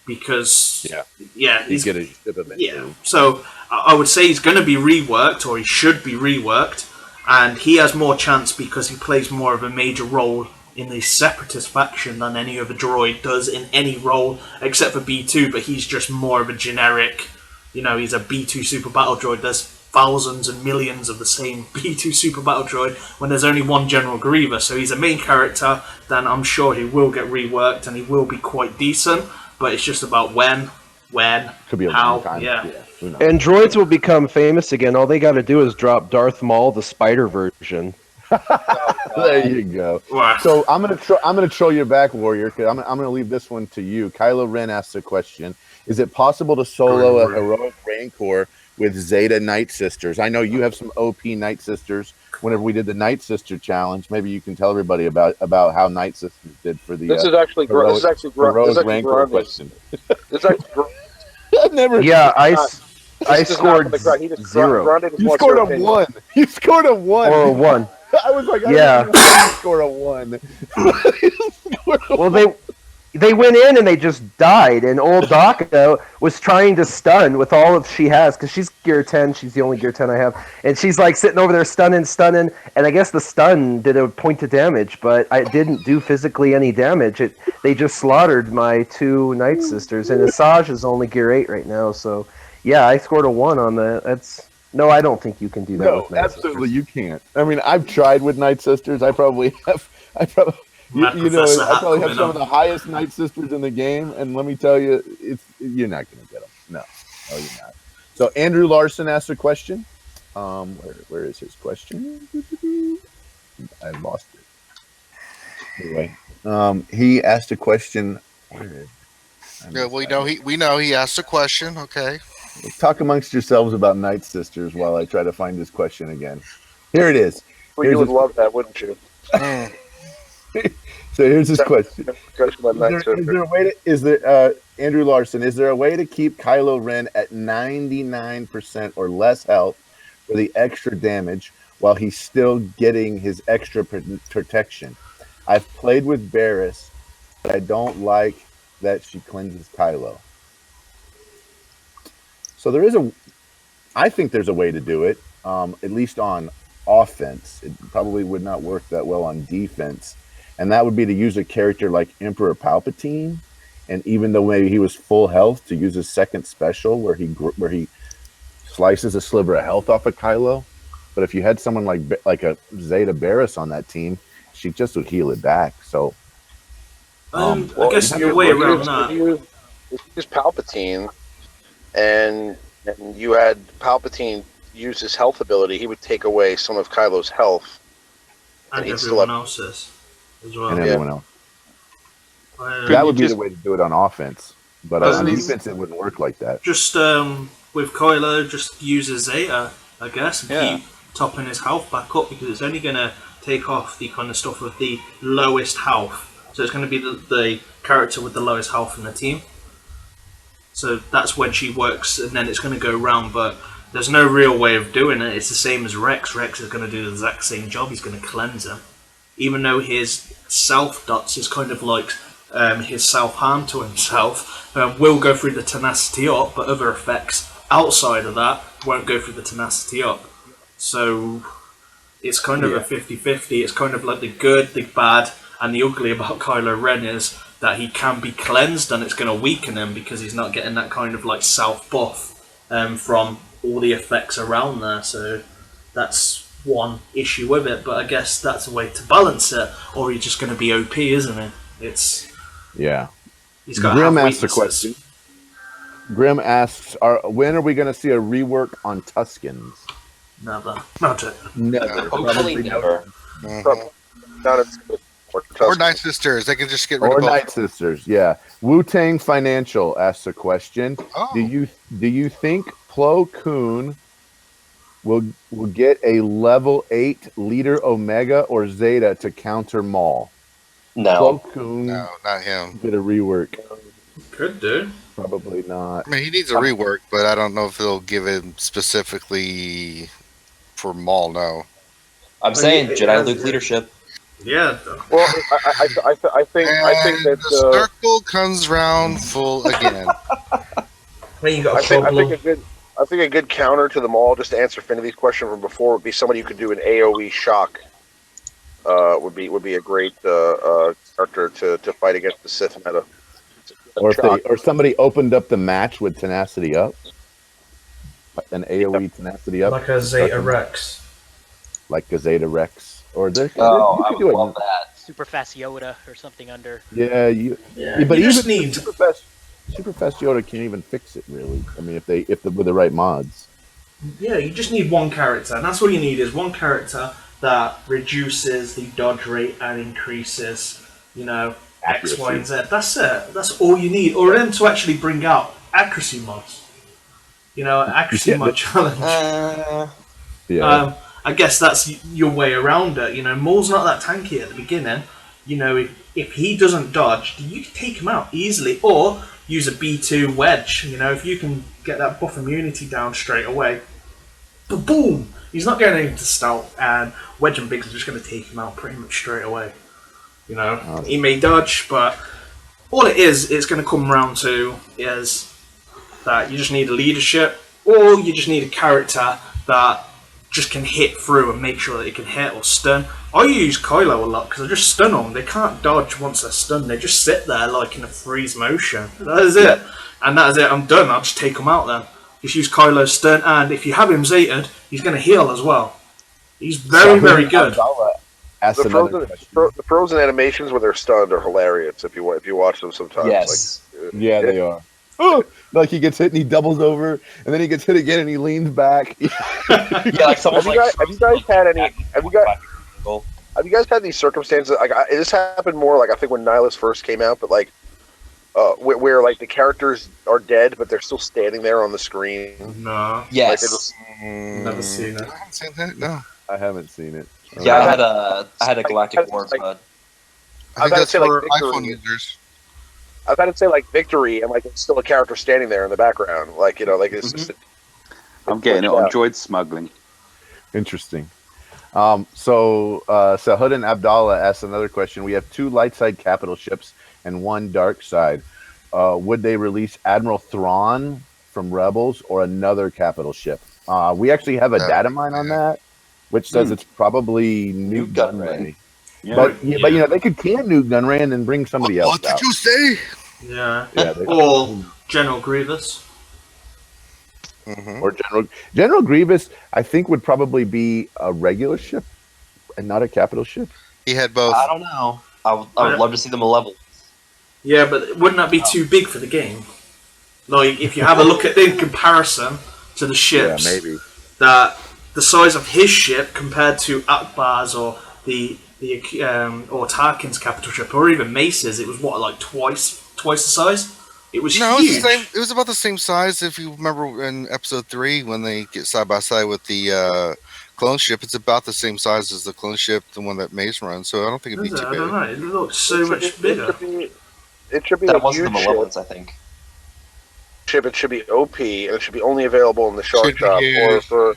Because he's get a ship eventually. So I would say he's going to be reworked, or he should be reworked, and he has more chance because he plays more of a major role in the separatist faction than any other droid does in any role except for B2. But he's just more of a generic, he's a B2 super battle droid. There's thousands and millions of the same B2 super battle droid when there's only one General Grievous. So he's a main character. Then I'm sure he will get reworked and he will be quite decent. But it's just about when, could be a how, long time. Who knows? And droids will become famous again. All they got to do is drop Darth Maul, the spider version. There you go. Wow. So I'm gonna troll you back, Warrior, because I'm gonna leave this one to you. Kylo Ren asks a question: is it possible to solo a heroic Rancor with Zeta Night Sisters? I know you have some OP Night Sisters. Whenever we did the Night Sister challenge, maybe you can tell everybody about how Night Sisters did for the. this is actually heroic Rancor question. This is actually I've never. Yeah, I scored he just 0 You scored a 1. You scored a 1. or a 1. I was like, Yeah. I don't score a 1. Well, they went in and they just died. And old Daka was trying to stun with all of she has because she's gear 10. She's the only gear 10 I have, and she's like sitting over there stunning. And I guess the stun did a point of damage, but I didn't do physically any damage. They just slaughtered my 2 Night Sisters, and Asajj is only gear 8 right now. So yeah, I scored a 1 on that. No, I don't think you can do that. No, with Night absolutely Sisters. you can't. I mean, I've tried with Night Sisters. I probably have. I probably have some of the highest Night Sisters in the game, and let me tell you, you're not going to get them. No, you're not. So Andrew Larson asked a question. Where is his question? I lost it. Anyway, he asked a question. Yeah, we know he asked a question. Okay. Talk amongst yourselves about Night Sisters while I try to find this question again. Here it is. Well, you would love that, wouldn't you? So here's his question. Andrew Larson, is there a way to keep Kylo Ren at 99% or less health for the extra damage while he's still getting his extra protection? I've played with Barriss, but I don't like that she cleanses Kylo. So I think there's a way to do it, at least on offense. It probably would not work that well on defense. And that would be to use a character like Emperor Palpatine. And even though maybe he was full health, to use his second special where he slices a sliver of health off of Kylo. But if you had someone like a Zeta Barriss on that team, she just would heal it back. So I guess the way around that. If you use Palpatine and you had Palpatine use his health ability, he would take away some of Kylo's health. And everyone else's as well. And everyone else. That would be the way to do it on offense. But on defense, it wouldn't work like that. Just with Kylo, just use a Zeta, I guess, and keep topping his health back up because it's only going to take off the kind of stuff with the lowest health. So it's going to be the character with the lowest health in the team. So that's when she works, and then it's going to go round. But there's no real way of doing it. It's the same as Rex. Rex is going to do the exact same job. He's going to cleanse him. even though his self dots is kind of like his self harm to himself, will go through the tenacity up, but other effects outside of that won't go through the tenacity up. So it's kind of a 50-50. It's kind of like the good, the bad, and the ugly about Kylo Ren is that he can be cleansed, and it's going to weaken him because he's not getting that kind of like self buff from all the effects around there. So that's one issue with it. But I guess that's a way to balance it, or he's just going to be OP, isn't it? It's He's got Grim to have asks a weaknesses. question. Grim asks, when are we going to see a rework on Tuskens? Never. Not it. Never. Hopefully never. Not Or Night Sisters. They can just get rid Or of both. Night Sisters, yeah. Wu-Tang Financial asks a question. Oh. Do you think Plo Koon will get a level 8 Leader Omega or Zeta to counter Maul? No. Plo Koon No, not him. get a rework. Could do. Probably not. I mean, he needs a rework, but I don't know if they'll give him specifically for Maul. No. I'm saying Jedi Luke leadership. Yeah. Well, I think that the circle comes round full again. When you got a I think problem. I think a good counter to them all, just to answer Finnedy's question from before, would be somebody who could do an AOE shock. Would be a great character to fight against the Sith meta. Or somebody opened up the match with Tenacity Up. An AOE Tenacity Up. Like a Zeta Rex. Like a Zeta Rex. Or there, Oh, you I could would do it. love that. Super fast Yoda or something under. Yeah, but you even just need- super fast Yoda can't even fix it really. I mean, if with the right mods. Yeah, you just need one character, and that's all you need is one character that reduces the dodge rate and increases, X, Y, and Z. That's it. That's all you need. Or then to actually bring out accuracy mods. Accuracy mod challenge. Yeah. I guess that's your way around it. Maul's not that tanky at the beginning. If he doesn't dodge, you can take him out easily, or use a B2 wedge. If you can get that buff immunity down straight away, boom! He's not going into stealth, and Wedge and Biggs are just going to take him out pretty much straight away. He may dodge, but all it's going to come around to is that you just need a leadership, or you just need a character that just can hit through and make sure that it can hit or stun. I use Kylo a lot because I just stun them. They can't dodge once they're stunned. They just sit there like in a freeze motion. That is it. And that is it. I'm done. I'll just take them out then. Just use Kylo's stun, and if you have him Zeta'd, he's going to heal as well. He's very, very good. The frozen animations when they're stunned are hilarious. If you watch them sometimes. Yes. Yeah, they are. Oh, like he gets hit and he doubles over, and then he gets hit again and he leans back. Yeah, like someone's Have you guys had these circumstances? Like this happened more like I think when Nihilus first came out, but like where like the characters are dead, but they're still standing there on the screen. No. Yes. Never seen it. I haven't seen that. No. I haven't seen it. Yeah, I had a Galactic Wars mod. I think that's for iPhone users. I've had to say like Victory, and like it's still a character standing there in the background, like like it's just. I'm getting it on droid smuggling. Interesting. So Sahudin Abdallah asks another question. We have 2 light side capital ships and 1 dark side. Would they release Admiral Thrawn from Rebels or another capital ship? We actually have a data mine on that, which says it's probably Newt Gunray. Yeah. But they could can Newt Gunray and then bring somebody else What did out. you say? Yeah. Yeah, Or General Grievous. Or General Grievous, I think would probably be a regular ship and not a capital ship. He had both. I don't know. I would love to see them level. Yeah, but wouldn't that be too big for the game? Like, if you have a look at the comparison to the ships, maybe. That the size of his ship compared to Akbar's or or Tarkin's capital ship, or even Mace's, it was like twice the size. It was No, huge. it was about the same size. If you remember in episode 3 when they get side by side with the clone ship, it's about the same size as the clone ship, the one that Mace runs. So I don't think it'd be Is too it? I big. don't know. It looks so much bigger. It should be That a wasn't huge the ship. Malevolence, I think. It should be OP, and it should be only available in the shark Should be shop, huge. or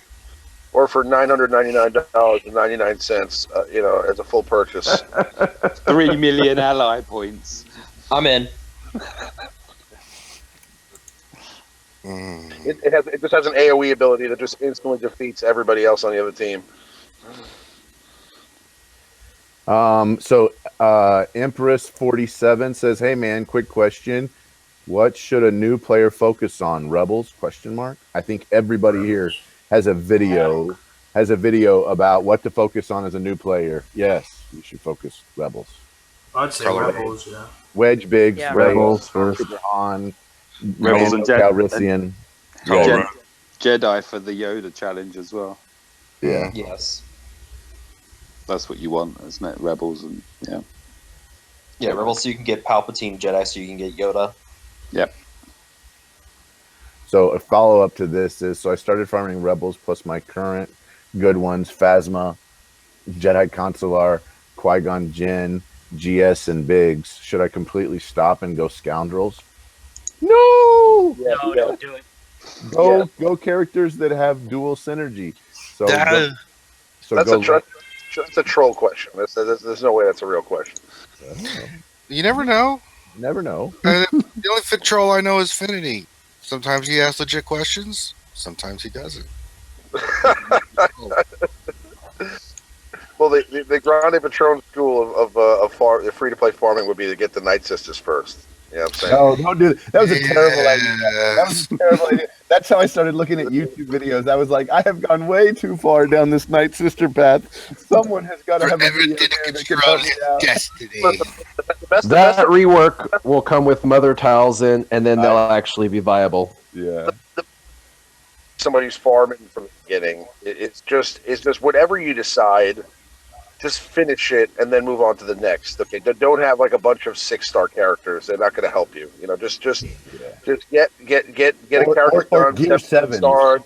or for $999.99, as a full purchase. 3 million ally points. I'm in. It just has an AOE ability that just instantly defeats everybody else on the other team. Empress 47 says, "Hey man, quick question. What should a new player focus on? Rebels? Question mark. I think everybody here has a video about what to focus on as a new player. Yes, you should focus Rebels. I'd say Probably. Rebels, yeah. Wedge Biggs, Yeah, Rebels first. Trooper Han, Rebels Mando and Calrissian. Jedi, Jedi for the Yoda challenge as well. Yeah. Yes. That's what you want, isn't it? Rebels and Yeah, Rebels so you can get Palpatine, Jedi so you can get Yoda. Yep. So a follow up to this is I started farming Rebels plus my current good ones: Phasma, Jedi Consular, Qui-Gon Jinn, GS, and Biggs. Should I completely stop and go Scoundrels? No. Yeah, No, yeah. don't do it. Go characters that have dual synergy. So That- That's a troll question. There's no way that's a real question. You never know. Never know. The only fit troll I know is Finity. Sometimes he asks legit questions. Sometimes he doesn't. Well, the Grande Patron school of free to play farming would be to get the Night Sisters first. You know what I'm saying? No, don't do that. That was a terrible idea. Yeah. That was a terrible idea. That's how I started looking at YouTube videos. I was like, I have gone way too far down this Night Sister path. Someone has got to have a video Everything here can that can help run me his out. destiny. That rework will come with mother tiles in, and then they'll actually be viable. Yeah. Somebody who's farming from the beginning. It's just whatever you decide, just finish it and then move on to the next. Okay, don't have like a bunch of 6-star characters. They're not going to help you. Just get a character done. Gear 7-star,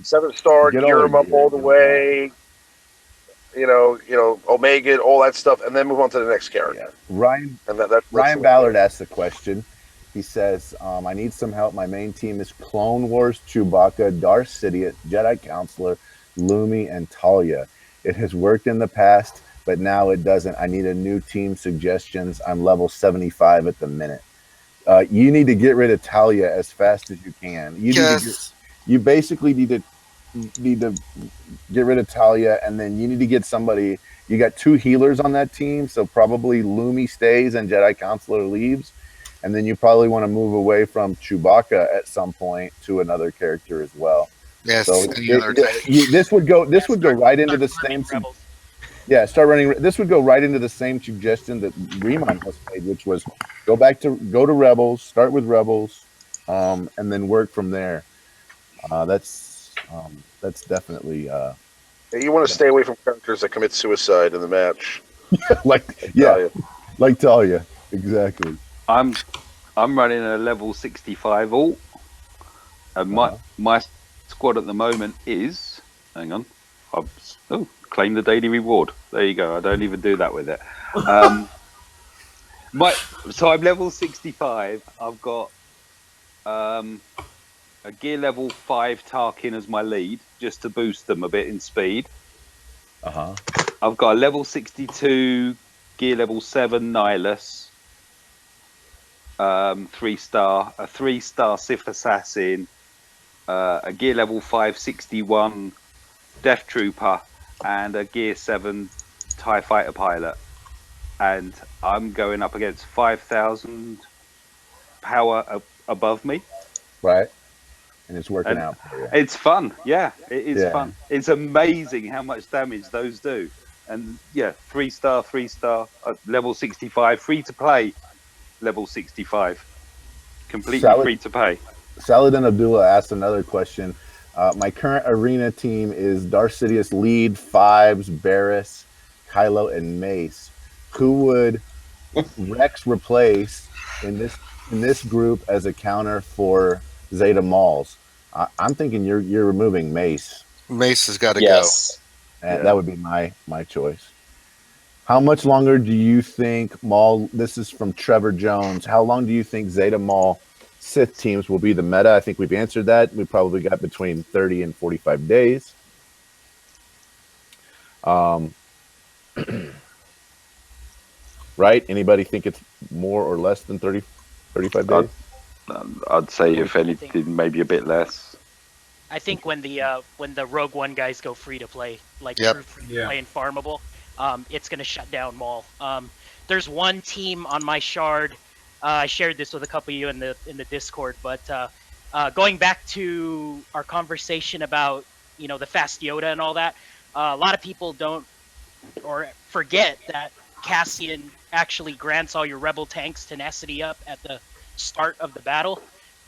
7-star, Get all gear the them up gear, all the get 'em way. Omega, all that stuff, and then move on to the next character. Ryan And that's Ryan Ballard asked the question. He says, I need some help. My main team is Clone Wars, Chewbacca, Darth Sidious, Jedi Counselor, Lumi, and Talia. It has worked in the past, but now it doesn't. I need a new team suggestions. I'm level 75 at the minute. You need to get rid of Talia as fast as you can. You basically need to get rid of Talia, and then you need to get somebody. You got 2 healers on that team, so probably Lumi stays and Jedi Counselor leaves, and then you probably want to move away from Chewbacca at some point to another character as well. Yes. So this would go right into the same. Rebels. Yeah, start running. This would go right into the same suggestion that Remon has made, which was go to Rebels, start with Rebels, and then work from there. That's definitely You want to stay away from characters that commit suicide in the match. like Talia, exactly. I'm running a level 65 alt, and my squad at the moment is. Hang on, claim the daily reward. There you go. I don't even do that with it. So I'm level 65. I've got a gear level 5 Tarkin as my lead, just to boost them a bit in speed. I've got a level 62 gear level 7 Nihilus, 3-star, a 3-star Sith Assassin, a gear level 5 61 Death Trooper, and a gear 7 TIE Fighter Pilot. And I'm going up against 5,000 power above me. Right. And it's working out for you. It's fun. Yeah, it is fun. It's amazing how much damage those do. And 3-star, level 65, free to play, level 65. Completely free to pay. Saladin Abdullah asked another question. My current arena team is Darth Sidious lead, 5s, Barriss, Kylo, and Mace. Who would Rex replace in this group as a counter for Zeta Mauls? I'm thinking you're removing Mace. Mace has got to Yes. And that would be my choice. How much longer do you think Maul? This is from Trevor Jones. How long do you think Zeta Maul Sith teams will be the meta? I think we've answered that. We probably got between 30 and 45 days. Um, right? Anybody think it's more or less than 35 days? I'd say if I think anything, maybe a bit less. I think when the Rogue One guys go free to play, like Yep. true free to Yeah. play and farmable, it's gonna shut down Maul. There's one team on my shard. I shared this with a couple of you in the Discord, but going back to our conversation about the fast Yoda and all that, a lot of people don't or forget that Cassian actually grants all your rebel tanks tenacity up at the start of the battle.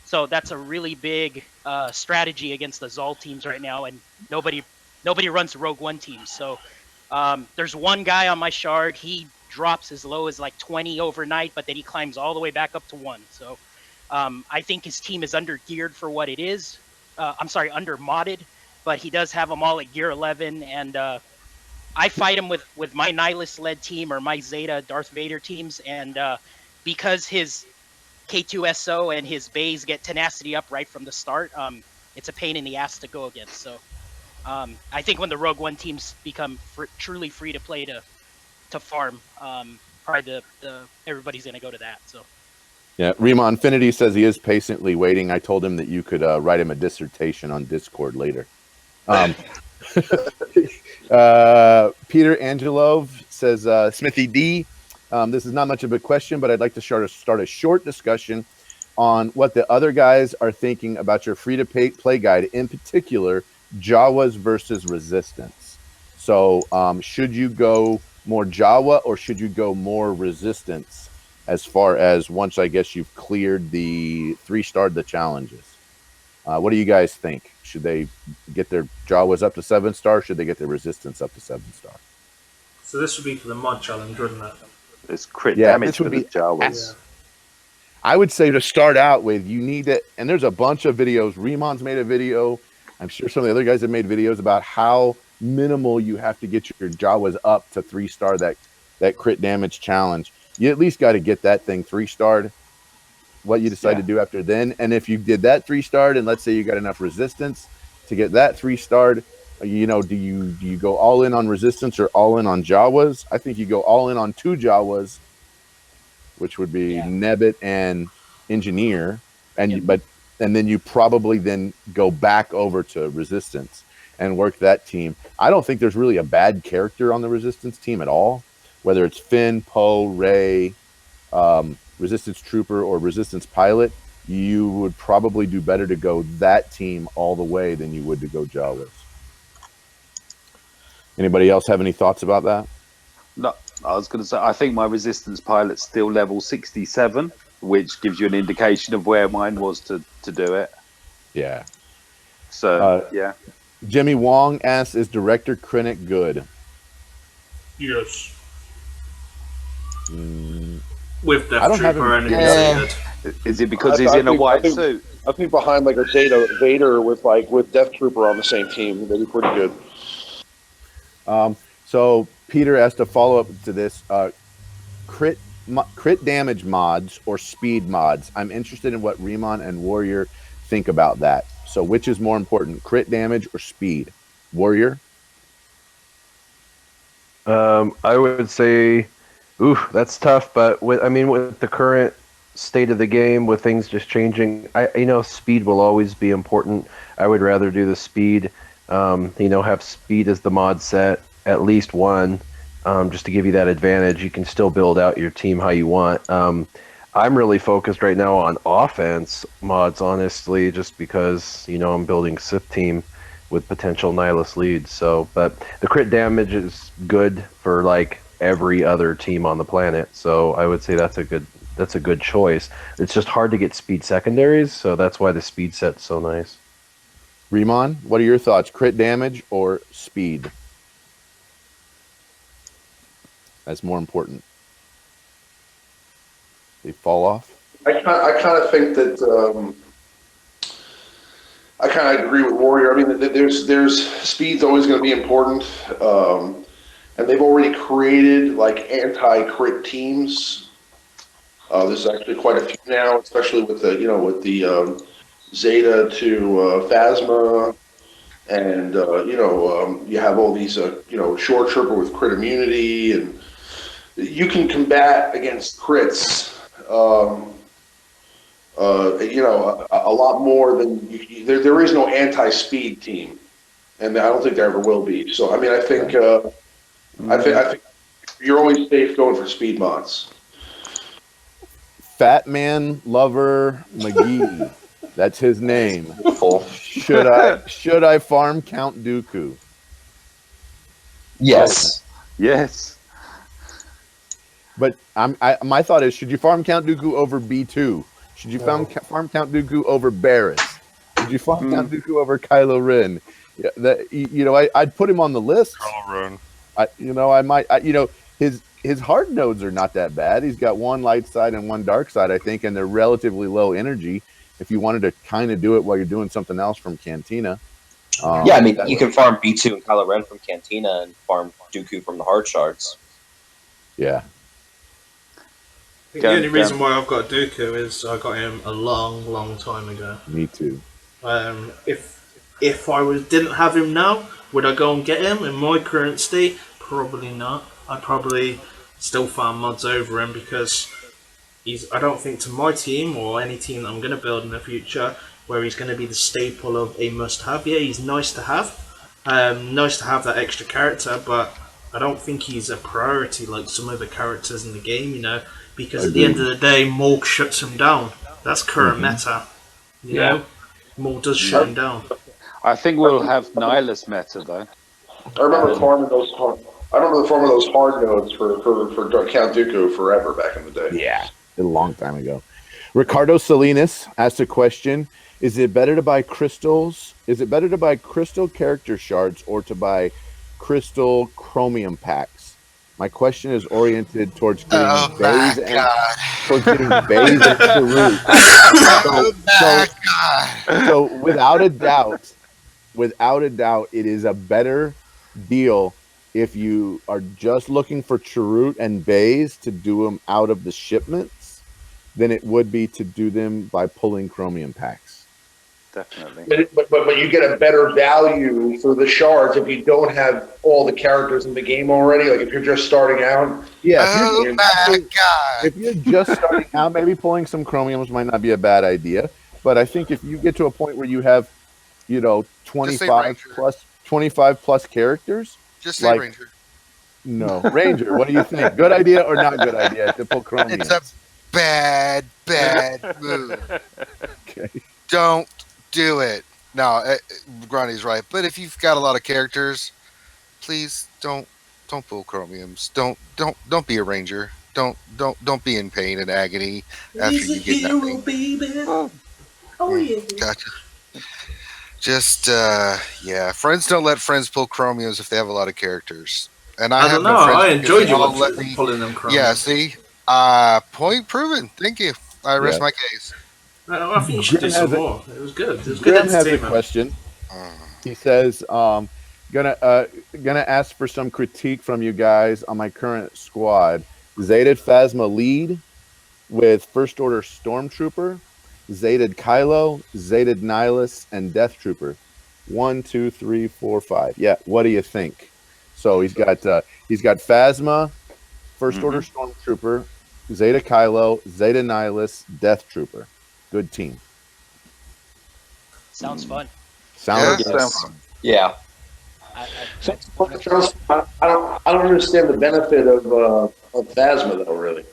So that's a really big strategy against the Zol teams right now, and nobody runs Rogue One teams. So there's one guy on my shard. He drops as low as like 20 overnight, but then he climbs all the way back up to 1. So I think his team is under geared for what it is. I'm sorry, under modded, but he does have them all at gear 11, and I fight him with my Nihilist led team or my Zeta Darth Vader teams, and because his K2SO and his bays get tenacity up right from the start, it's a pain in the ass to go against. So I think when the Rogue One teams become truly free to play to farm, probably the everybody's gonna go to that. So Yeah, Remon Infinity says he is patiently waiting. I told him that you could write him a dissertation on Discord later. Peter Angelov says, Smithy D, this is not much of a question, but I'd like to start a short discussion on what the other guys are thinking about your free-to-play guide, in particular, Jawas versus Resistance. So should you go more Jawa or should you go more Resistance as far as once, I guess, you've cleared the 3-starred the challenges? What do you guys think? Should they get their Jawas up to 7-star? Should they get their Resistance up to 7-star? So this would be for the mod challenge, wouldn't it? It's crit Yeah, damage this would for the be Jawas. I would say to start out with, you need to, and there's a bunch of videos. Remon's made a video. I'm sure some of the other guys have made videos about how minimal you have to get your Jawas up to 3-star that crit damage challenge. You at least got to get that thing 3-starred. What you decide to do after then, and if you did that 3-starred, and let's say you got enough resistance to get that 3-starred, do you go all in on Resistance or all in on Jawas? I think you go all in on 2 Jawas, which would be Nebbit and Engineer, and then you probably then go back over to Resistance and work that team. I don't think there's really a bad character on the Resistance team at all, whether it's Finn, Poe, Rey, Resistance Trooper, or Resistance Pilot. You would probably do better to go that team all the way than you would to go Jawas. Anybody else have any thoughts about that? No, I was going to say, I think my Resistance Pilot's still level 67, which gives you an indication of where mine was to do it. Yeah. So, yeah. Jimmy Wong asks, is Director Krennic good? Yes. With Death I don't have Trooper him- and Yeah. Initiated. Is it because I he's in a think- white suit? I think behind like a Zeta Vader with Death Trooper on the same team, they'd be pretty good. So Peter asked a follow up to this: crit damage mods or speed mods. I'm interested in what Remon and Warrior think about that. So which is more important, crit damage or speed? Warrior? I would say, that's tough. But with the current state of the game, with things just changing, speed will always be important. I would rather do the speed. Have speed as the mod set, at least one, just to give you that advantage. You can still build out your team how you want. I'm really focused right now on offense mods, honestly, just because I'm building Sith team with potential Nihilus leads. So, but the crit damage is good for like every other team on the planet. So I would say that's a good choice. It's just hard to get speed secondaries, so that's why the speed set's so nice. Remon, what are your thoughts? Crit damage or speed? That's more important. They fall off. I kind of think that I kind of agree with Warrior. I mean, there's speed's always going to be important, and they've already created like anti-crit teams. There's actually quite a few now, especially with the Zeta to Phasma and you have all these short trooper with crit immunity, and you can combat against crits. A lot more than there is no anti-speed team, and I don't think there ever will be. So I mean, I think you're always safe going for speed mods. Fat Man Lover McGee. That's his name. Beautiful. Should I farm Count Dooku? Yes. Yes. But my thought is, should you farm Count Dooku over B2? Should you farm Count Dooku over Barris? Should you farm Count Dooku over Kylo Ren? Yeah, I'd put him on the list. Kylo Ren. His hard nodes are not that bad. He's got one light side and one dark side, I think, and they're relatively low energy. If you wanted to kind of do it while you're doing something else from Cantina. Yeah, I mean, you can farm B2 and Kylo Ren from Cantina and farm Dooku from the hard shards. Yeah. The only reason why I've got Dooku is I got him a long, long time ago. Me too. If I didn't have him now, would I go and get him in my current state? Probably not. I'd probably still farm mods over him because I don't think to my team or any team that I'm going to build in the future where he's going to be the staple of a must-have. Yeah, he's nice to have. Nice to have that extra character, but I don't think he's a priority like some other characters in the game, because at the end of the day, Morg shuts him down. That's current meta. You know? Morg does shut him down. I think we'll have Nihilus meta, though. I remember farming those hard nodes for Count Dooku forever back in the day. Yeah, a long time ago. Ricardo Salinas asked a question: is it better to buy crystals? Is it better to buy crystal character shards or to buy crystal chromium packs? My question is oriented towards getting bays and Chirrut. So without a doubt, it is a better deal if you are just looking for Chirrut and bays to do them out of the shipments than it would be to do them by pulling chromium packs. Definitely. But you get a better value for the shards if you don't have all the characters in the game already. Like if you're just starting out. Yeah. If you're just starting out, maybe pulling some chromiums might not be a bad idea. But I think if you get to a point where you have, 25 plus characters. Just say Ranger. No, Ranger. What do you think? Good idea or not good idea to pull chromium? It's a bad move. Okay. Don't do it. No, Granny's right. But if you've got a lot of characters, please don't pull chromiums. Don't be a ranger. Don't be in pain and agony after you get nothing. Baby. Oh yeah. Gotcha. Just friends don't let friends pull chromiums if they have a lot of characters. And I don't know. I enjoyed you pulling them chromiums. Yeah. See, point proven. Thank you. I rest my case. I think you should do some more. It was good. It was good Grim has a entertainment. question. He says, gonna ask for some critique from you guys on my current squad. Zated Phasma lead with First Order Stormtrooper, Zated Kylo, Zated Nihilus, and Death Trooper. 1, 2, 3, 4, 5. Yeah, what do you think? So he's got Phasma, First Order Stormtrooper, Zeta Kylo, Zeta Nihilus, Death Trooper. Good team. Sounds fun. Sounds fun. Yeah. I don't understand the benefit of Phasma though, really.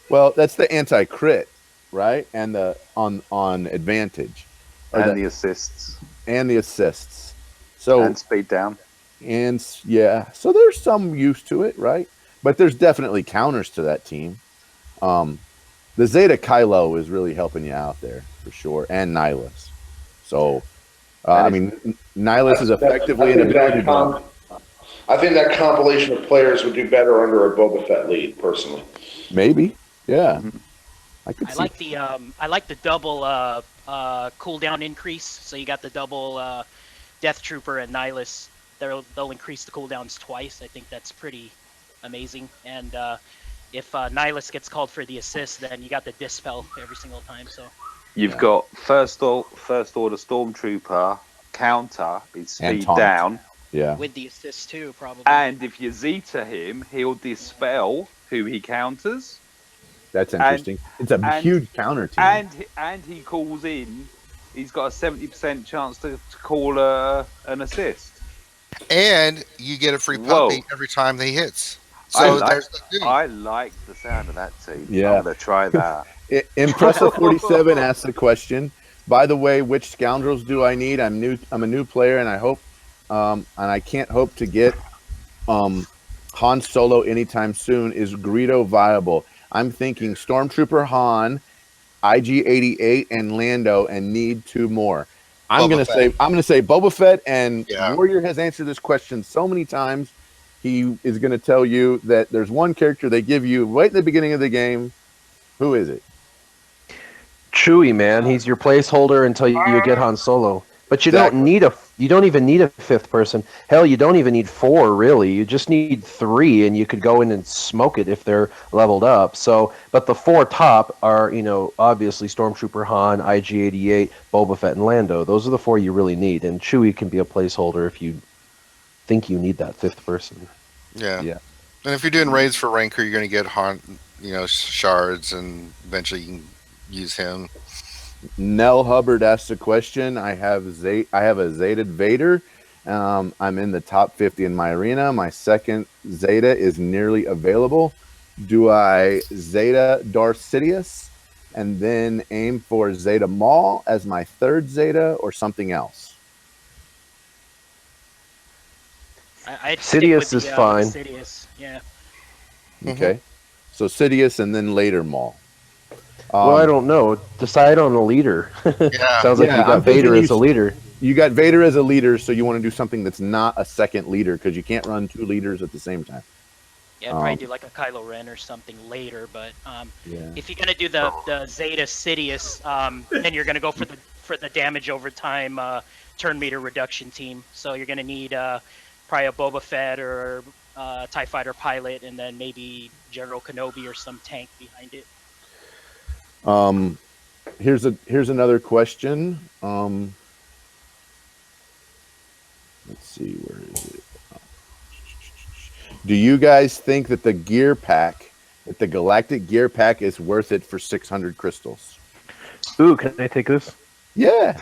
Well, that's the anti-crit, right? And the on advantage. And the assists. And the assists. So and speed down. And yeah. So there's some use to it, right? But there's definitely counters to that team. The Zeta Kylo is really helping you out there for sure, and Nihilus. So, Nihilus is effectively an ability bomb. I think that compilation of players would do better under a Boba Fett lead, personally. Maybe, yeah. I like the double cooldown increase. So you got the double Death Trooper and Nihilus. They'll increase the cooldowns twice. I think that's pretty amazing. And if Nihilus gets called for the assist, then you got the dispel every single time. So you've got first order Stormtrooper, counter his speed taunt. down. Yeah. With the assist too, probably. And if you Zeta him, he'll dispel who he counters. That's interesting. It's a and- huge counter team. And he calls in. He's got a 70% chance to call an assist. And you get a free puppy every time he hits. So there's the thing. I like the sound of that team. Yeah. I'm going to try that. Impressive 47 asks the question. By the way, which scoundrels do I need? I'm a new player, and I hope, and I can't hope to get Han Solo anytime soon. Is Greedo viable? I'm thinking Stormtrooper Han, IG-88, and Lando, and need 2 more. I'm gonna say Boba Fett, and Warrior has answered this question so many times. He is going to tell you that there's one character they give you right at the beginning of the game. Who is it? Chewie, man. He's your placeholder until you get Han Solo. But you don't even need a 5th person. Hell, you don't even need 4, really. You just need 3, and you could go in and smoke it if they're leveled up. So, but the 4 top are, obviously Stormtrooper Han, IG-88, Boba Fett, and Lando. Those are the 4 you really need, and Chewie can be a placeholder if you think you need that 5th person. Yeah. And if you're doing raids for Rancor, you're going to get Han, shards, and eventually you can use him. Nell Hubbard asked a question. I have a Zeta Vader. I'm in the top 50 in my arena. My second Zeta is nearly available. Do I Zeta Darth Sidious and then aim for Zeta Maul as my 3rd Zeta, or something else? I'd Sidious is fine. Sidious, yeah. Okay. So Sidious and then later Maul. Well, I don't know. Decide on a leader. Sounds like you got Vader as a leader. You got Vader as a leader, so you want to do something that's not a second leader, because you can't run 2 leaders at the same time. Yeah, probably do like a Kylo Ren or something later. But if you're gonna do the Zeta Sidious, then you're gonna go for the damage over time turn meter reduction team. So you're gonna need probably a Boba Fett or TIE Fighter pilot, and then maybe General Kenobi or some tank behind it. Here's another question. Let's see, where is it? Do you guys think that the gear pack, that the Galactic gear pack, is worth it for 600 crystals? Ooh, can I take this? Yeah.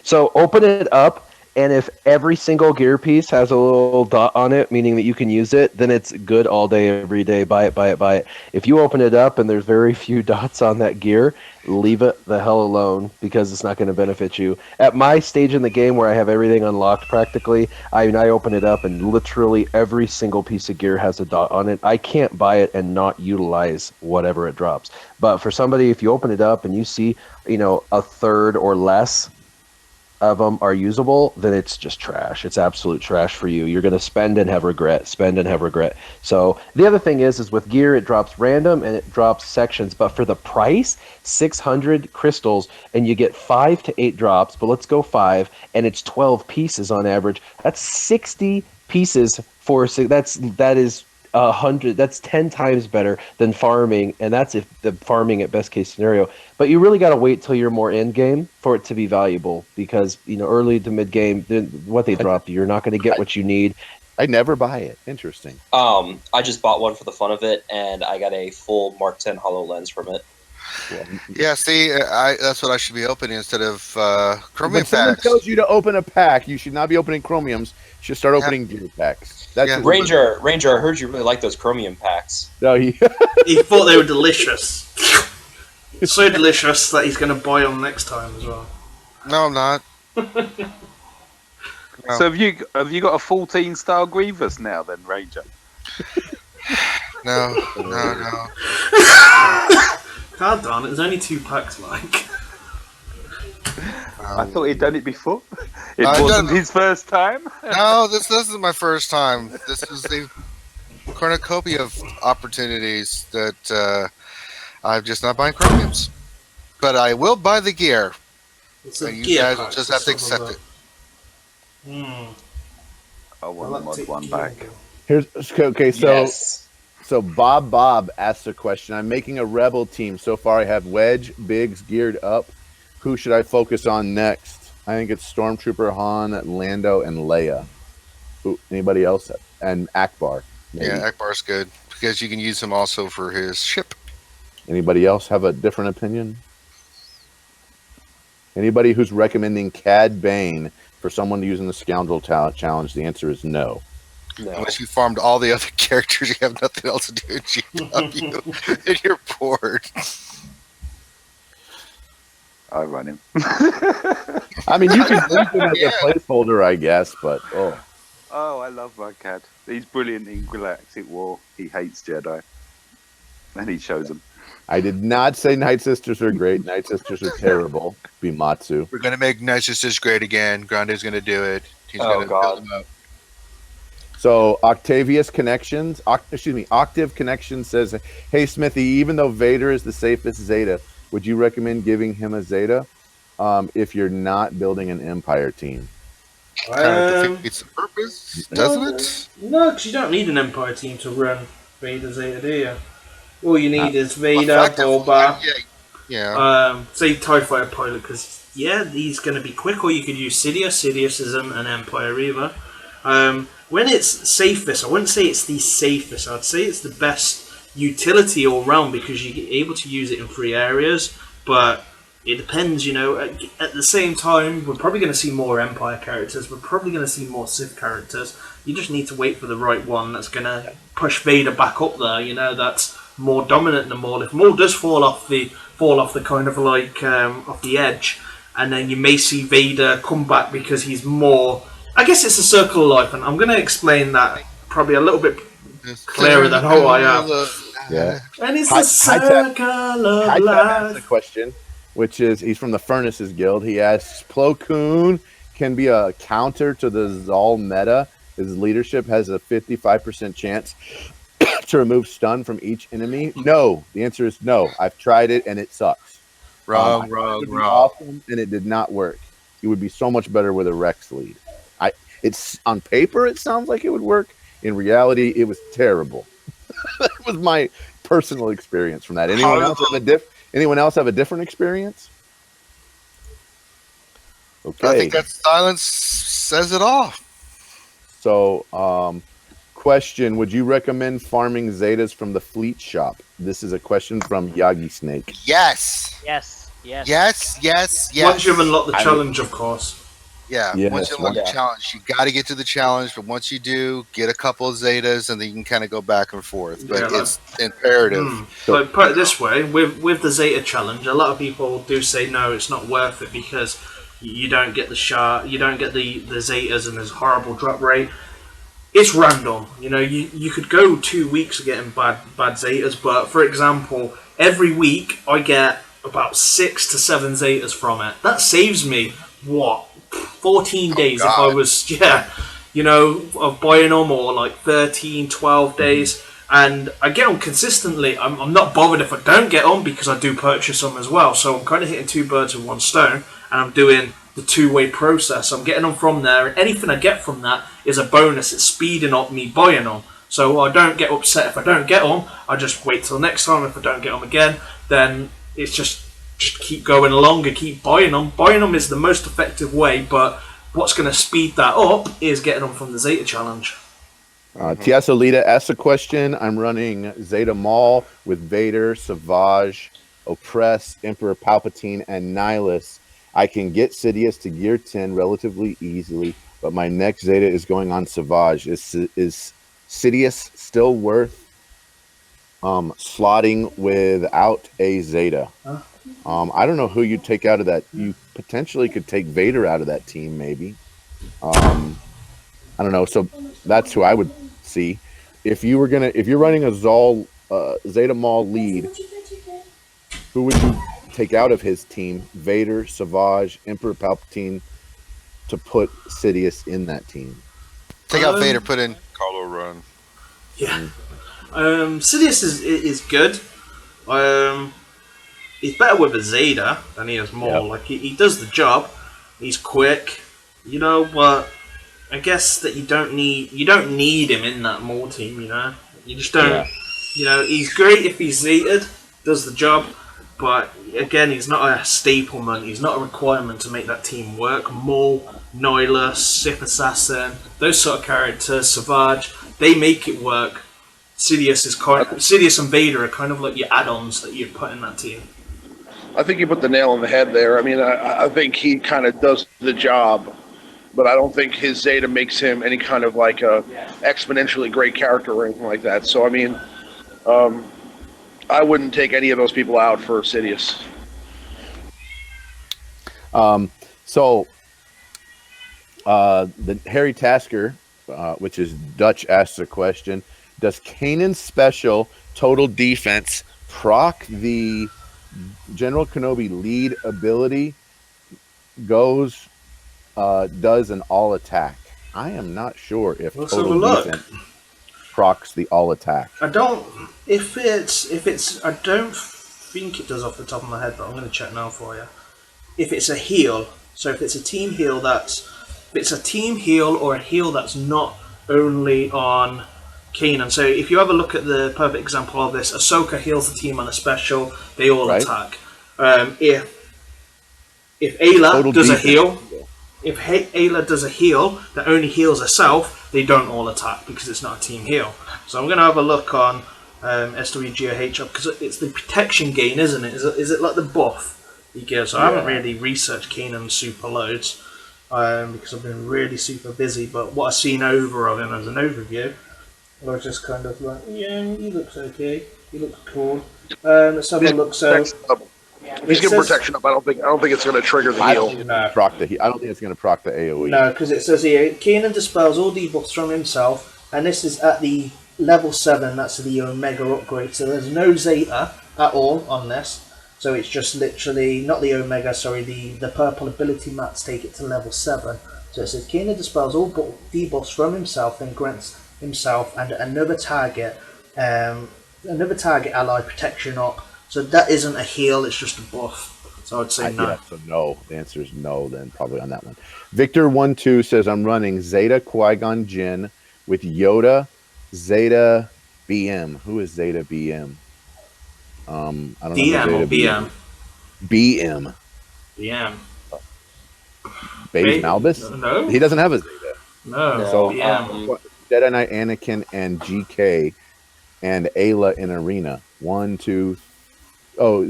So open it up, and if every single gear piece has a little dot on it, meaning that you can use it, then it's good all day, every day. Buy it, buy it, buy it. If you open it up and there's very few dots on that gear, leave it the hell alone, because it's not going to benefit you. At my stage in the game where I have everything unlocked practically, I open it up and literally every single piece of gear has a dot on it. I can't buy it and not utilize whatever it drops. But for somebody, if you open it up and you see, a third or less of them are usable, then it's just trash. It's absolute trash for you. You're going to spend and have regret. So the other thing is with gear, it drops random and it drops sections. But for the price, 600 crystals, and you get 5 to 8 drops, but let's go 5, and it's 12 pieces on average. That's 60 pieces that is 100. That's 10 times better than farming, and that's if the farming at best case scenario. But you really got to wait till you're more end game for it to be valuable, because early to mid game, what they drop, you're not going to get what you need. I never buy it. Interesting. I just bought one for the fun of it, and I got a full Mark 10 HoloLens from it. Yeah, see, that's what I should be opening instead of chromium When someone packs. tells you to open a pack, you should not be opening chromiums. You should start opening gear packs. That's Ranger, I heard you really like those chromium packs. No, He thought they were delicious. So delicious that he's going to buy them next time as well. No, I'm not. No. So have you got a 14-star Grievous now then, Ranger? No. God darn it, there's only 2 packs, like. I thought he'd done it before. It wasn't his first time. No, this isn't my first time. This is the cornucopia of opportunities that I'm just not buying chromiums. But I will buy the gear. So you guys will just have to accept it. I want the mod one back. So Bob asked a question. I'm making a rebel team. So far I have Wedge, Biggs geared up. Who should I focus on next? I think it's Stormtrooper, Han, Lando, and Leia. Ooh, anybody else? And Akbar. Maybe. Yeah, Akbar's good because you can use him also for his ship. Anybody else have a different opinion? Anybody who's recommending Cad Bane for someone using the Scoundrel Challenge? The answer is no. No. Unless you farmed all the other characters, you have nothing else to do in GW, and you're bored. I run him. I mean, you can use him as a placeholder, I guess, but Oh, I love my cat. He's brilliant in Galactic War. He hates Jedi. And he shows them. I did not say Night Sisters are great. Night Sisters are terrible. Bimatsu. We're gonna make Night Sisters great again. Grande's gonna do it. He's Oh, gonna God. build them up. So Octavius Connections, Octave Connection says, "Hey Smithie, even though Vader is the safest Zeta, would you recommend giving him a Zeta if you're not building an Empire team?" Kind of defeats the purpose, doesn't it? No, because you don't need an Empire team to run Vader Zeta, do you? All you need is Vader, Effective, Boba, yeah. say TIE Fighter pilot, because he's going to be quick, or you could use Sidious. Sidious isn't an Empire either. When it's safest, I wouldn't say it's the safest, I'd say it's the best utility all round because you're able to use it in 3 areas, but it depends, at the same time, we're probably going to see more Empire characters, we're probably going to see more Sith characters. You just need to wait for the right one that's going to push Vader back up there, that's more dominant than Maul. If Maul does fall off the kind of like off the edge, and then you may see Vader come back because he's more. I guess it's a circle of life, and I'm going to explain that probably a little bit clearer than how I am. Yeah. And it's a circle of High life. has a question, which is he's from the Furnaces Guild. He asks, Plo Koon can be a counter to the Zal meta. His leadership has a 55% chance to remove stun from each enemy. No, the answer is no. I've tried it and it sucks. Wrong. Awesome, and it did not work. It would be so much better with a Rex lead. It's on paper, it sounds like it would work. In reality, it was terrible. That was my personal experience from that. Anyone else have a different experience? Okay. I think that silence says it all. So, question: would you recommend farming Zetas from the Fleet Shop? This is a question from Yagi Snake. Yes. Yes. Once you've unlocked the challenge, of course. Yeah, Yes, once you unlock the challenge, you got to get to the challenge. But once you do, get a couple of Zetas, and then you can kind of go back and forth. But it's imperative. But put it this way, with the Zeta challenge, a lot of people do say no, it's not worth it because you don't get the shard, you don't get the Zetas, and there's a horrible drop rate. It's random, you could go 2 weeks of getting bad Zetas, but for example, every week I get about 6 to 7 Zetas from it. That saves me 14 days if I was of buying them, or like 13, 12 days, and I get them consistently. I'm not bothered if I don't get them because I do purchase them as well, so I'm kind of hitting 2 birds with 1 stone, and I'm doing the 2-way process. I'm getting them from there, and anything I get from that is a bonus. It's speeding up me buying them, so I don't get upset if I don't get them. I just wait till next time. If I don't get them again, then it's just keep going along and keep buying them. Buying them is the most effective way, but what's going to speed that up is getting them from the Zeta challenge. Tiasolita asks a question. I'm running Zeta Maul with Vader, Savage, Oppress, Emperor Palpatine, and Nihilus. I can get Sidious to gear 10 relatively easily, but my next Zeta is going on Savage. Is Sidious still worth slotting without a Zeta? I don't know who you'd take out of that. You potentially could take Vader out of that team, maybe. I don't know. So that's who I would see. If you're running a Zeta Maul lead, who would you take out of his team? Vader, Savage, Emperor Palpatine, to put Sidious in that team. Take out Vader, put in Kylo Ren. Yeah. Sidious is good. He's better with a Zeta than he is Maul. Like he does the job. He's quick, but I guess that you don't need him in that Maul team. You just don't. He's great if he's Zeta'd, does the job, But again, he's not a staplement. He's not a requirement to make that team work. Maul, Nyla, Sith Assassin, those sort of characters, Savage, they make it work. Sidious and Vader are kind of like your add-ons that you'd put in that team. I think you put the nail on the head there. I mean, I think he kind of does the job, but I don't think his Zeta makes him any kind of like a exponentially great character or anything like that. So, I mean, I wouldn't take any of those people out for Sidious. The Harry Tasker, which is Dutch, asks a question: does Kanan's special total defense proc the General Kenobi lead ability? Does an all attack? I am not sure if total defense procs the all attack. I don't. If it's, I don't think it does off the top of my head, but I'm going to check now for you. If it's a heal, so if it's a team heal if it's a team heal or a heal that's not only on Kanan. So if you have a look at the perfect example of this, Ahsoka heals the team on a special, they all attack. If Ayla does a heal, if Ayla does a heal that only heals herself, they don't all attack because it's not a team heal. So I'm going to have a look on SWGOH because it's the protection gain, isn't it? Is it like the buff he gives? So I haven't really researched Kanan super loads because I've been really super busy. But what I've seen over of him as an overview, I was just kind of like, yeah, he looks okay. He looks cool. Let's have a look. So. He's getting protection up. I don't think it's going to trigger the heal. I don't think it's going to proc the AoE. No, because it says here, Kanan dispels all debuffs from himself, and this is at the level 7. That's the Omega upgrade. So there's no Zeta at all on this. So it's just literally not the Omega. Sorry, the purple ability mats take it to level 7. So it says Kanan dispels all debuffs from himself and grants himself and another target ally protection up. So that isn't a heal, it's just a buff. So I would say no. Yeah, so no. The answer is no then, probably on that one. Victor12 says, I'm running Zeta Qui-Gon Jinn with Yoda, Zeta BM. Who is Zeta BM? I don't know. DM or BM? BM. BM. Babe Malbus? No. He doesn't have a Zeta. No. So BM. Jedi Knight Anakin and GK and Ayla in Arena. 1, 2, 3. Oh,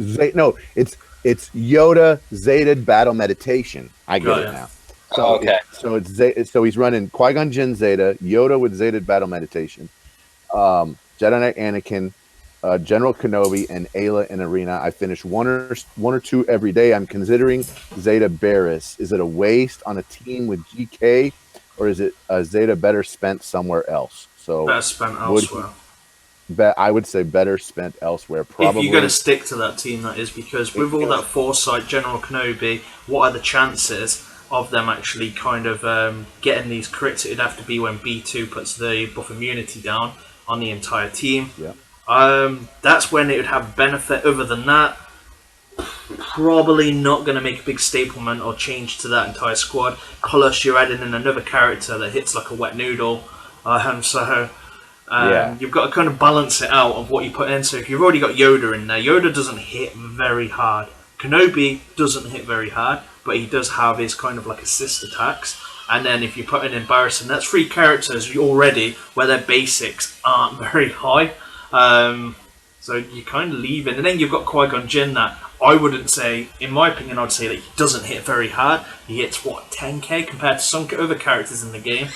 it's Yoda Zetaed Battle Meditation. I get it now. So okay. So he's running Qui-Gon Jinn Zeta, Yoda with Zetaed Battle Meditation, Jedi Knight Anakin, General Kenobi, and Ayla in Arena. I finish one or two every day. I'm considering Zeta Barriss. Is it a waste on a team with GK, or is it a Zeta better spent somewhere else? So better spent elsewhere. I would say better spent elsewhere. Probably. If you're going to stick to that team, that is, because with all that foresight, General Kenobi, what are the chances of them actually kind of getting these crits? It'd have to be when B2 puts the buff immunity down on the entire team. Yeah. That's when it would have benefit. Other than that, probably not going to make a big staplement or change to that entire squad. Plus, you're adding in another character that hits like a wet noodle. You've got to kind of balance it out of what you put in. So if you've already got Yoda in there, Yoda doesn't hit very hard. Kenobi doesn't hit very hard, but he does have his kind of like assist attacks. And then if you're putting in Barriss, that's 3 characters already where their basics aren't very high. So you kind of leave it. And then you've got Qui-Gon Jinn that I wouldn't say, in my opinion, I'd say that he doesn't hit very hard. He hits, 10k compared to some other characters in the game.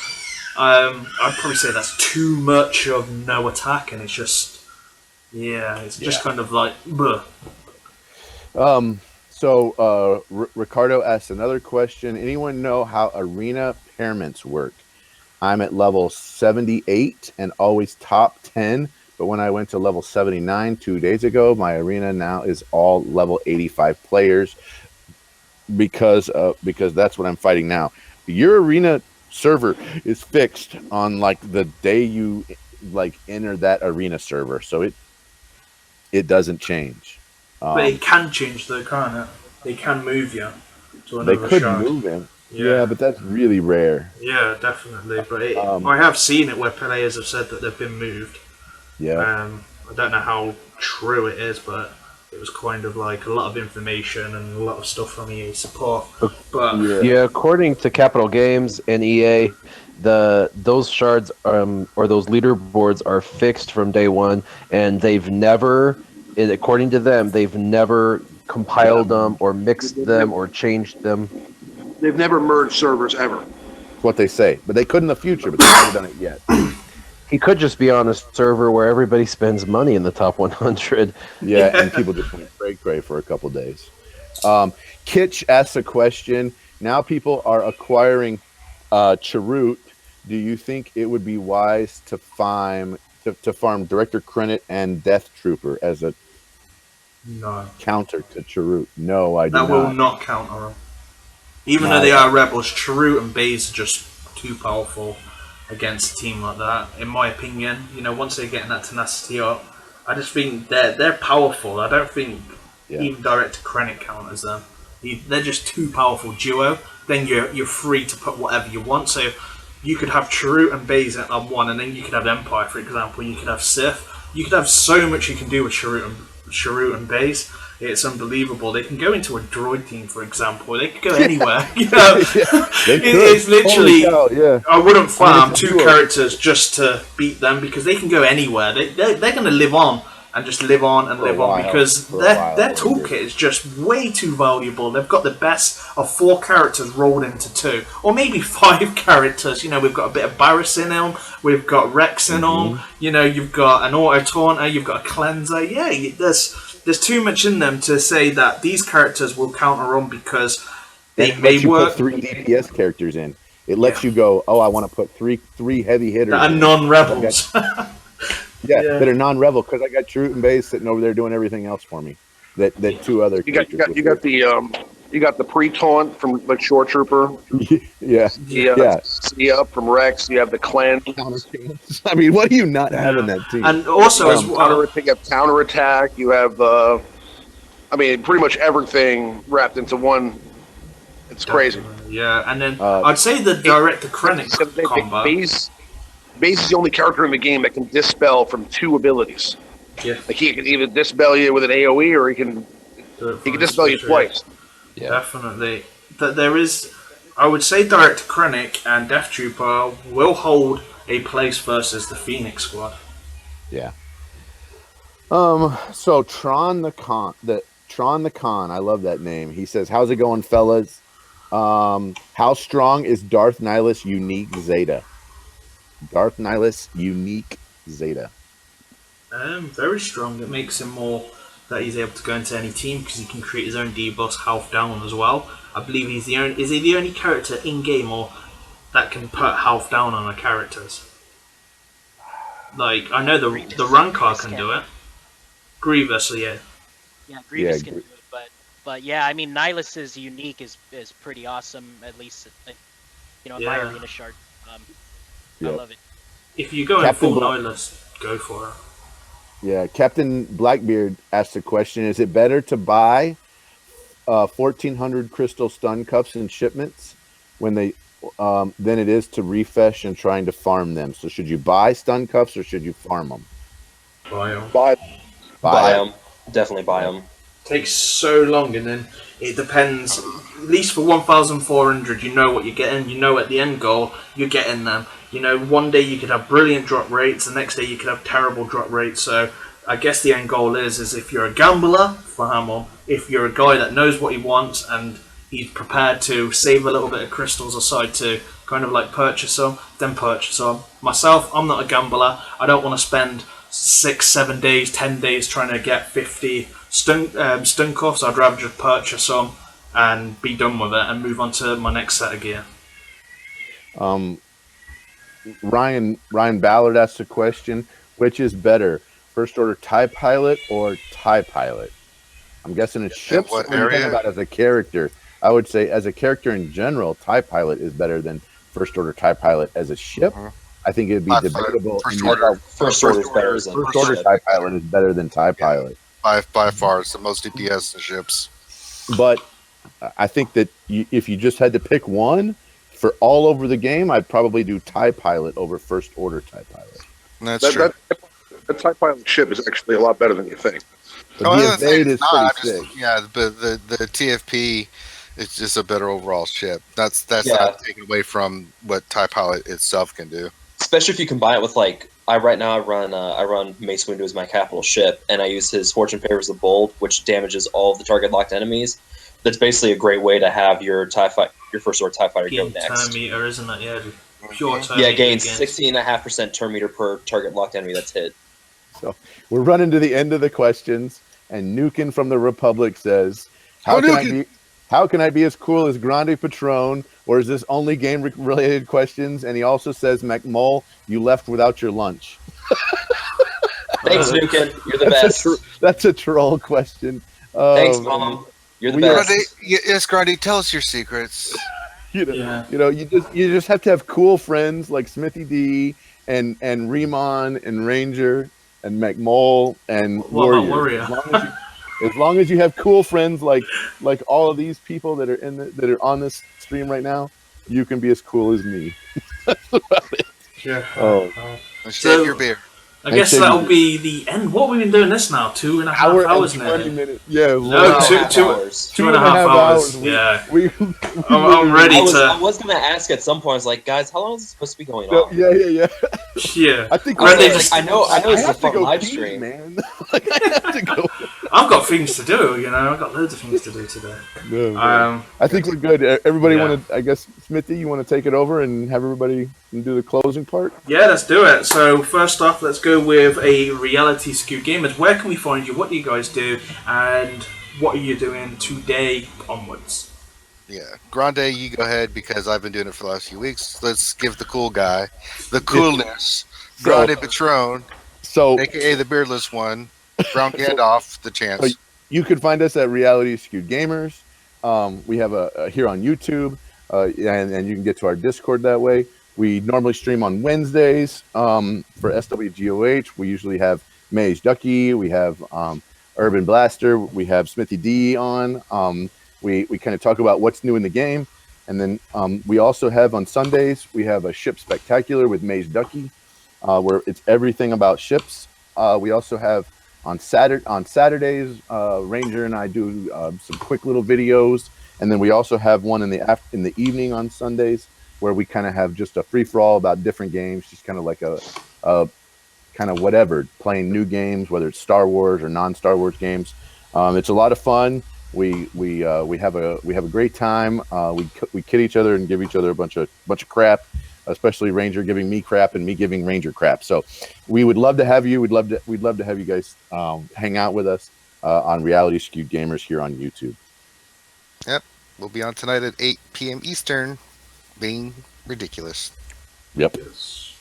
I'd probably say that's too much of no attack, and it's just, just kind of like, bleh. Ricardo asks another question. Anyone know how arena pairments work? I'm at level 78 and always top 10, but when I went to level 79 2 days ago, my arena now is all level 85 players because that's what I'm fighting now. Your arena server is fixed on like the day you like enter that arena server, so it doesn't change. But it can change though, can't it? They can move you to another They could shard. move him. Yeah, but that's really rare. Yeah, definitely. But I have seen it where players have said that they've been moved. Yeah. I don't know how true it is, but it was kind of like a lot of information and a lot of stuff from EA support. But Yeah, according to Capital Games and EA, those shards or those leaderboards are fixed from day one, and they've never, according to them, they've never compiled them or mixed them or changed them. They've never merged servers ever. That's what they say, but they could in the future, but they haven't done it yet. He could just be on a server where everybody spends money in the top 100. Yeah, and people just went cray for a couple days. Kitch asks a question. Now people are acquiring Chirrut. Do you think it would be wise to farm Director Krennic and Death Trooper as a counter to Chirrut? No, I do not. That will not counter them. Even though they are rebels, Chirrut and Baze are just too powerful against a team like that, in my opinion. You know, once they're getting that tenacity up, I just think they're powerful. I don't think even Director Krennic counters them. They're just too powerful duo. Then you're free to put whatever you want. So you could have Chirrut and Baze on one, and then you could have Empire, for example. You could have Sith. You could have so much you can do with Chirrut and Baze. It's unbelievable. They can go into a droid team, for example. They could go anywhere. You know? It's literally. I wouldn't farm two characters just to beat them because they can go anywhere. They're going to live on and just live on and live on because their toolkit is just way too valuable. They've got the best of 4 characters rolled into 2, or maybe 5 characters. You know, we've got a bit of Barriss in them, we've got Rex in them. You know, you've got an auto taunter, you've got a cleanser. Yeah, there's too much in them to say that these characters will counter them because they may work. Put 3 DPS characters in. It lets you go, I want to put three heavy hitters that are non-rebels. That are non-rebel because I got Chirrut and Baze sitting over there doing everything else for me. That 2 other you got the pre-taunt from the Shore Trooper. Up from Rex. You have the clan. I mean, what do you not have in that team? And also as well, you have counterattack. You have pretty much everything wrapped into one. It's crazy. Yeah, and then I'd say the Director Krennic combo. Baze is the only character in the game that can dispel from 2 abilities. Yeah. Like he can either dispel you with an AoE or he can dispel you twice. Yeah. Definitely. There is, I would say Director Krennic and Death Trooper will hold a place versus the Phoenix Squad. Yeah. So Tron the Con, I love that name. He says, "How's it going, fellas? How strong is Darth Nihilus Unique Zeta?" Darth Nihilus Unique Zeta. Very strong. It makes him more that he's able to go into any team because he can create his own debuffs half down as well. I believe he's the only. Is he the only character in game or that can put half down on the characters? Like I know the Rancor can do it. Grievous, yeah. Yeah, Grievous can do it, but yeah, I mean Nihilus' unique is pretty awesome. At least in my arena shard. I love it. If you go in full Nihilus, go for it. Yeah, Captain Blackbeard asked the question: is it better to buy 1,400 crystal stun cuffs in shipments when they than it is to refresh and trying to farm them? So should you buy stun cuffs or should you farm them? Buy them. Buy them. Definitely buy them. Takes so long, and then it depends. At least for 1,400, you know what you're getting. You know at the end goal, you're getting them. You know, one day you could have brilliant drop rates, the next day you could have terrible drop rates. So I guess the end goal is if you're a gambler, farm them. If you're a guy that knows what he wants and he's prepared to save a little bit of crystals aside to kind of like purchase them, then purchase them. Myself, I'm not a gambler. I don't want to spend 6, 7 days, 10 days trying to get 50 stun cuffs. I'd rather just purchase them and be done with it and move on to my next set of gear. Ryan Ballard asked a question: which is better, First Order TIE Pilot or TIE Pilot? I'm guessing it's ships. What or area? About as a character, I would say as a character in general, TIE Pilot is better than First Order TIE Pilot as a ship. I think it'd be debatable. First Order is better than First Order TIE Pilot is better than TIE Pilot. By far, it's the most DPS in ships. But I think that if you just had to pick one for all over the game, I'd probably do TIE Pilot over First Order TIE Pilot. That's true. That TIE Pilot ship is actually a lot better than you think. The Oh, I'm not saying BF-8 it's is not. pretty sick. But the TFP is just a better overall ship. That's Yeah. not taken away from what TIE Pilot itself can do. Especially if you combine it with like I run Mace Windu as my capital ship, and I use his Fortune Favors the Bold, which damages all of the target locked enemies. That's basically a great way to have your your first sword TIE fighter go Gain turn next. meter, isn't it? Yeah, pure turn Yeah, meter. gains against- 16.5% turn meter per target locked enemy that's hit. So we're running to the end of the questions, and Nukin from the Republic says, Oh, how can I be as cool as Grande Patron, or is this only game-related questions? And he also says, McMull, you left without your lunch. Thanks, Nukin. You're the best. That's a troll question. Thanks, Man. Mom. You're the We- best. Grundy, yes, Grundy, tell us your secrets. You know, Yeah. you just have to have cool friends like Smithie D and Remon and Ranger and McMull and What about Warrior. Warrior? As long as you have cool friends like all of these people that are that are on this stream right now, you can be as cool as me. That's about it. Yeah. Oh. Shave your beard. I guess that'll be the end. What have we been doing this now? 2.5 hours and now. 20 minutes. Yeah, No, wow. 2.5 hours. Yeah. I'm ready I was gonna ask at some point. I was like, guys, how long is this supposed to be going on? Yeah. Yeah. I think I, Randy was like, I know it's a have to fun go live pee, stream. man. Like, I have to go. I've got things to do, I've got loads of things to do today. No, I think we're good. Everybody want to, I guess, Smithy, you want to take it over and have everybody do the closing part? Yeah, let's do it. So first off, let's go with a reality Skewed Gamers. Where can we find you? What do you guys do? And what are you doing today onwards? Yeah, Grande, you go ahead because I've been doing it for the last few weeks. Let's give the cool guy the coolness. Grande Patron, aka the beardless one, Brown Gandalf, the chance. You could find us at Reality Skewed Gamers. We have a here on YouTube, and you can get to our Discord that way. We normally stream on Wednesdays for SWGOH. We usually have Mage Ducky. We have Urban Blaster. We have Smithy D on. We kind of talk about what's new in the game. And then we also have on Sundays, we have a Ship Spectacular with Mage Ducky, where it's everything about ships. We also have on Saturdays, Ranger and I do some quick little videos. And then we also have one in the evening on Sundays, where we kind of have just a free-for-all about different games, just kind of like a kind of whatever, playing new games, whether it's Star Wars or non-Star Wars games. It's a lot of fun. We have a great time. We kid each other and give each other a bunch of crap, especially Ranger giving me crap and me giving Ranger crap. So we would love to have you. We'd love to have you guys hang out with us on Reality Skewed Gamers here on YouTube. Yep, we'll be on tonight at 8 p.m. Eastern, being ridiculous. Yep. Yes.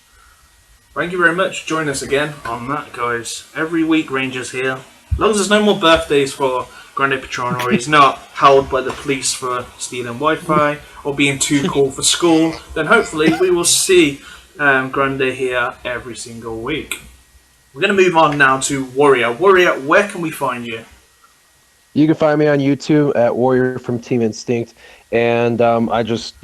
Thank you very much. Join us again on that, guys. Every week, Ranger's here. As long as there's no more birthdays for Grande Patron, or he's not held by the police for stealing Wi-Fi or being too cool for school, then hopefully we will see Grande here every single week. We're going to move on now to Warrior. Warrior, where can we find you? You can find me on YouTube at Warrior from Team Instinct, and I just,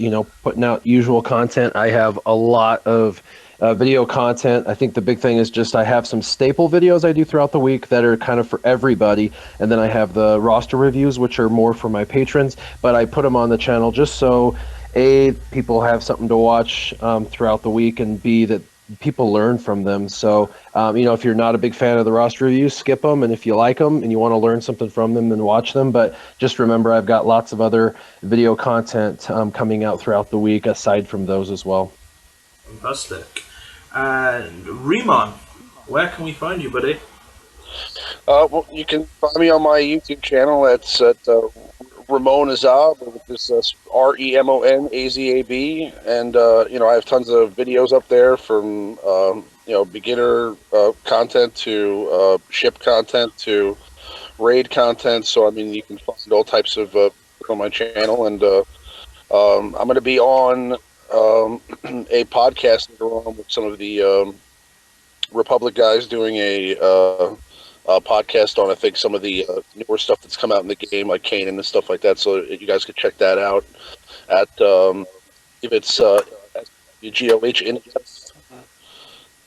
putting out usual content. I have a lot of video content. I think the big thing is just I have some staple videos I do throughout the week that are kind of for everybody, and then I have the roster reviews, which are more for my patrons, but I put them on the channel just so, A, people have something to watch throughout the week, and B, that people learn from them. So, if you're not a big fan of the roster reviews, skip them, and if you like them and you want to learn something from them, then watch them. But just remember, I've got lots of other video content coming out throughout the week aside from those as well. Fantastic. And Remon, where can we find you, buddy? Well, you can find me on my YouTube channel. It's at Remon Azab, which is REMONAZAB, and I have tons of videos up there from beginner content to ship content to raid content. So you can find all types of on my channel, and I'm going to be on a podcast later on with some of the Republic guys doing a podcast on, I think, some of the newer stuff that's come out in the game, like Kanan and stuff like that. So you guys could check that out at if it's GOH in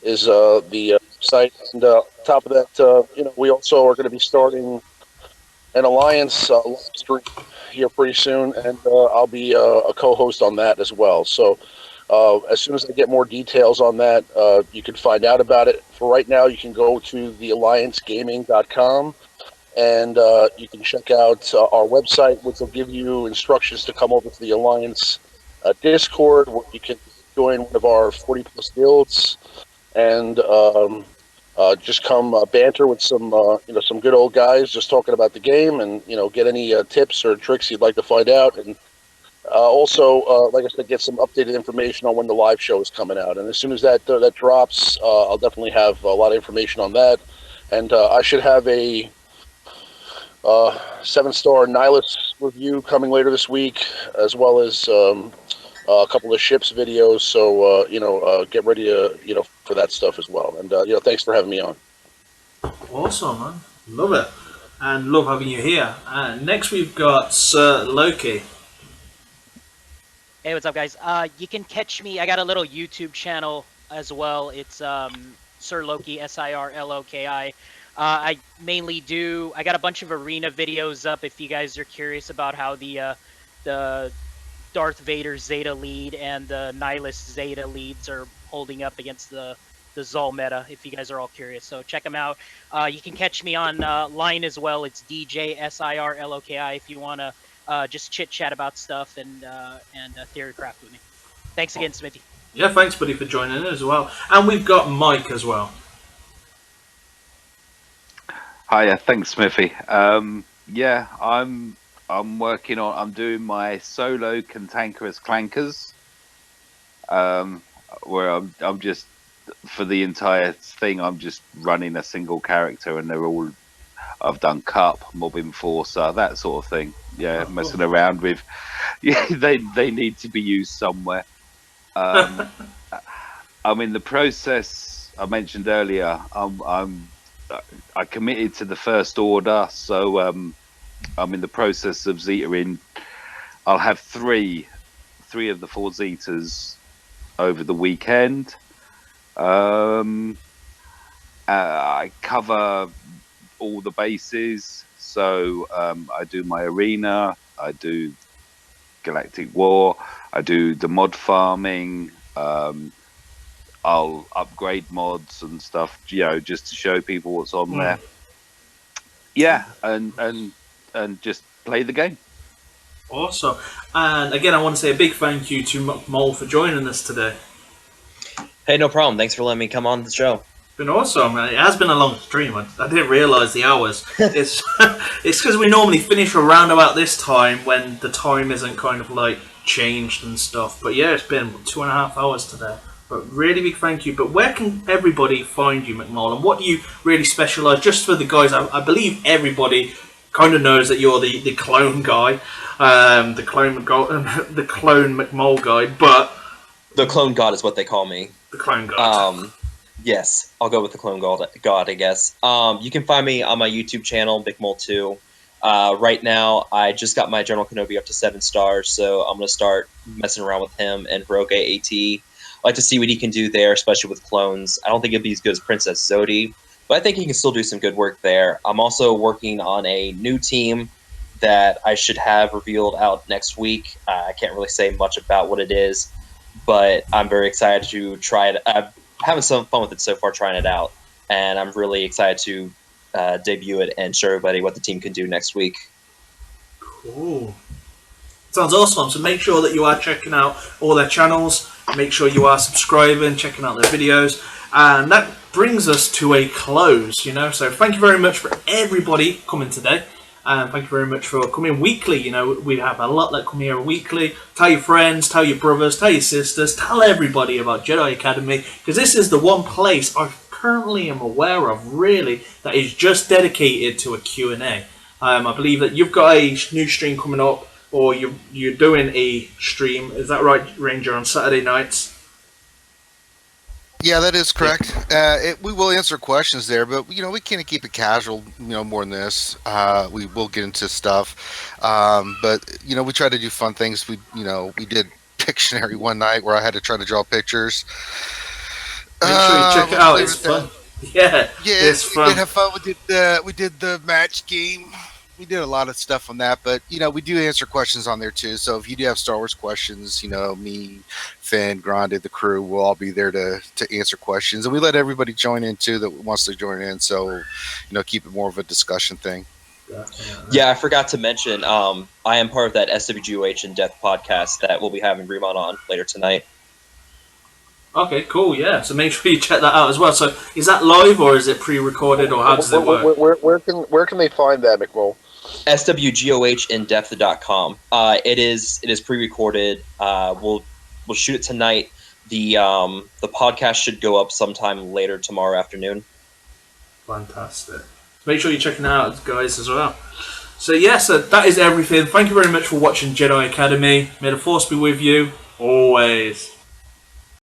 is the website. And top of that, we also are going to be starting an Alliance live stream here pretty soon, and I'll be a co-host on that as well. So as soon as I get more details on that, you can find out about it. For right now, you can go to thealliancegaming.com, and you can check out our website, which will give you instructions to come over to the Alliance Discord, where you can join one of our 40-plus guilds, and just come banter with some good old guys, just talking about the game, and get any tips or tricks you'd like to find out, and also, like I said, get some updated information on when the live show is coming out. And as soon as that drops, I'll definitely have a lot of information on that, and I should have a 7-star Nihilus review coming later this week, as well as a couple of ships videos. So get ready to for that stuff as well. And thanks for having me on. Awesome, man. Love it. And love having you here. And next we've got Sir Loki. Hey, what's up, guys? You can catch me. I got a little YouTube channel as well. It's Sir Loki, Sirloki. I mainly do. I got a bunch of arena videos up. If you guys are curious about how the Darth Vader Zeta lead and the Nihilus Zeta leads are holding up against the Zol meta, if you guys are all curious. So check them out. You can catch me on line as well. It's DJ Sirloki if you want to just chit chat about stuff and theory craft with me. Thanks again, Smithie. Yeah, thanks, buddy, for joining in as well. And we've got Mike as well. Hiya, thanks, Smithie. Yeah, I'm working on. I'm doing my solo cantankerous clankers, where I'm just for the entire thing. I'm just running a single character, and they're all. I've done Cup, Mob Enforcer, that sort of thing. Yeah, messing around with. Yeah, they need to be used somewhere. I'm in the process. I mentioned earlier. I committed to the First Order, so I'm in the process of Zetaing. I'll have three of the 4 Zetas over the weekend. I cover all the bases, so I do my arena, I do Galactic War, I do the mod farming. I'll upgrade mods and stuff, just to show people what's on there. Yeah, and just play the game. Awesome. And again, I want to say a big thank you to Mole for joining us today. Hey, no problem. Thanks for letting me come on the show. It's been awesome. It has been a long stream. I didn't realise the hours. It's because we normally finish around about this time when the time isn't kind of like changed and stuff. But yeah, it's been 2.5 hours today. But really big thank you. But where can everybody find you, McMullen? What do you really specialise? Just for the guys, I believe everybody kind of knows that you're the clone guy, the clone McMull guy. But the clone god is what they call me. The clone god. Yes, I'll go with the clone god, I guess. You can find me on my YouTube channel, McMull2. Right now, I just got my General Kenobi up to 7 stars, so I'm going to start messing around with him and Rogue AAT. I like to see what he can do there, especially with clones. I don't think it'd be as good as Princess Zodi, but I think he can still do some good work there. I'm also working on a new team that I should have revealed out next week. I can't really say much about what it is, but I'm very excited to try it. I'm having some fun with it so far, trying it out, and I'm really excited to debut it and show everybody what the team can do next week. Cool. Sounds awesome. So make sure that you are checking out all their channels. Make sure you are subscribing, checking out their videos. And that brings us to a close, So thank you very much for everybody coming today. And thank you very much for coming weekly. We have a lot that come here weekly. Tell your friends, tell your brothers, tell your sisters, tell everybody about Jedi Academy. Because this is the one place I currently am aware of, really, that is just dedicated to a Q&A. I believe that you've got a new stream coming up, or you're doing a stream. Is that right, Ranger, on Saturday nights? Yeah, that is correct. We will answer questions there, but we can't keep it casual, more than this. We will get into stuff, but we try to do fun things. We did Pictionary one night where I had to try to draw pictures. Make sure you check it out. It's fun. Yeah, Yeah, it's we fun. did have fun. We did the match game. We did a lot of stuff on that, but we do answer questions on there too. So if you do have Star Wars questions, me, Finn, Grande, the crew, we'll all be there to answer questions, and we let everybody join in too that wants to join in. So keep it more of a discussion thing. Definitely. Yeah, I forgot to mention, I am part of that SWGOH in Depth podcast that we'll be having Remon on later tonight. Okay, cool. Yeah, so make sure you check that out as well. So, is that live or is it pre-recorded, or how does it work? Where can they find that, McMull? SWGOHindepth.com. It is pre-recorded. We'll shoot it tonight. The podcast should go up sometime later tomorrow afternoon. Fantastic. Make sure you're checking it out, guys, as well. So, so that is everything. Thank you very much for watching Jedi Academy. May the Force be with you always.